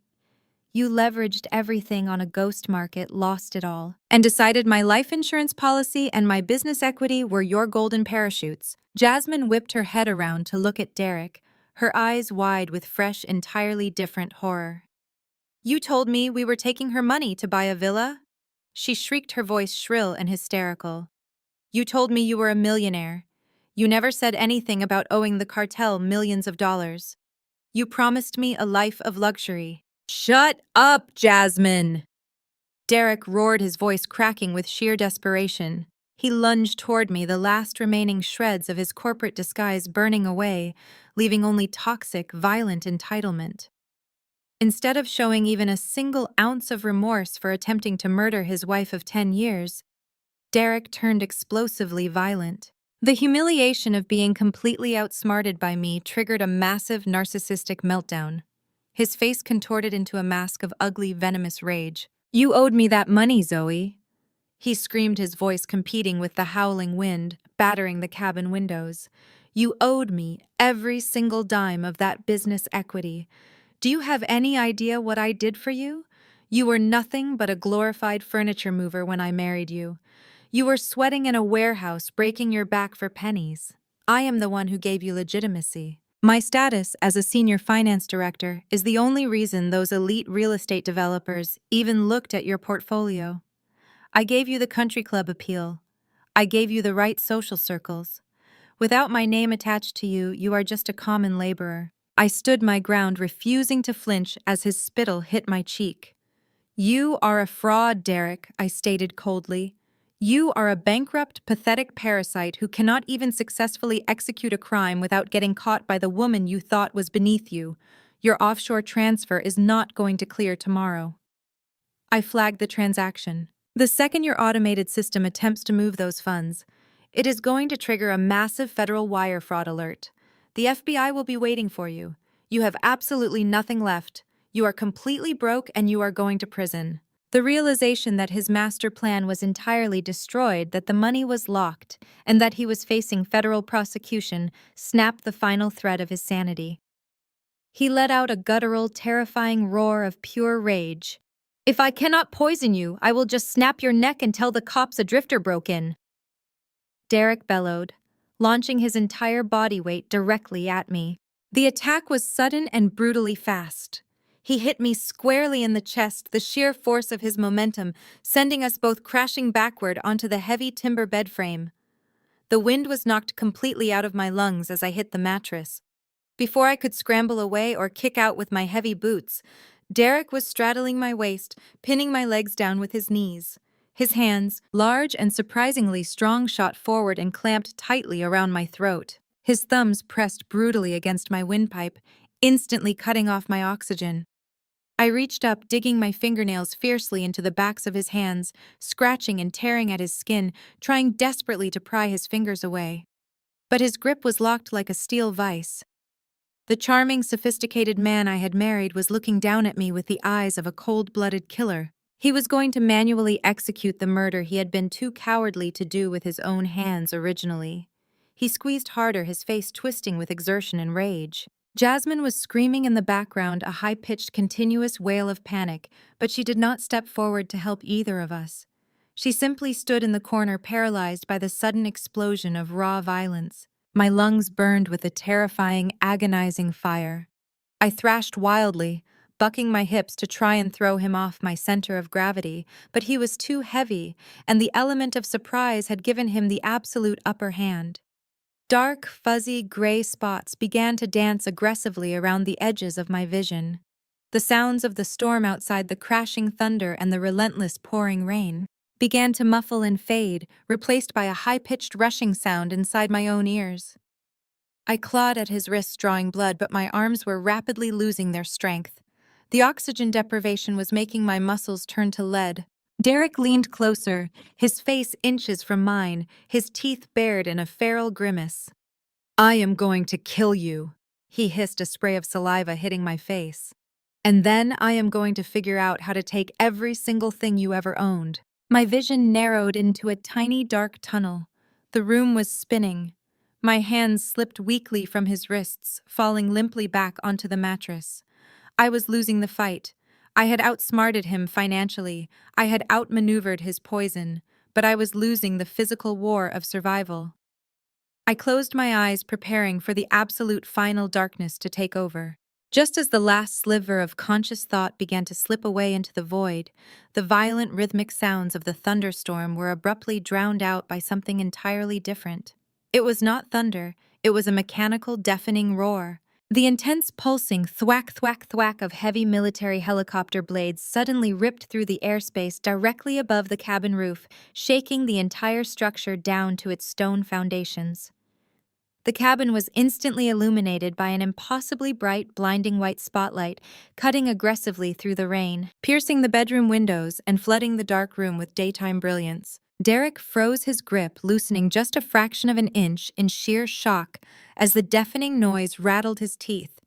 You leveraged everything on a ghost market, lost it all, and decided my life insurance policy and my business equity were your golden parachutes. Jasmine whipped her head around to look at Derek, her eyes wide with fresh, entirely different horror. You told me we were taking her money to buy a villa? She shrieked, her voice shrill and hysterical. You told me you were a millionaire. You never said anything about owing the cartel millions of dollars. You promised me a life of luxury. Shut up, Jasmine! Derek roared, his voice cracking with sheer desperation. He lunged toward me, the last remaining shreds of his corporate disguise burning away, leaving only toxic, violent entitlement. Instead of showing even a single ounce of remorse for attempting to murder his wife of 10 years, Derek turned explosively violent. The humiliation of being completely outsmarted by me triggered a massive narcissistic meltdown. His face contorted into a mask of ugly, venomous rage. You owed me that money, Zoe. He screamed, his voice competing with the howling wind, battering the cabin windows. You owed me every single dime of that business equity. Do you have any idea what I did for you? You were nothing but a glorified furniture mover when I married you. You were sweating in a warehouse, breaking your back for pennies. I am the one who gave you legitimacy. My status as a senior finance director is the only reason those elite real estate developers even looked at your portfolio. I gave you the country club appeal. I gave you the right social circles. Without my name attached to you, you are just a common laborer. I stood my ground, refusing to flinch as his spittle hit my cheek. You are a fraud, Derek, I stated coldly. You are a bankrupt, pathetic parasite who cannot even successfully execute a crime without getting caught by the woman you thought was beneath you. Your offshore transfer is not going to clear tomorrow. I flagged the transaction. The second your automated system attempts to move those funds, it is going to trigger a massive federal wire fraud alert. The FBI will be waiting for you. You have absolutely nothing left. You are completely broke and you are going to prison. The realization that his master plan was entirely destroyed, that the money was locked, and that he was facing federal prosecution snapped the final thread of his sanity. He let out a guttural, terrifying roar of pure rage. If I cannot poison you, I will just snap your neck and tell the cops a drifter broke in. Derek bellowed, launching his entire body weight directly at me. The attack was sudden and brutally fast. He hit me squarely in the chest, the sheer force of his momentum sending us both crashing backward onto the heavy timber bed frame. The wind was knocked completely out of my lungs as I hit the mattress. Before I could scramble away or kick out with my heavy boots, Derek was straddling my waist, pinning my legs down with his knees. His hands, large and surprisingly strong, shot forward and clamped tightly around my throat. His thumbs pressed brutally against my windpipe, instantly cutting off my oxygen. I reached up, digging my fingernails fiercely into the backs of his hands, scratching and tearing at his skin, trying desperately to pry his fingers away. But his grip was locked like a steel vise. The charming, sophisticated man I had married was looking down at me with the eyes of a cold-blooded killer. He was going to manually execute the murder he had been too cowardly to do with his own hands originally. He squeezed harder, his face twisting with exertion and rage. Jasmine was screaming in the background, a high-pitched, continuous wail of panic, but she did not step forward to help either of us. She simply stood in the corner, paralyzed by the sudden explosion of raw violence. My lungs burned with a terrifying, agonizing fire. I thrashed wildly, bucking my hips to try and throw him off my center of gravity, but he was too heavy, and the element of surprise had given him the absolute upper hand. Dark, fuzzy, gray spots began to dance aggressively around the edges of my vision. The sounds of the storm outside, the crashing thunder and the relentless pouring rain, began to muffle and fade, replaced by a high-pitched rushing sound inside my own ears. I clawed at his wrists, drawing blood, but my arms were rapidly losing their strength. The oxygen deprivation was making my muscles turn to lead. Derek leaned closer, his face inches from mine, his teeth bared in a feral grimace. I am going to kill you, he hissed, a spray of saliva hitting my face. And then I am going to figure out how to take every single thing you ever owned. My vision narrowed into a tiny dark tunnel. The room was spinning. My hands slipped weakly from his wrists, falling limply back onto the mattress. I was losing the fight. I had outsmarted him financially. I had outmaneuvered his poison, but I was losing the physical war of survival. I closed my eyes, preparing for the absolute final darkness to take over. Just as the last sliver of conscious thought began to slip away into the void, the violent rhythmic sounds of the thunderstorm were abruptly drowned out by something entirely different. It was not thunder, it was a mechanical, deafening roar. The intense pulsing thwack thwack thwack of heavy military helicopter blades suddenly ripped through the airspace directly above the cabin roof, shaking the entire structure down to its stone foundations. The cabin was instantly illuminated by an impossibly bright, blinding white spotlight, cutting aggressively through the rain, piercing the bedroom windows and flooding the dark room with daytime brilliance. Derek froze his grip, loosening just a fraction of an inch in sheer shock as the deafening noise rattled his teeth.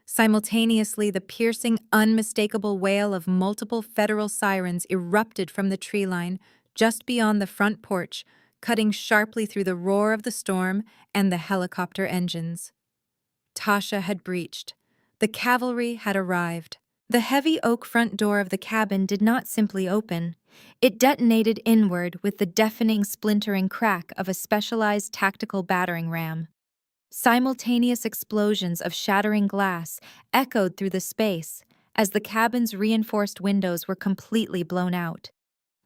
Simultaneously, the piercing, unmistakable wail of multiple federal sirens erupted from the tree line just beyond the front porch, cutting sharply through the roar of the storm and the helicopter engines. Tasha had breached. The cavalry had arrived. The heavy oak front door of the cabin did not simply open. It detonated inward with the deafening splintering crack of a specialized tactical battering ram. Simultaneous explosions of shattering glass echoed through the space as the cabin's reinforced windows were completely blown out.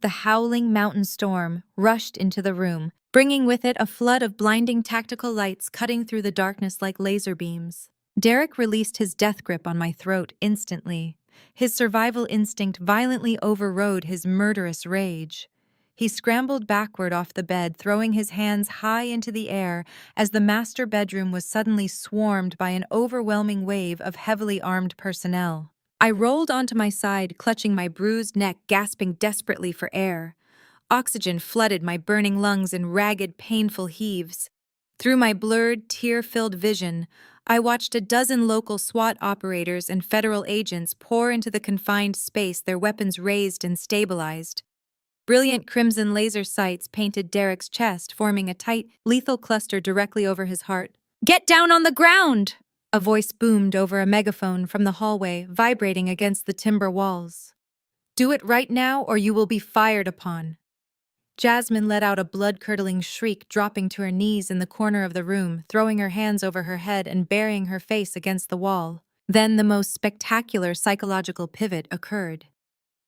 The howling mountain storm rushed into the room, bringing with it a flood of blinding tactical lights cutting through the darkness like laser beams. Derek released his death grip on my throat instantly. His survival instinct violently overrode his murderous rage. He scrambled backward off the bed, throwing his hands high into the air as the master bedroom was suddenly swarmed by an overwhelming wave of heavily armed personnel. I rolled onto my side, clutching my bruised neck, gasping desperately for air. Oxygen flooded my burning lungs in ragged, painful heaves. Through my blurred, tear-filled vision, I watched a dozen local SWAT operators and federal agents pour into the confined space, their weapons raised and stabilized. Brilliant crimson laser sights painted Derek's chest, forming a tight, lethal cluster directly over his heart. "Get down on the ground!" A voice boomed over a megaphone from the hallway, vibrating against the timber walls. "Do it right now, or you will be fired upon." Jasmine let out a blood-curdling shriek, dropping to her knees in the corner of the room, throwing her hands over her head and burying her face against the wall. Then the most spectacular psychological pivot occurred.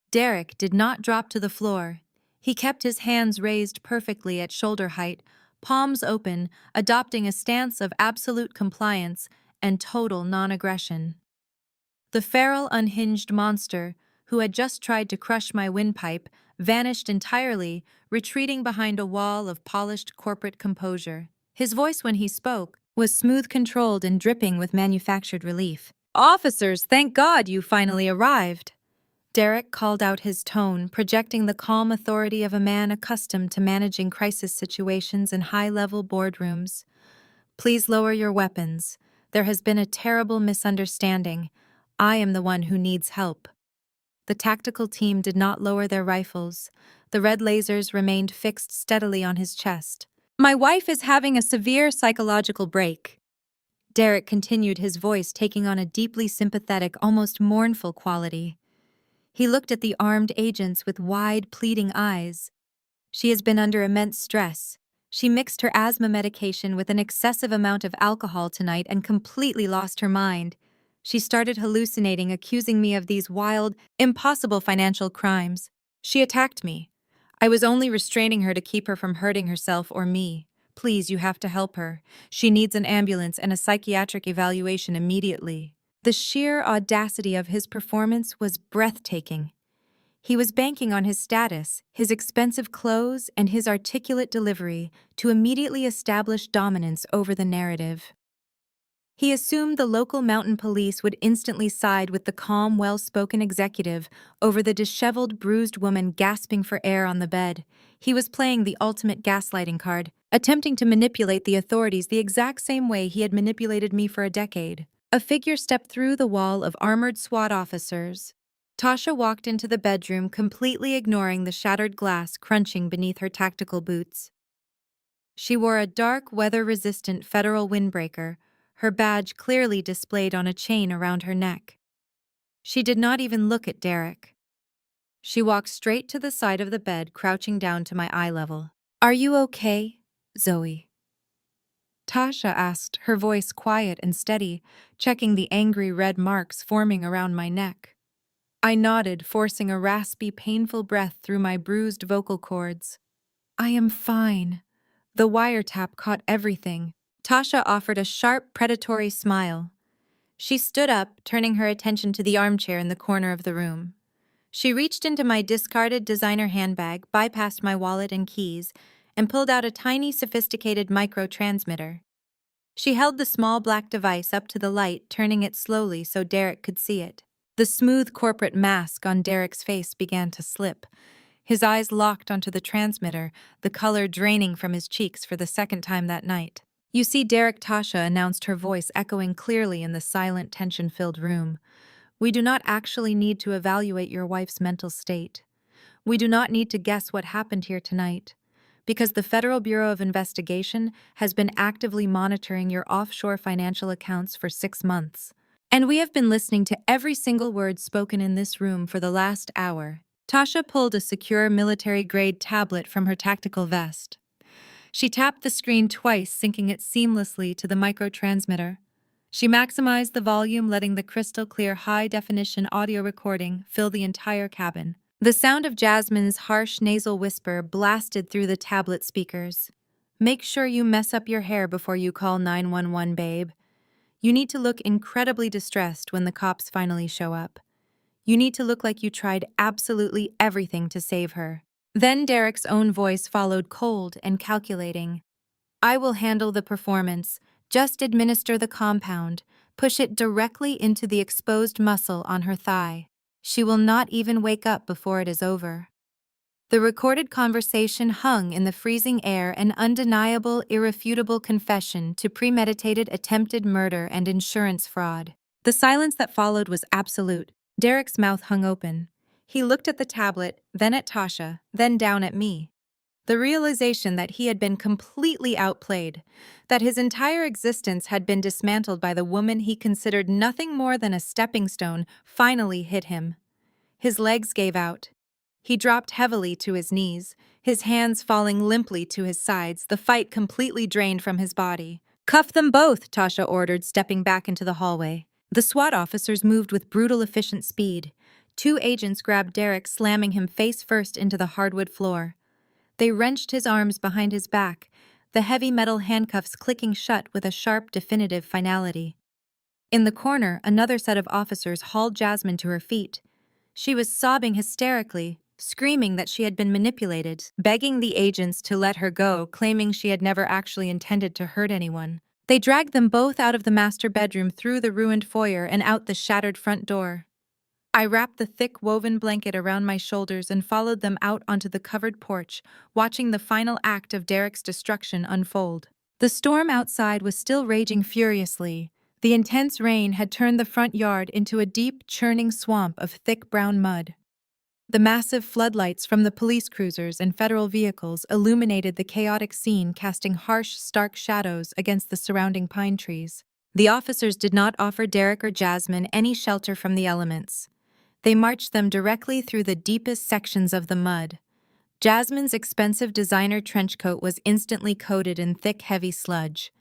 Derek did not drop to the floor. He kept his hands raised perfectly at shoulder height, palms open, adopting a stance of absolute compliance and total non-aggression. The feral, unhinged monster, who had just tried to crush my windpipe, vanished entirely, retreating behind a wall of polished corporate composure. His voice, when he spoke, was smooth, controlled, and dripping with manufactured relief. "Officers, thank God you finally arrived." Derek called out his tone, projecting the calm authority of a man accustomed to managing crisis situations in high-level boardrooms. "Please lower your weapons. There has been a terrible misunderstanding. I am the one who needs help." The tactical team did not lower their rifles. The red lasers remained fixed steadily on his chest. "My wife is having a severe psychological break." Derek continued, his voice taking on a deeply sympathetic, almost mournful quality. He looked at the armed agents with wide, pleading eyes. "She has been under immense stress. She mixed her asthma medication with an excessive amount of alcohol tonight and completely lost her mind. She started hallucinating, accusing me of these wild, impossible financial crimes. She attacked me. I was only restraining her to keep her from hurting herself or me. Please, you have to help her. She needs an ambulance and a psychiatric evaluation immediately." The sheer audacity of his performance was breathtaking. He was banking on his status, his expensive clothes, and his articulate delivery to immediately establish dominance over the narrative. He assumed the local mountain police would instantly side with the calm, well-spoken executive over the disheveled, bruised woman gasping for air on the bed. He was playing the ultimate gaslighting card, attempting to manipulate the authorities the exact same way he had manipulated me for a decade. A figure stepped through the wall of armored SWAT officers. Tasha walked into the bedroom, completely ignoring the shattered glass crunching beneath her tactical boots. She wore a dark, weather-resistant federal windbreaker, her badge clearly displayed on a chain around her neck. She did not even look at Derek. She walked straight to the side of the bed, crouching down to my eye level. "Are you okay, Zoe?" Tasha asked, her voice quiet and steady, checking the angry red marks forming around my neck. I nodded, forcing a raspy, painful breath through my bruised vocal cords. "I am fine." The wiretap caught everything. Tasha offered a sharp, predatory smile. She stood up, turning her attention to the armchair in the corner of the room. She reached into my discarded designer handbag, bypassed my wallet and keys, and pulled out a tiny, sophisticated micro-transmitter. She held the small black device up to the light, turning it slowly so Derek could see it. The smooth corporate mask on Derek's face began to slip. His eyes locked onto the transmitter, the color draining from his cheeks for the second time that night. "You see, Derek," Tasha announced, her voice echoing clearly in the silent, tension-filled room. "We do not actually need to evaluate your wife's mental state. We do not need to guess what happened here tonight, because the Federal Bureau of Investigation has been actively monitoring your offshore financial accounts for 6 months. And we have been listening to every single word spoken in this room for the last hour." Tasha pulled a secure military-grade tablet from her tactical vest. She tapped the screen twice, syncing it seamlessly to the microtransmitter. She maximized the volume, letting the crystal-clear, high-definition audio recording fill the entire cabin. The sound of Jasmine's harsh nasal whisper blasted through the tablet speakers. "Make sure you mess up your hair before you call 911, babe. You need to look incredibly distressed when the cops finally show up. You need to look like you tried absolutely everything to save her." Then Derek's own voice followed, cold and calculating. "I will handle the performance. Just administer the compound. Push it directly into the exposed muscle on her thigh. She will not even wake up before it is over." The recorded conversation hung in the freezing air, an undeniable, irrefutable confession to premeditated attempted murder and insurance fraud. The silence that followed was absolute. Derek's mouth hung open. He looked at the tablet, then at Tasha, then down at me. The realization that he had been completely outplayed, that his entire existence had been dismantled by the woman he considered nothing more than a stepping stone, finally hit him. His legs gave out. He dropped heavily to his knees, his hands falling limply to his sides, the fight completely drained from his body. "Cuff them both," Tasha ordered, stepping back into the hallway. The SWAT officers moved with brutal, efficient speed. 2 agents grabbed Derek, slamming him face first into the hardwood floor. They wrenched his arms behind his back, the heavy metal handcuffs clicking shut with a sharp, definitive finality. In the corner, another set of officers hauled Jasmine to her feet. She was sobbing hysterically, screaming that she had been manipulated, begging the agents to let her go, claiming she had never actually intended to hurt anyone. They dragged them both out of the master bedroom, through the ruined foyer, and out the shattered front door. I wrapped the thick woven blanket around my shoulders and followed them out onto the covered porch, watching the final act of Derek's destruction unfold. The storm outside was still raging furiously. The intense rain had turned the front yard into a deep, churning swamp of thick brown mud. The massive floodlights from the police cruisers and federal vehicles illuminated the chaotic scene, casting harsh, stark shadows against the surrounding pine trees. The officers did not offer Derek or Jasmine any shelter from the elements. They marched them directly through the deepest sections of the mud. Jasmine's expensive designer trench coat was instantly coated in thick, heavy sludge.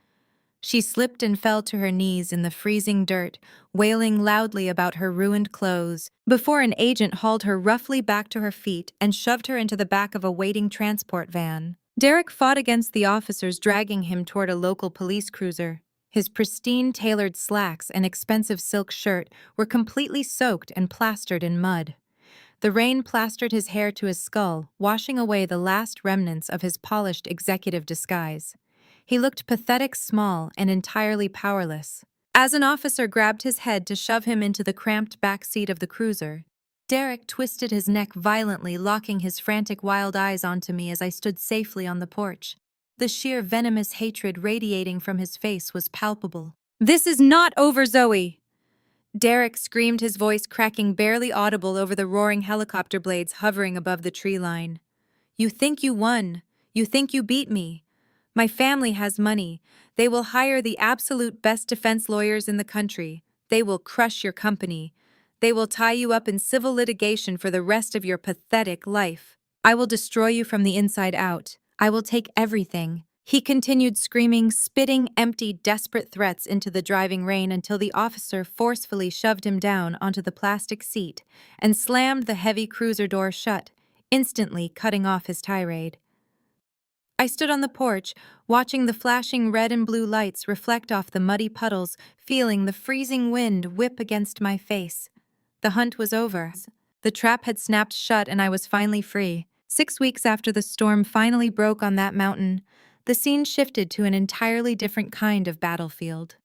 She slipped and fell to her knees in the freezing dirt, wailing loudly about her ruined clothes, before an agent hauled her roughly back to her feet and shoved her into the back of a waiting transport van. Derek fought against the officers, dragging him toward a local police cruiser. His pristine, tailored slacks and expensive silk shirt were completely soaked and plastered in mud. The rain plastered his hair to his skull, washing away the last remnants of his polished executive disguise. He looked pathetic, small, and entirely powerless. As an officer grabbed his head to shove him into the cramped back seat of the cruiser, Derek twisted his neck violently, locking his frantic, wild eyes onto me as I stood safely on the porch. The sheer venomous hatred radiating from his face was palpable. "This is not over, Zoe!" Derek screamed, his voice cracking, barely audible over the roaring helicopter blades hovering above the tree line. "You think you won. You think you beat me. My family has money. They will hire the absolute best defense lawyers in the country. They will crush your company. They will tie you up in civil litigation for the rest of your pathetic life. I will destroy you from the inside out. I will take everything." He continued screaming, spitting empty, desperate threats into the driving rain until the officer forcefully shoved him down onto the plastic seat and slammed the heavy cruiser door shut, instantly cutting off his tirade. I stood on the porch, watching the flashing red and blue lights reflect off the muddy puddles, feeling the freezing wind whip against my face. The hunt was over. The trap had snapped shut and I was finally free. 6 weeks after the storm finally broke on that mountain, the scene shifted to an entirely different kind of battlefield.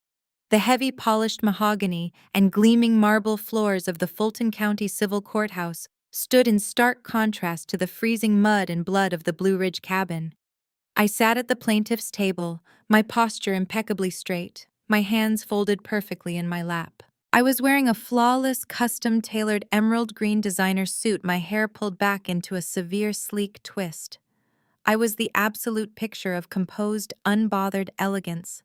The heavy polished mahogany and gleaming marble floors of the Fulton County Civil Courthouse stood in stark contrast to the freezing mud and blood of the Blue Ridge cabin. I sat at the plaintiff's table, my posture impeccably straight, my hands folded perfectly in my lap. I was wearing a flawless, custom-tailored emerald green designer suit, my hair pulled back into a severe, sleek twist. I was the absolute picture of composed, unbothered elegance.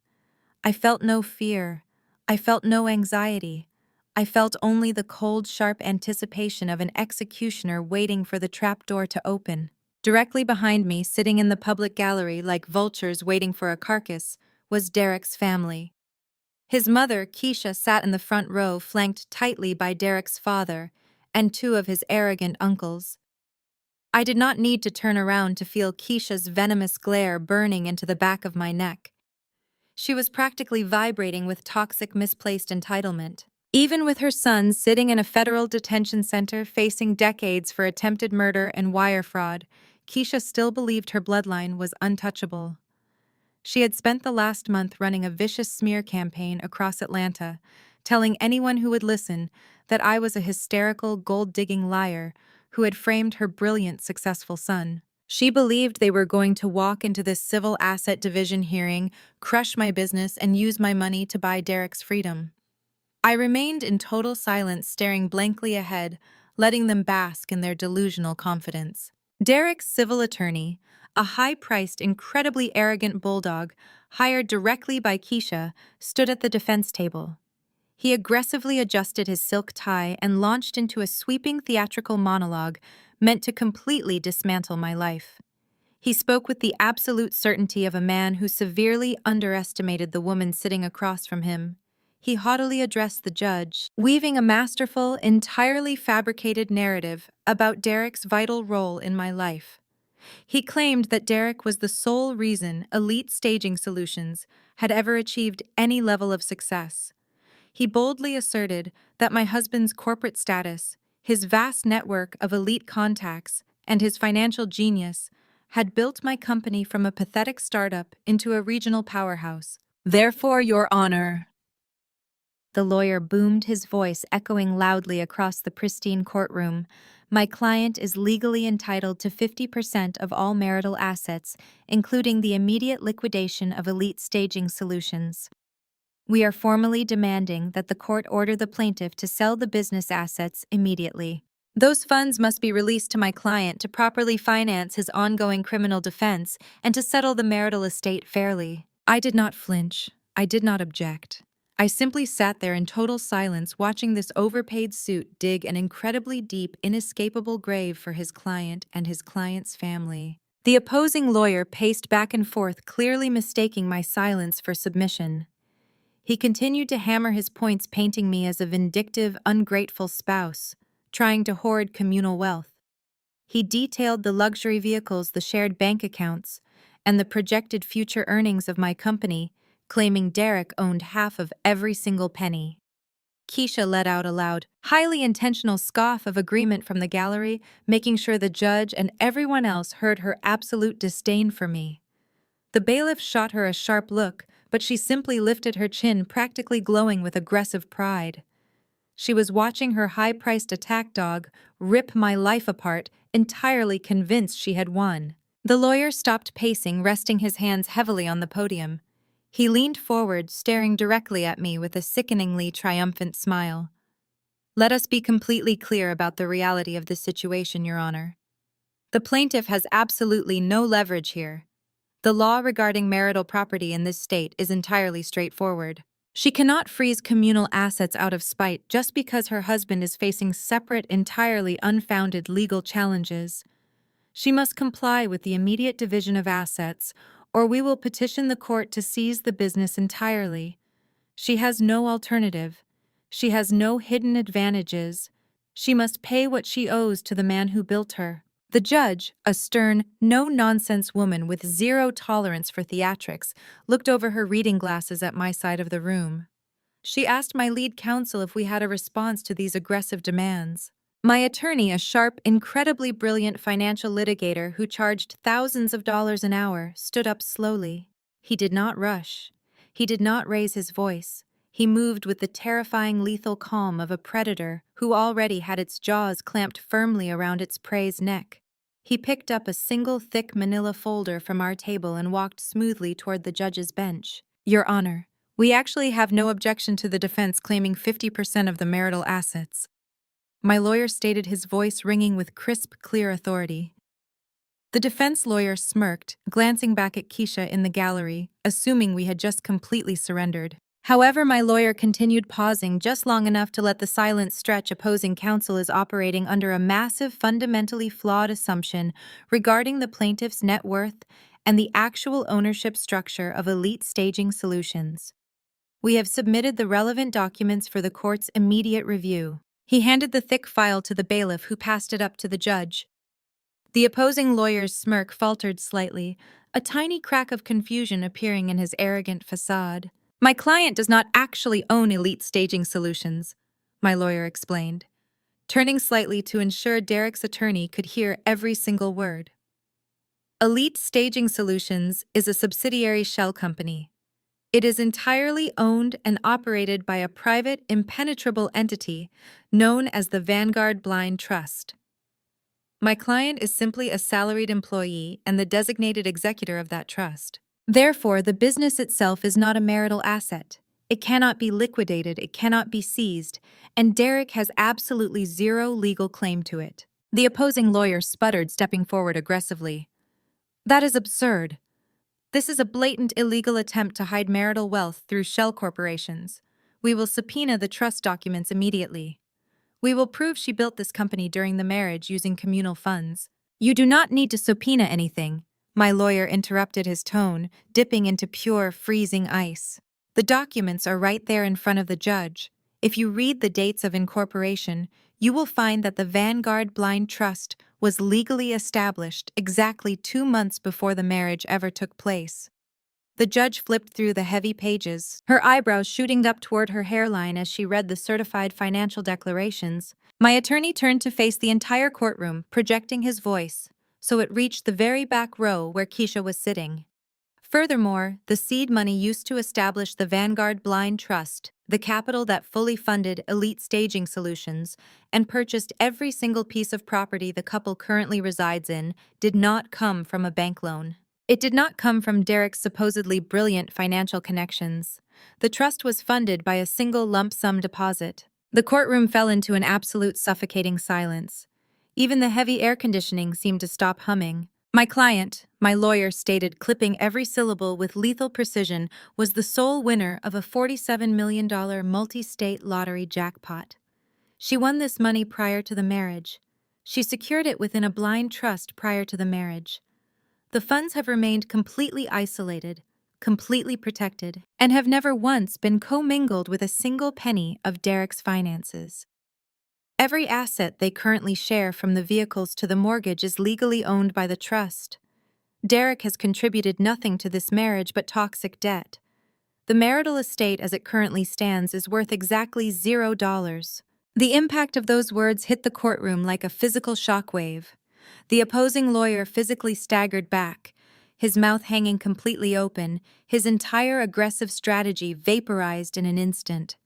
I felt no fear. I felt no anxiety. I felt only the cold, sharp anticipation of an executioner waiting for the trapdoor to open. Directly behind me, sitting in the public gallery like vultures waiting for a carcass, was Derek's family. His mother, Keisha, sat in the front row, flanked tightly by Derek's father and two of his arrogant uncles. I did not need to turn around to feel Keisha's venomous glare burning into the back of my neck. She was practically vibrating with toxic, misplaced entitlement. Even with her son sitting in a federal detention center facing decades for attempted murder and wire fraud, Keisha still believed her bloodline was untouchable. She had spent the last month running a vicious smear campaign across Atlanta, telling anyone who would listen that I was a hysterical, gold-digging liar who had framed her brilliant, successful son. She believed they were going to walk into this civil asset division hearing, crush my business, and use my money to buy Derek's freedom. I remained in total silence, staring blankly ahead, letting them bask in their delusional confidence. Derek's civil attorney, a high-priced, incredibly arrogant bulldog hired directly by Keisha, stood at the defense table. He aggressively adjusted his silk tie and launched into a sweeping theatrical monologue meant to completely dismantle my life. He spoke with the absolute certainty of a man who severely underestimated the woman sitting across from him. He haughtily addressed the judge, weaving a masterful, entirely fabricated narrative about Derek's vital role in my life. He claimed that Derek was the sole reason Elite Staging Solutions had ever achieved any level of success. He boldly asserted that my husband's corporate status, his vast network of elite contacts, and his financial genius had built my company from a pathetic startup into a regional powerhouse. "Therefore, Your Honor," the lawyer boomed, his voice echoing loudly across the pristine courtroom, "my client is legally entitled to 50% of all marital assets, including the immediate liquidation of Elite Staging Solutions. We are formally demanding that the court order the plaintiff to sell the business assets immediately. Those funds must be released to my client to properly finance his ongoing criminal defense and to settle the marital estate fairly." I did not flinch. I did not object. I simply sat there in total silence, watching this overpaid suit dig an incredibly deep, inescapable grave for his client and his client's family. The opposing lawyer paced back and forth, clearly mistaking my silence for submission. He continued to hammer his points, painting me as a vindictive, ungrateful spouse, trying to hoard communal wealth. He detailed the luxury vehicles, the shared bank accounts, and the projected future earnings of my company, claiming Derek owned half of every single penny. Keisha let out a loud, highly intentional scoff of agreement from the gallery, making sure the judge and everyone else heard her absolute disdain for me. The bailiff shot her a sharp look, but she simply lifted her chin, practically glowing with aggressive pride. She was watching her high-priced attack dog rip my life apart, entirely convinced she had won. The lawyer stopped pacing, resting his hands heavily on the podium. He leaned forward, staring directly at me with a sickeningly triumphant smile. Let us be completely clear about the reality of this situation, Your Honor. The plaintiff has absolutely no leverage here. The law regarding marital property in this state is entirely straightforward. She cannot freeze communal assets out of spite just because her husband is facing separate, entirely unfounded legal challenges. She must comply with the immediate division of assets, or we will petition the court to seize the business entirely. She has no alternative. She has no hidden advantages. She must pay what she owes to the man who built her. The judge, a stern, no-nonsense woman with zero tolerance for theatrics, looked over her reading glasses at my side of the room. She asked my lead counsel if we had a response to these aggressive demands. My attorney, a sharp, incredibly brilliant financial litigator who charged thousands of dollars an hour, stood up slowly. He did not rush. He did not raise his voice. He moved with the terrifying lethal calm of a predator who already had its jaws clamped firmly around its prey's neck. He picked up a single thick manila folder from our table and walked smoothly toward the judge's bench. Your Honor, we actually have no objection to the defense claiming 50% of the marital assets. My lawyer stated, his voice ringing with crisp, clear authority. The defense lawyer smirked, glancing back at Keisha in the gallery, assuming we had just completely surrendered. However, my lawyer continued, pausing just long enough to let the silence stretch. Opposing counsel is operating under a massive, fundamentally flawed assumption regarding the plaintiff's net worth and the actual ownership structure of Elite Staging Solutions. We have submitted the relevant documents for the court's immediate review. He handed the thick file to the bailiff, who passed it up to the judge. The opposing lawyer's smirk faltered slightly, a tiny crack of confusion appearing in his arrogant facade. My client does not actually own Elite Staging Solutions, my lawyer explained, turning slightly to ensure Derek's attorney could hear every single word. Elite Staging Solutions is a subsidiary shell company. It is entirely owned and operated by a private, impenetrable entity known as the Vanguard Blind Trust. My client is simply a salaried employee and the designated executor of that trust. Therefore, the business itself is not a marital asset. It cannot be liquidated, it cannot be seized, and Derek has absolutely zero legal claim to it. The opposing lawyer sputtered, stepping forward aggressively. That is absurd. This is a blatant illegal attempt to hide marital wealth through shell corporations. We will subpoena the trust documents immediately. We will prove she built this company during the marriage using communal funds. You do not need to subpoena anything, my lawyer interrupted, his tone dipping into pure, freezing ice. The documents are right there in front of the judge. If you read the dates of incorporation, you will find that the Vanguard Blind Trust was legally established exactly 2 months before the marriage ever took place. The judge flipped through the heavy pages, her eyebrows shooting up toward her hairline as she read the certified financial declarations. My attorney turned to face the entire courtroom, projecting his voice, so it reached the very back row where Keisha was sitting. Furthermore, the seed money used to establish the Vanguard Blind Trust, the capital that fully funded Elite Staging Solutions and purchased every single piece of property the couple currently resides in, did not come from a bank loan. It did not come from Derek's supposedly brilliant financial connections. The trust was funded by a single lump sum deposit. The courtroom fell into an absolute suffocating silence. Even the heavy air conditioning seemed to stop humming. My client, my lawyer stated, clipping every syllable with lethal precision, was the sole winner of a $47 million multi-state lottery jackpot. She won this money prior to the marriage. She secured it within a blind trust prior to the marriage. The funds have remained completely isolated, completely protected, and have never once been commingled with a single penny of Derek's finances. Every asset they currently share, from the vehicles to the mortgage, is legally owned by the trust. Derek has contributed nothing to this marriage but toxic debt. The marital estate as it currently stands is worth exactly $0. The impact of those words hit the courtroom like a physical shockwave. The opposing lawyer physically staggered back, his mouth hanging completely open, his entire aggressive strategy vaporized in an instant.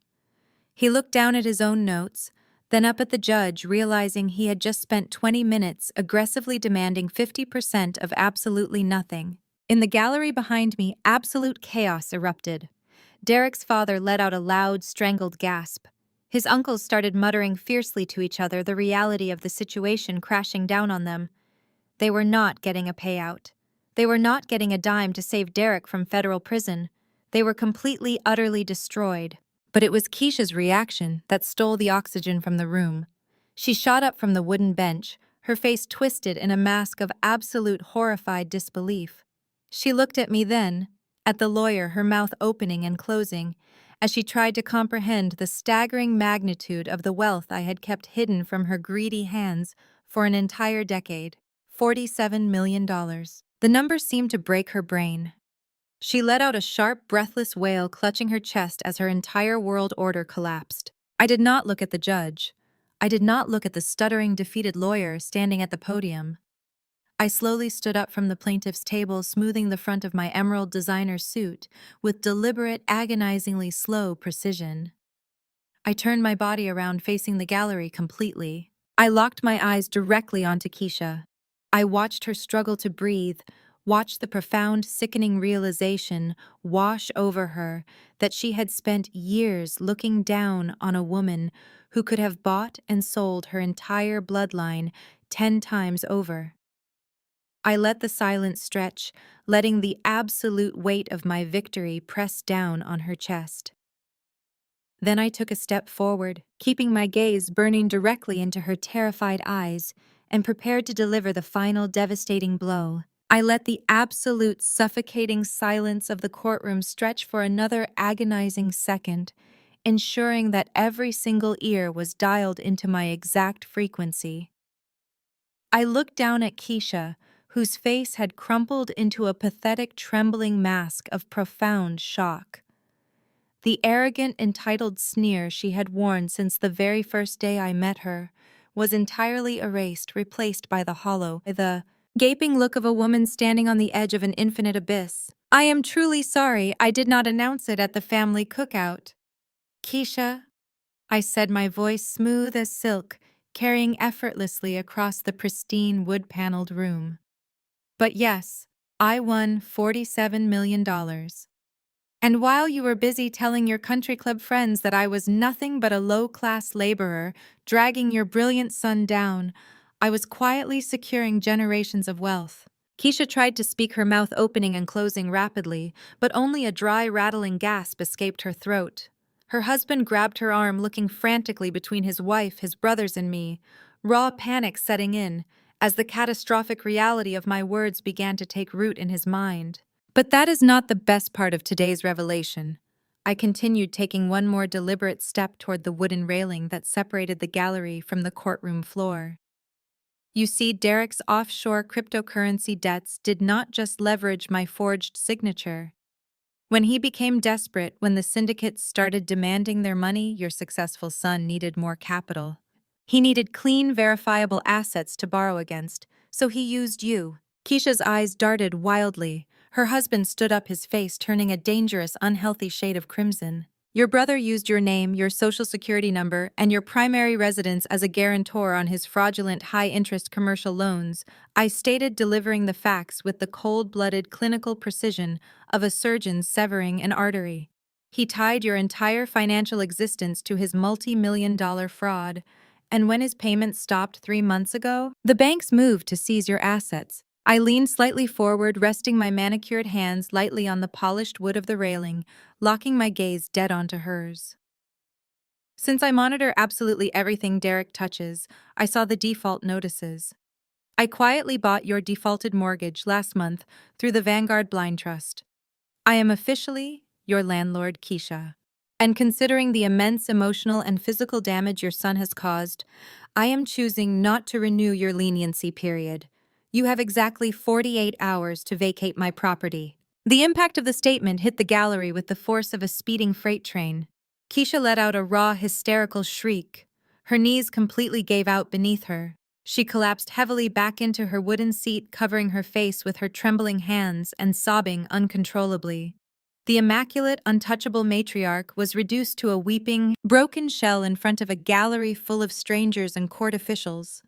He looked down at his own notes, then up at the judge, realizing he had just spent 20 minutes aggressively demanding 50% of absolutely nothing. In the gallery behind me, absolute chaos erupted. Derek's father let out a loud, strangled gasp. His uncles started muttering fiercely to each other, the reality of the situation crashing down on them. They were not getting a payout. They were not getting a dime to save Derek from federal prison. They were completely, utterly destroyed. But it was Keisha's reaction that stole the oxygen from the room. She shot up from the wooden bench, her face twisted in a mask of absolute horrified disbelief. She looked at me then, at the lawyer, her mouth opening and closing, as she tried to comprehend the staggering magnitude of the wealth I had kept hidden from her greedy hands for an entire decade. $47 million. The number seemed to break her brain. She let out a sharp, breathless wail, clutching her chest as her entire world order collapsed. I did not look at the judge. I did not look at the stuttering, defeated lawyer standing at the podium. I slowly stood up from the plaintiff's table, smoothing the front of my emerald designer suit with deliberate, agonizingly slow precision. I turned my body around, facing the gallery completely. I locked my eyes directly onto Keisha. I watched her struggle to breathe, watched the profound, sickening realization wash over her that she had spent years looking down on a woman who could have bought and sold her entire bloodline 10 times over. I let the silence stretch, letting the absolute weight of my victory press down on her chest. Then I took a step forward, keeping my gaze burning directly into her terrified eyes, and prepared to deliver the final devastating blow. I let the absolute suffocating silence of the courtroom stretch for another agonizing second, ensuring that every single ear was dialed into my exact frequency. I looked down at Keisha, whose face had crumpled into a pathetic, trembling mask of profound shock. The arrogant, entitled sneer she had worn since the very first day I met her was entirely erased, replaced by the gaping look of a woman standing on the edge of an infinite abyss. I am truly sorry I did not announce it at the family cookout. Keisha, I said, my voice smooth as silk, carrying effortlessly across the pristine wood-paneled room. But yes, I won $47 million. And while you were busy telling your country club friends that I was nothing but a low-class laborer, dragging your brilliant son down, I was quietly securing generations of wealth. Keisha tried to speak, her mouth opening and closing rapidly, but only a dry, rattling gasp escaped her throat. Her husband grabbed her arm, looking frantically between his wife, his brothers, and me, raw panic setting in as the catastrophic reality of my words began to take root in his mind. But that is not the best part of today's revelation. I continued, taking one more deliberate step toward the wooden railing that separated the gallery from the courtroom floor. You see, Derek's offshore cryptocurrency debts did not just leverage my forged signature. When he became desperate, when the syndicates started demanding their money, your successful son needed more capital. He needed clean, verifiable assets to borrow against, so he used you. Keisha's eyes darted wildly. Her husband stood up, his face turning a dangerous, unhealthy shade of crimson. Your brother used your name, your social security number, and your primary residence as a guarantor on his fraudulent high-interest commercial loans, I stated, delivering the facts with the cold-blooded clinical precision of a surgeon severing an artery. He tied your entire financial existence to his multi-million-dollar fraud, and when his payments stopped 3 months ago, the banks moved to seize your assets. I leaned slightly forward, resting my manicured hands lightly on the polished wood of the railing, locking my gaze dead onto hers. Since I monitor absolutely everything Derek touches, I saw the default notices. I quietly bought your defaulted mortgage last month through the Vanguard Blind Trust. I am officially your landlord, Keisha. And considering the immense emotional and physical damage your son has caused, I am choosing not to renew your leniency period. You have exactly 48 hours to vacate my property. The impact of the statement hit the gallery with the force of a speeding freight train. Keisha let out a raw, hysterical shriek. Her knees completely gave out beneath her. She collapsed heavily back into her wooden seat, covering her face with her trembling hands and sobbing uncontrollably. The immaculate, untouchable matriarch was reduced to a weeping, broken shell in front of a gallery full of strangers and court officials.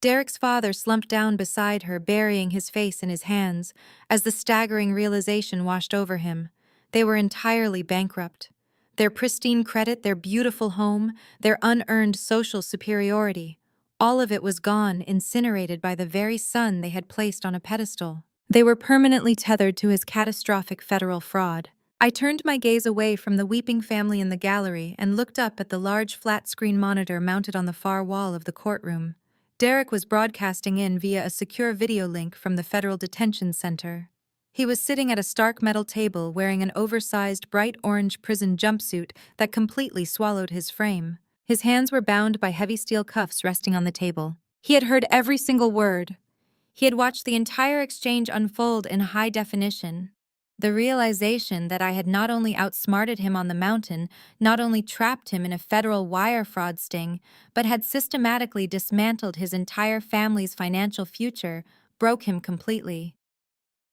Derek's father slumped down beside her, burying his face in his hands, as the staggering realization washed over him. They were entirely bankrupt. Their pristine credit, their beautiful home, their unearned social superiority, all of it was gone, incinerated by the very son they had placed on a pedestal. They were permanently tethered to his catastrophic federal fraud. I turned my gaze away from the weeping family in the gallery and looked up at the large flat-screen monitor mounted on the far wall of the courtroom. Derek was broadcasting in via a secure video link from the Federal Detention Center. He was sitting at a stark metal table wearing an oversized bright orange prison jumpsuit that completely swallowed his frame. His hands were bound by heavy steel cuffs resting on the table. He had heard every single word. He had watched the entire exchange unfold in high definition. The realization that I had not only outsmarted him on the mountain, not only trapped him in a federal wire fraud sting, but had systematically dismantled his entire family's financial future, broke him completely.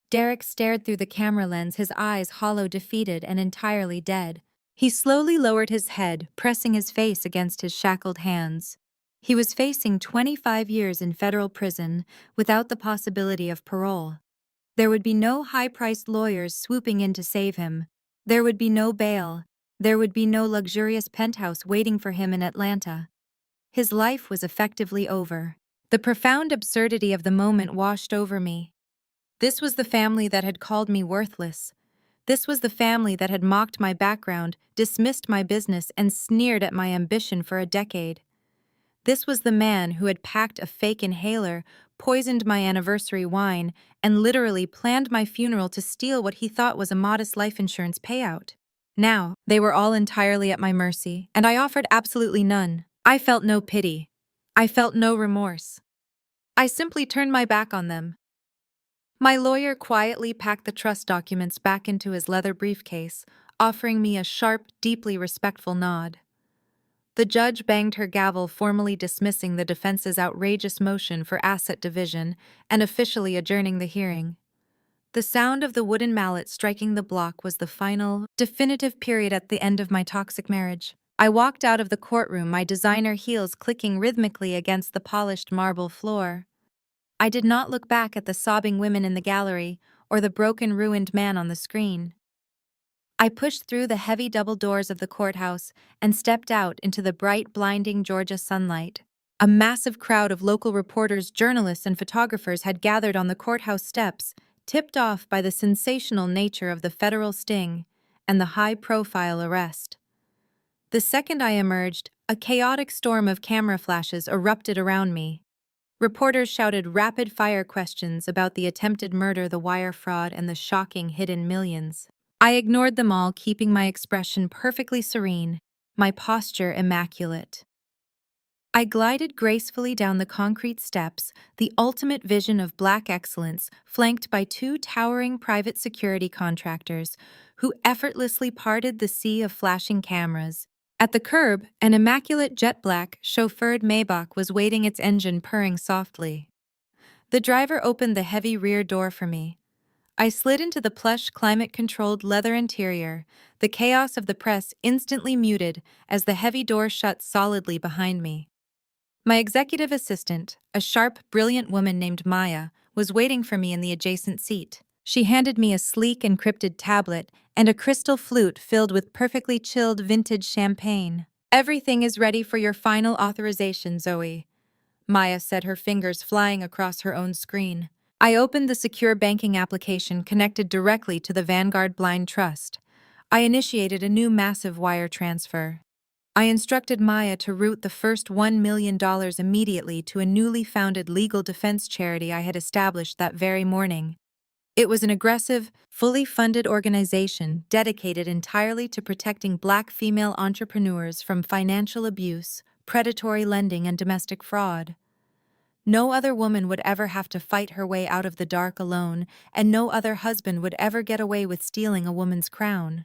Derek stared through the camera lens, his eyes hollow, defeated, and entirely dead. He slowly lowered his head, pressing his face against his shackled hands. He was facing 25 years in federal prison without the possibility of parole. There would be no high-priced lawyers swooping in to save him. There would be no bail. There would be no luxurious penthouse waiting for him in Atlanta. His life was effectively over. The profound absurdity of the moment washed over me. This was the family that had called me worthless. This was the family that had mocked my background, dismissed my business, and sneered at my ambition for a decade. This was the man who had packed a fake inhaler, poisoned my anniversary wine, and literally planned my funeral to steal what he thought was a modest life insurance payout. Now, they were all entirely at my mercy, and I offered absolutely none. I felt no pity. I felt no remorse. I simply turned my back on them. My lawyer quietly packed the trust documents back into his leather briefcase, offering me a sharp, deeply respectful nod. The judge banged her gavel, formally dismissing the defense's outrageous motion for asset division and officially adjourning the hearing. The sound of the wooden mallet striking the block was the final, definitive period at the end of my toxic marriage. I walked out of the courtroom, my designer heels clicking rhythmically against the polished marble floor. I did not look back at the sobbing women in the gallery or the broken, ruined man on the screen. I pushed through the heavy double doors of the courthouse and stepped out into the bright, blinding Georgia sunlight. A massive crowd of local reporters, journalists, and photographers had gathered on the courthouse steps, tipped off by the sensational nature of the federal sting and the high-profile arrest. The second I emerged, a chaotic storm of camera flashes erupted around me. Reporters shouted rapid-fire questions about the attempted murder, the wire fraud, and the shocking hidden millions. I ignored them all, keeping my expression perfectly serene, my posture immaculate. I glided gracefully down the concrete steps, the ultimate vision of black excellence, flanked by two towering private security contractors who effortlessly parted the sea of flashing cameras. At the curb, an immaculate jet-black, chauffeured Maybach was waiting, its engine purring softly. The driver opened the heavy rear door for me. I slid into the plush, climate-controlled leather interior, the chaos of the press instantly muted as the heavy door shut solidly behind me. My executive assistant, a sharp, brilliant woman named Maya, was waiting for me in the adjacent seat. She handed me a sleek, encrypted tablet and a crystal flute filled with perfectly chilled vintage champagne. "Everything is ready for your final authorization, Zoe," Maya said, her fingers flying across her own screen. I opened the secure banking application connected directly to the Vanguard Blind Trust. I initiated a new massive wire transfer. I instructed Maya to route the first $1 million immediately to a newly founded legal defense charity I had established that very morning. It was an aggressive, fully funded organization dedicated entirely to protecting Black female entrepreneurs from financial abuse, predatory lending, and domestic fraud. No other woman would ever have to fight her way out of the dark alone, and no other husband would ever get away with stealing a woman's crown.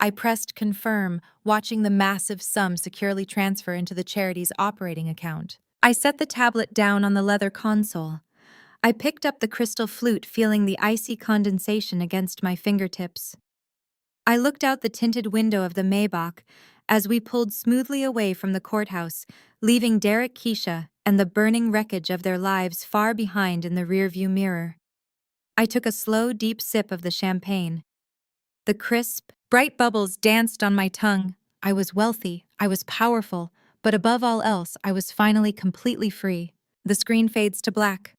I pressed confirm, watching the massive sum securely transfer into the charity's operating account. I set the tablet down on the leather console. I picked up the crystal flute, feeling the icy condensation against my fingertips. I looked out the tinted window of the Maybach as we pulled smoothly away from the courthouse, leaving Derek, Keisha, and the burning wreckage of their lives far behind in the rearview mirror. I took a slow, deep sip of the champagne. The crisp, bright bubbles danced on my tongue. I was wealthy, I was powerful, but above all else, I was finally completely free. The screen fades to black.